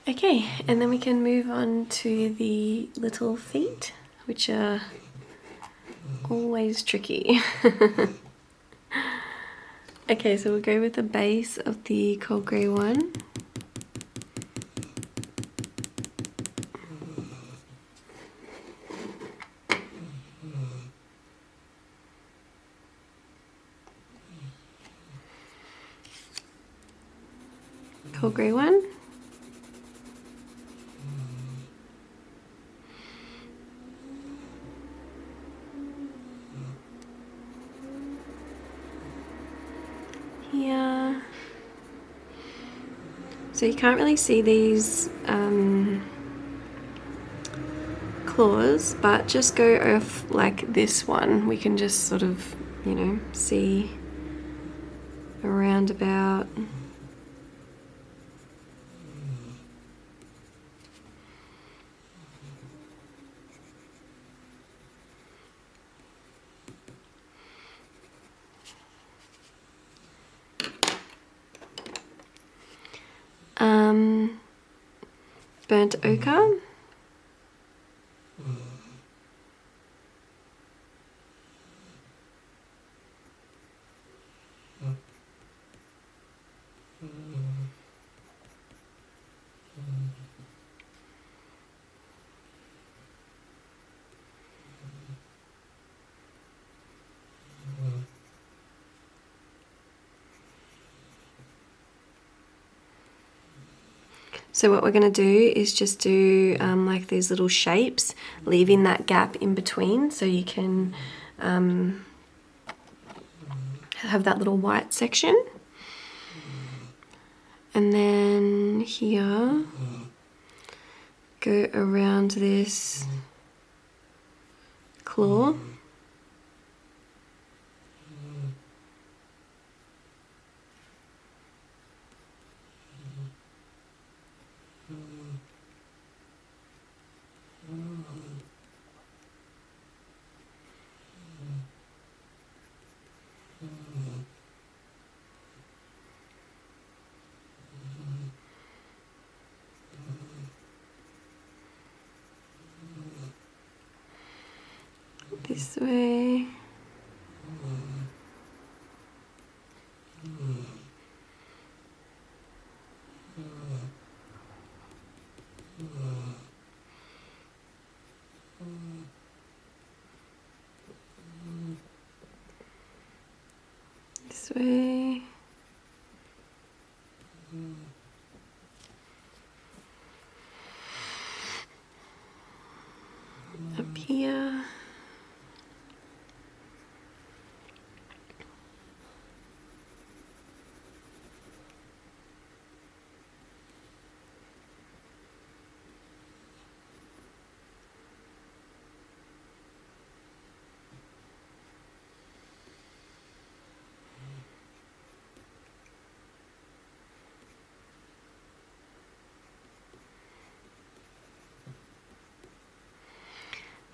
Okay, and then we can move on to the little feet, which are always tricky. Okay, so we'll go with the base of the cold grey one. Cold grey one. Here. So you can't really see these claws, but just go off like this one. We can just sort of, you know, see around about. Burnt ochre. So what we're going to do is just do like these little shapes, leaving that gap in between so you can have that little white section. And then here, go around this claw. This way. This way. Up here.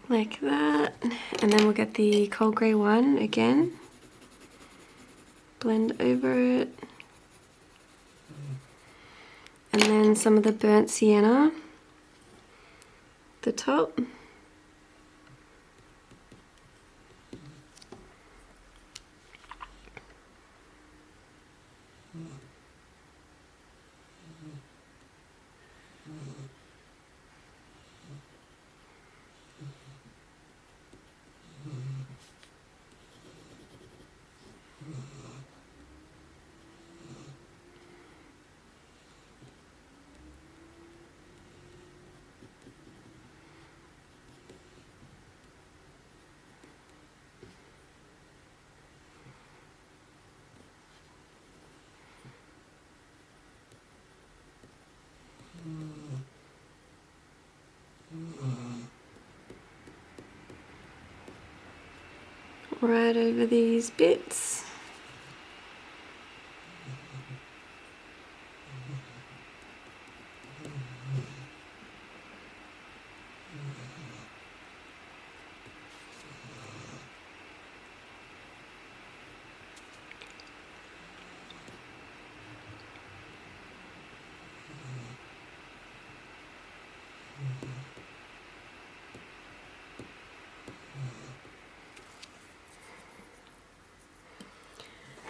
Like that, and then we'll get the cold grey one again, blend over it, and then some of the burnt sienna, the top. right over these bits.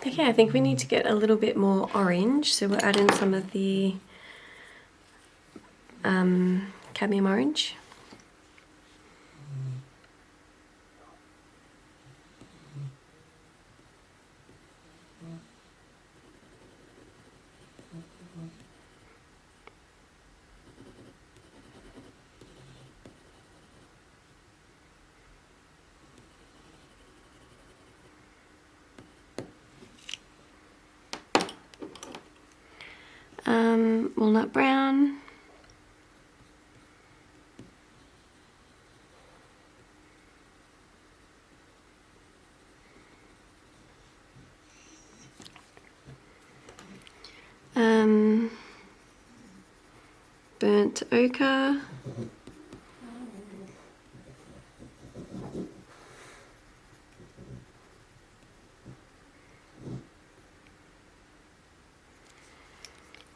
Okay, I think we need to get a little bit more orange, so we'll add in some of the cadmium orange. Walnut brown. Burnt ochre.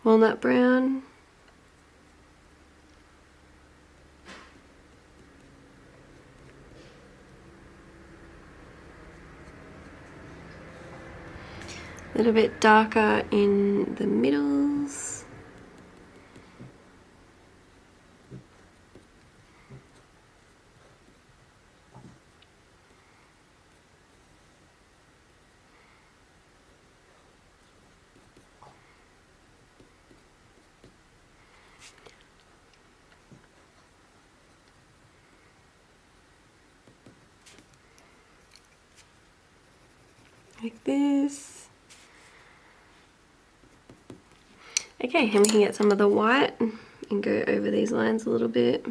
Walnut brown. A little bit darker in the middles. Like this. Okay, and we can get some of the white and go over these lines a little bit.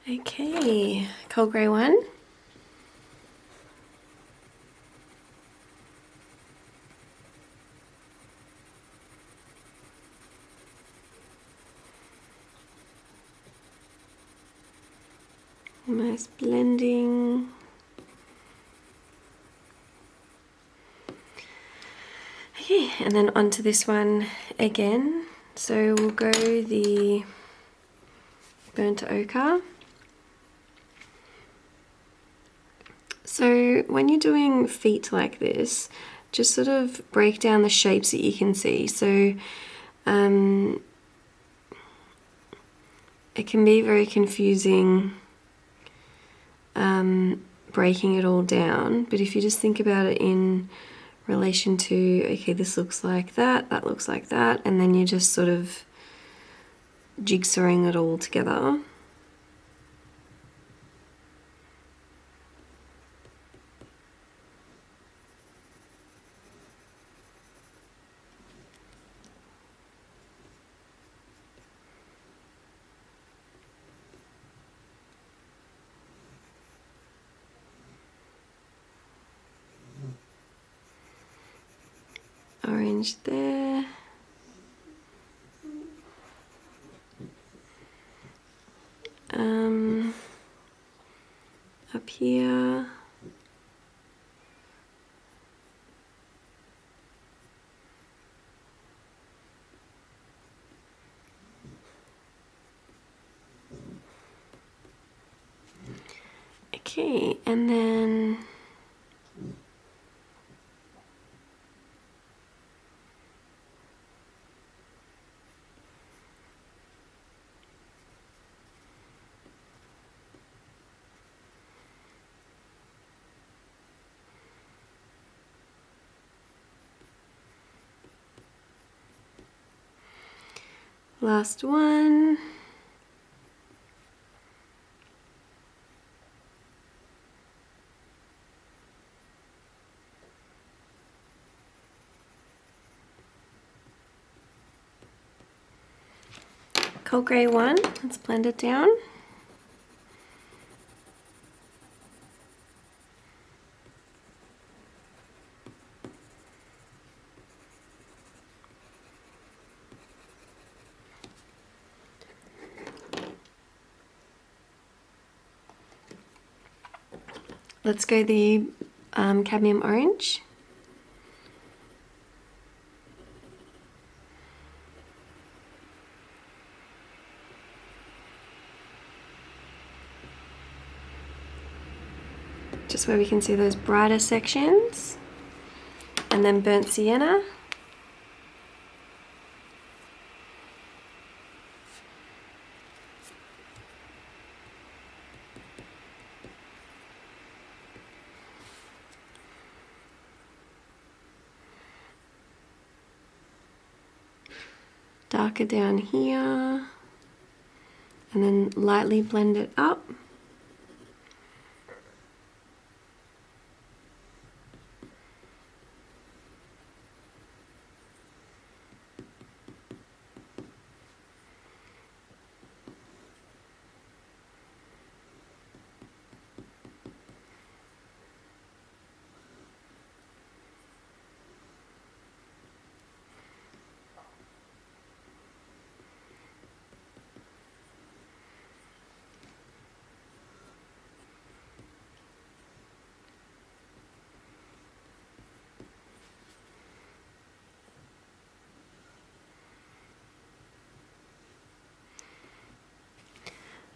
Okay, cold grey one. Nice blending. Okay, and then onto this one again. So we'll go the burnt ochre. So when you're doing feet like this, just sort of break down the shapes that you can see. So it can be very confusing breaking it all down, but if you just think about it in relation to, okay, this looks like that, that looks like that, and then you're just sort of jigsawing it all together. Orange there. Up here. Okay, and then last one. cold grey one. Let's blend it down. Let's go the cadmium orange. Just where we can see those brighter sections. And then burnt sienna. Darker down here, and then lightly blend it up.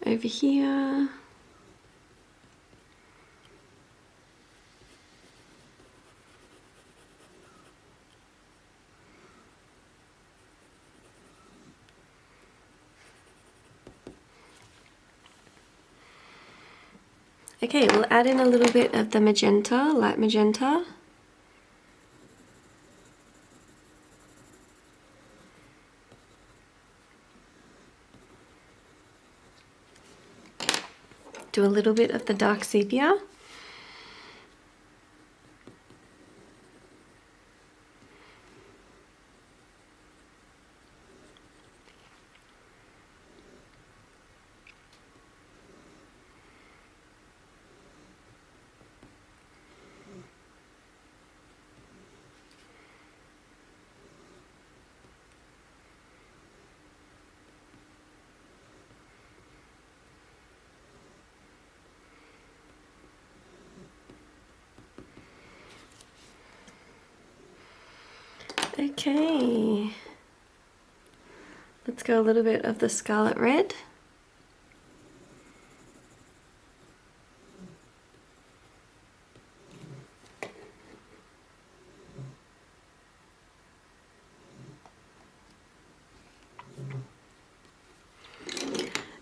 Over here. Okay, we'll add in a little bit of the magenta, light magenta. Do a little bit of the dark sepia. Okay, let's go a little bit of the scarlet red.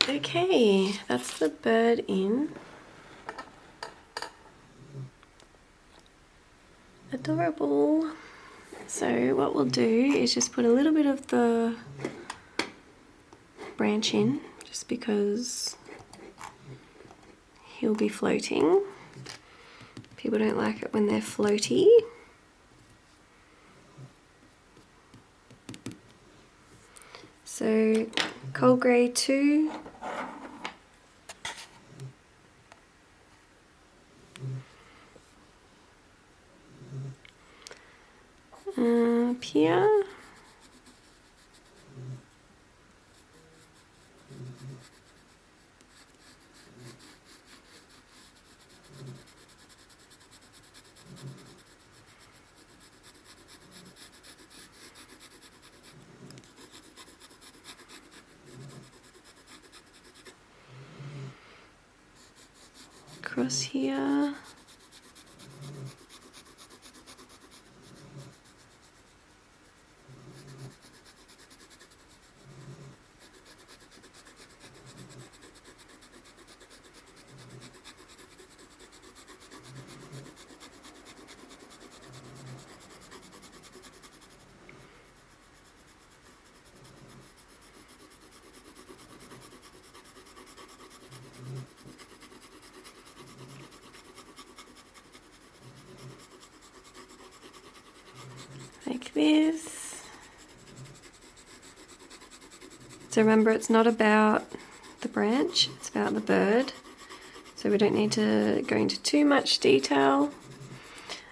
Okay, that's the bird in. Adorable. So what we'll do is just put a little bit of the branch in, just because he'll be floating. People don't like it when they're floaty. So cold grey 2. Up here. Across here. Like this. So remember, it's not about the branch, it's about the bird. So we don't need to go into too much detail.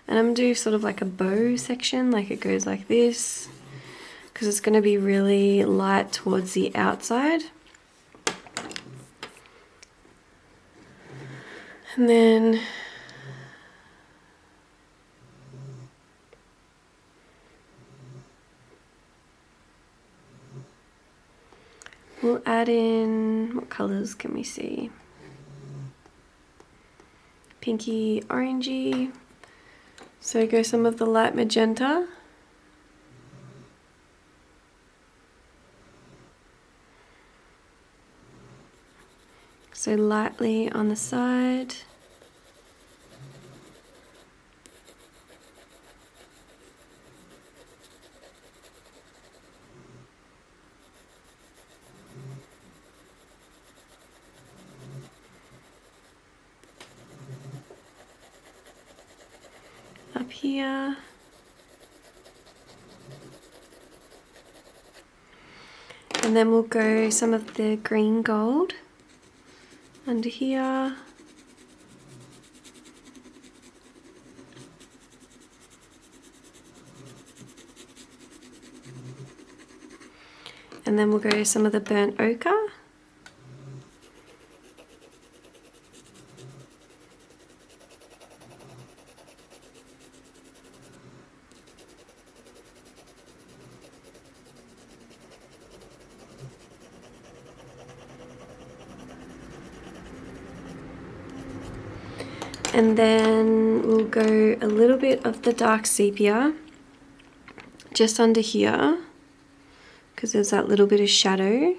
And I'm going to do sort of like a bow section, like it goes like this, because it's going to be really light towards the outside. And then we'll add in, what colours can we see? Pinky, orangey. So go some of the light magenta. So lightly on the side. Up here. And then we'll go some of the green gold under here. And then we'll go some of the burnt ochre. And then we'll go a little bit of the dark sepia just under here, because there's that little bit of shadow.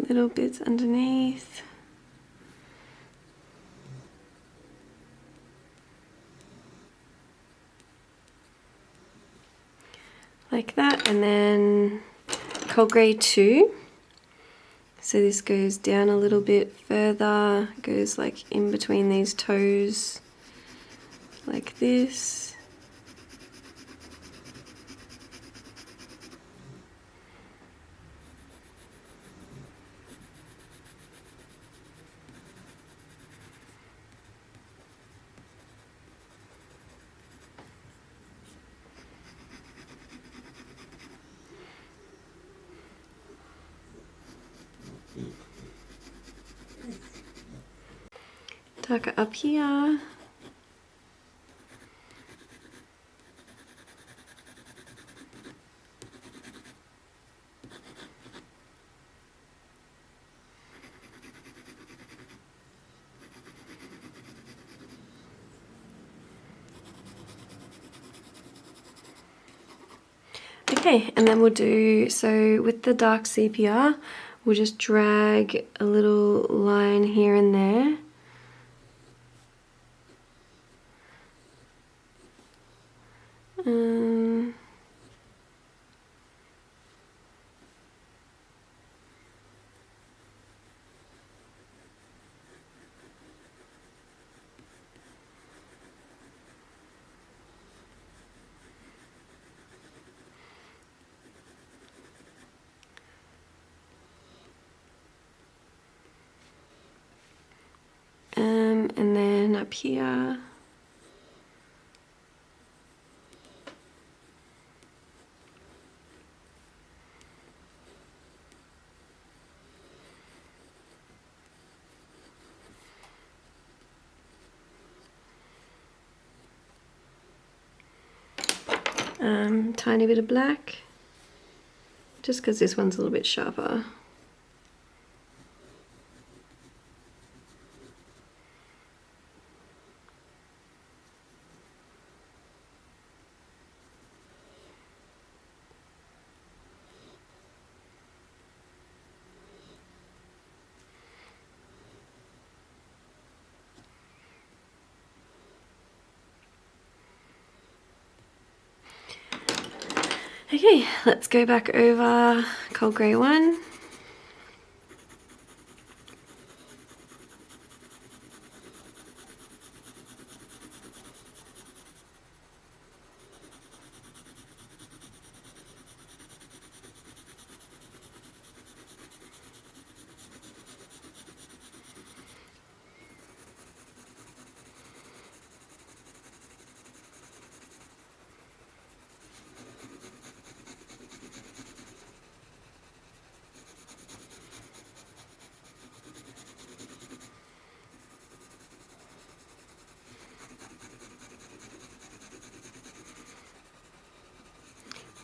Little bits underneath. Like that, and then cold grey 2. So this goes down a little bit further, goes like in between these toes, like this. Darker up here. Okay, and then we'll do, so with the dark sepia, we'll just drag a little line here and there. And then up here. Tiny bit of black, just because this one's a little bit sharper. Okay, let's go back over cold grey 1.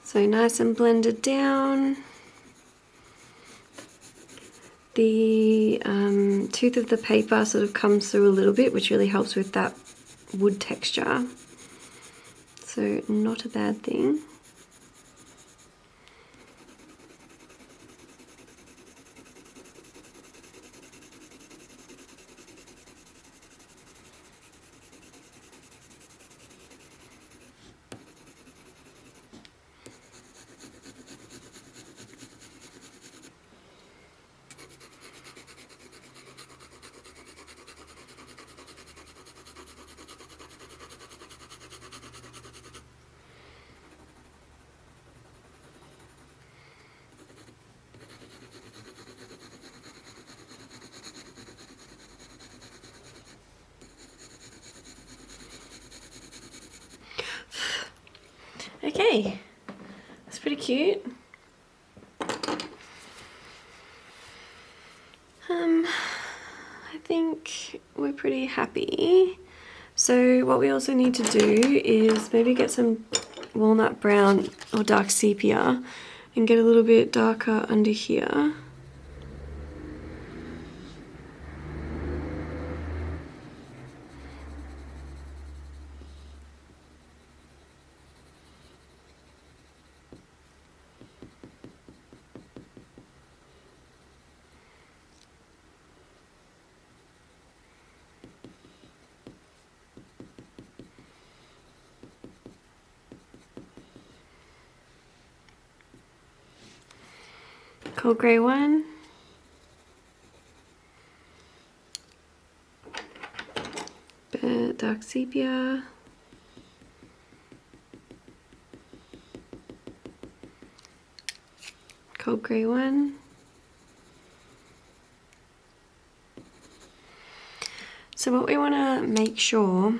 So nice and blended down. The tooth of the paper sort of comes through a little bit, which really helps with that wood texture. So not a bad thing. Okay, that's pretty cute. I think we're pretty happy. So what we also need to do is maybe get some walnut brown or dark sepia and get a little bit darker under here. Cold grey 1. Dark sepia. Cold grey 1. So what we want to make sure,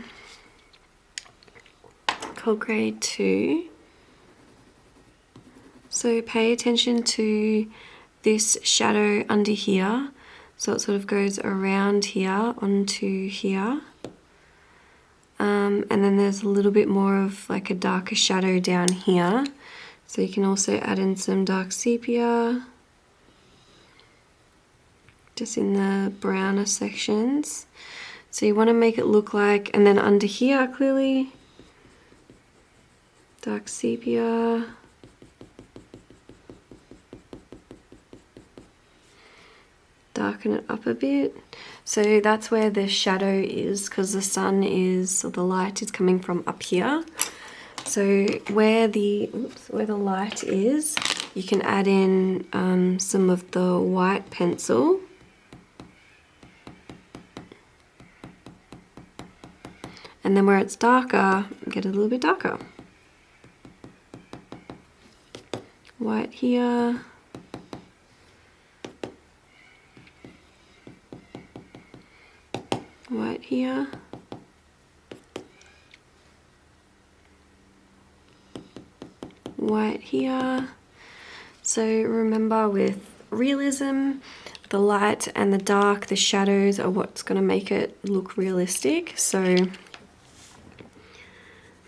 cold grey 2. So pay attention to this shadow under here. So it sort of goes around here onto here. And then there's a little bit more of like a darker shadow down here. So you can also add in some dark sepia, just in the browner sections. So you want to make it look like, and then under here clearly, dark sepia. Darken it up a bit. So that's where the shadow is, because the sun is, or the light is coming from up here. So where the light is, you can add in some of the white pencil. And then where it's darker, get a little bit darker. White here. White here. White here. So remember, with realism, the light and the dark, the shadows are what's going to make it look realistic. So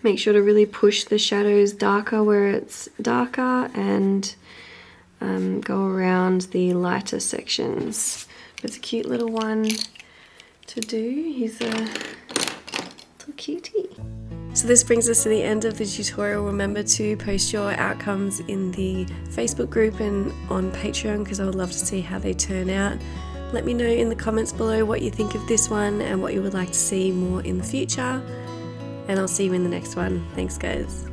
make sure to really push the shadows darker where it's darker, and go around the lighter sections. It's a cute little one to do. He's a little cutie. So this brings us to the end of the tutorial. Remember to post your outcomes in the Facebook group and on Patreon, because I would love to see how they turn out. Let me know in the comments below what you think of this one and what you would like to see more in the future. And I'll see you in the next one. Thanks guys.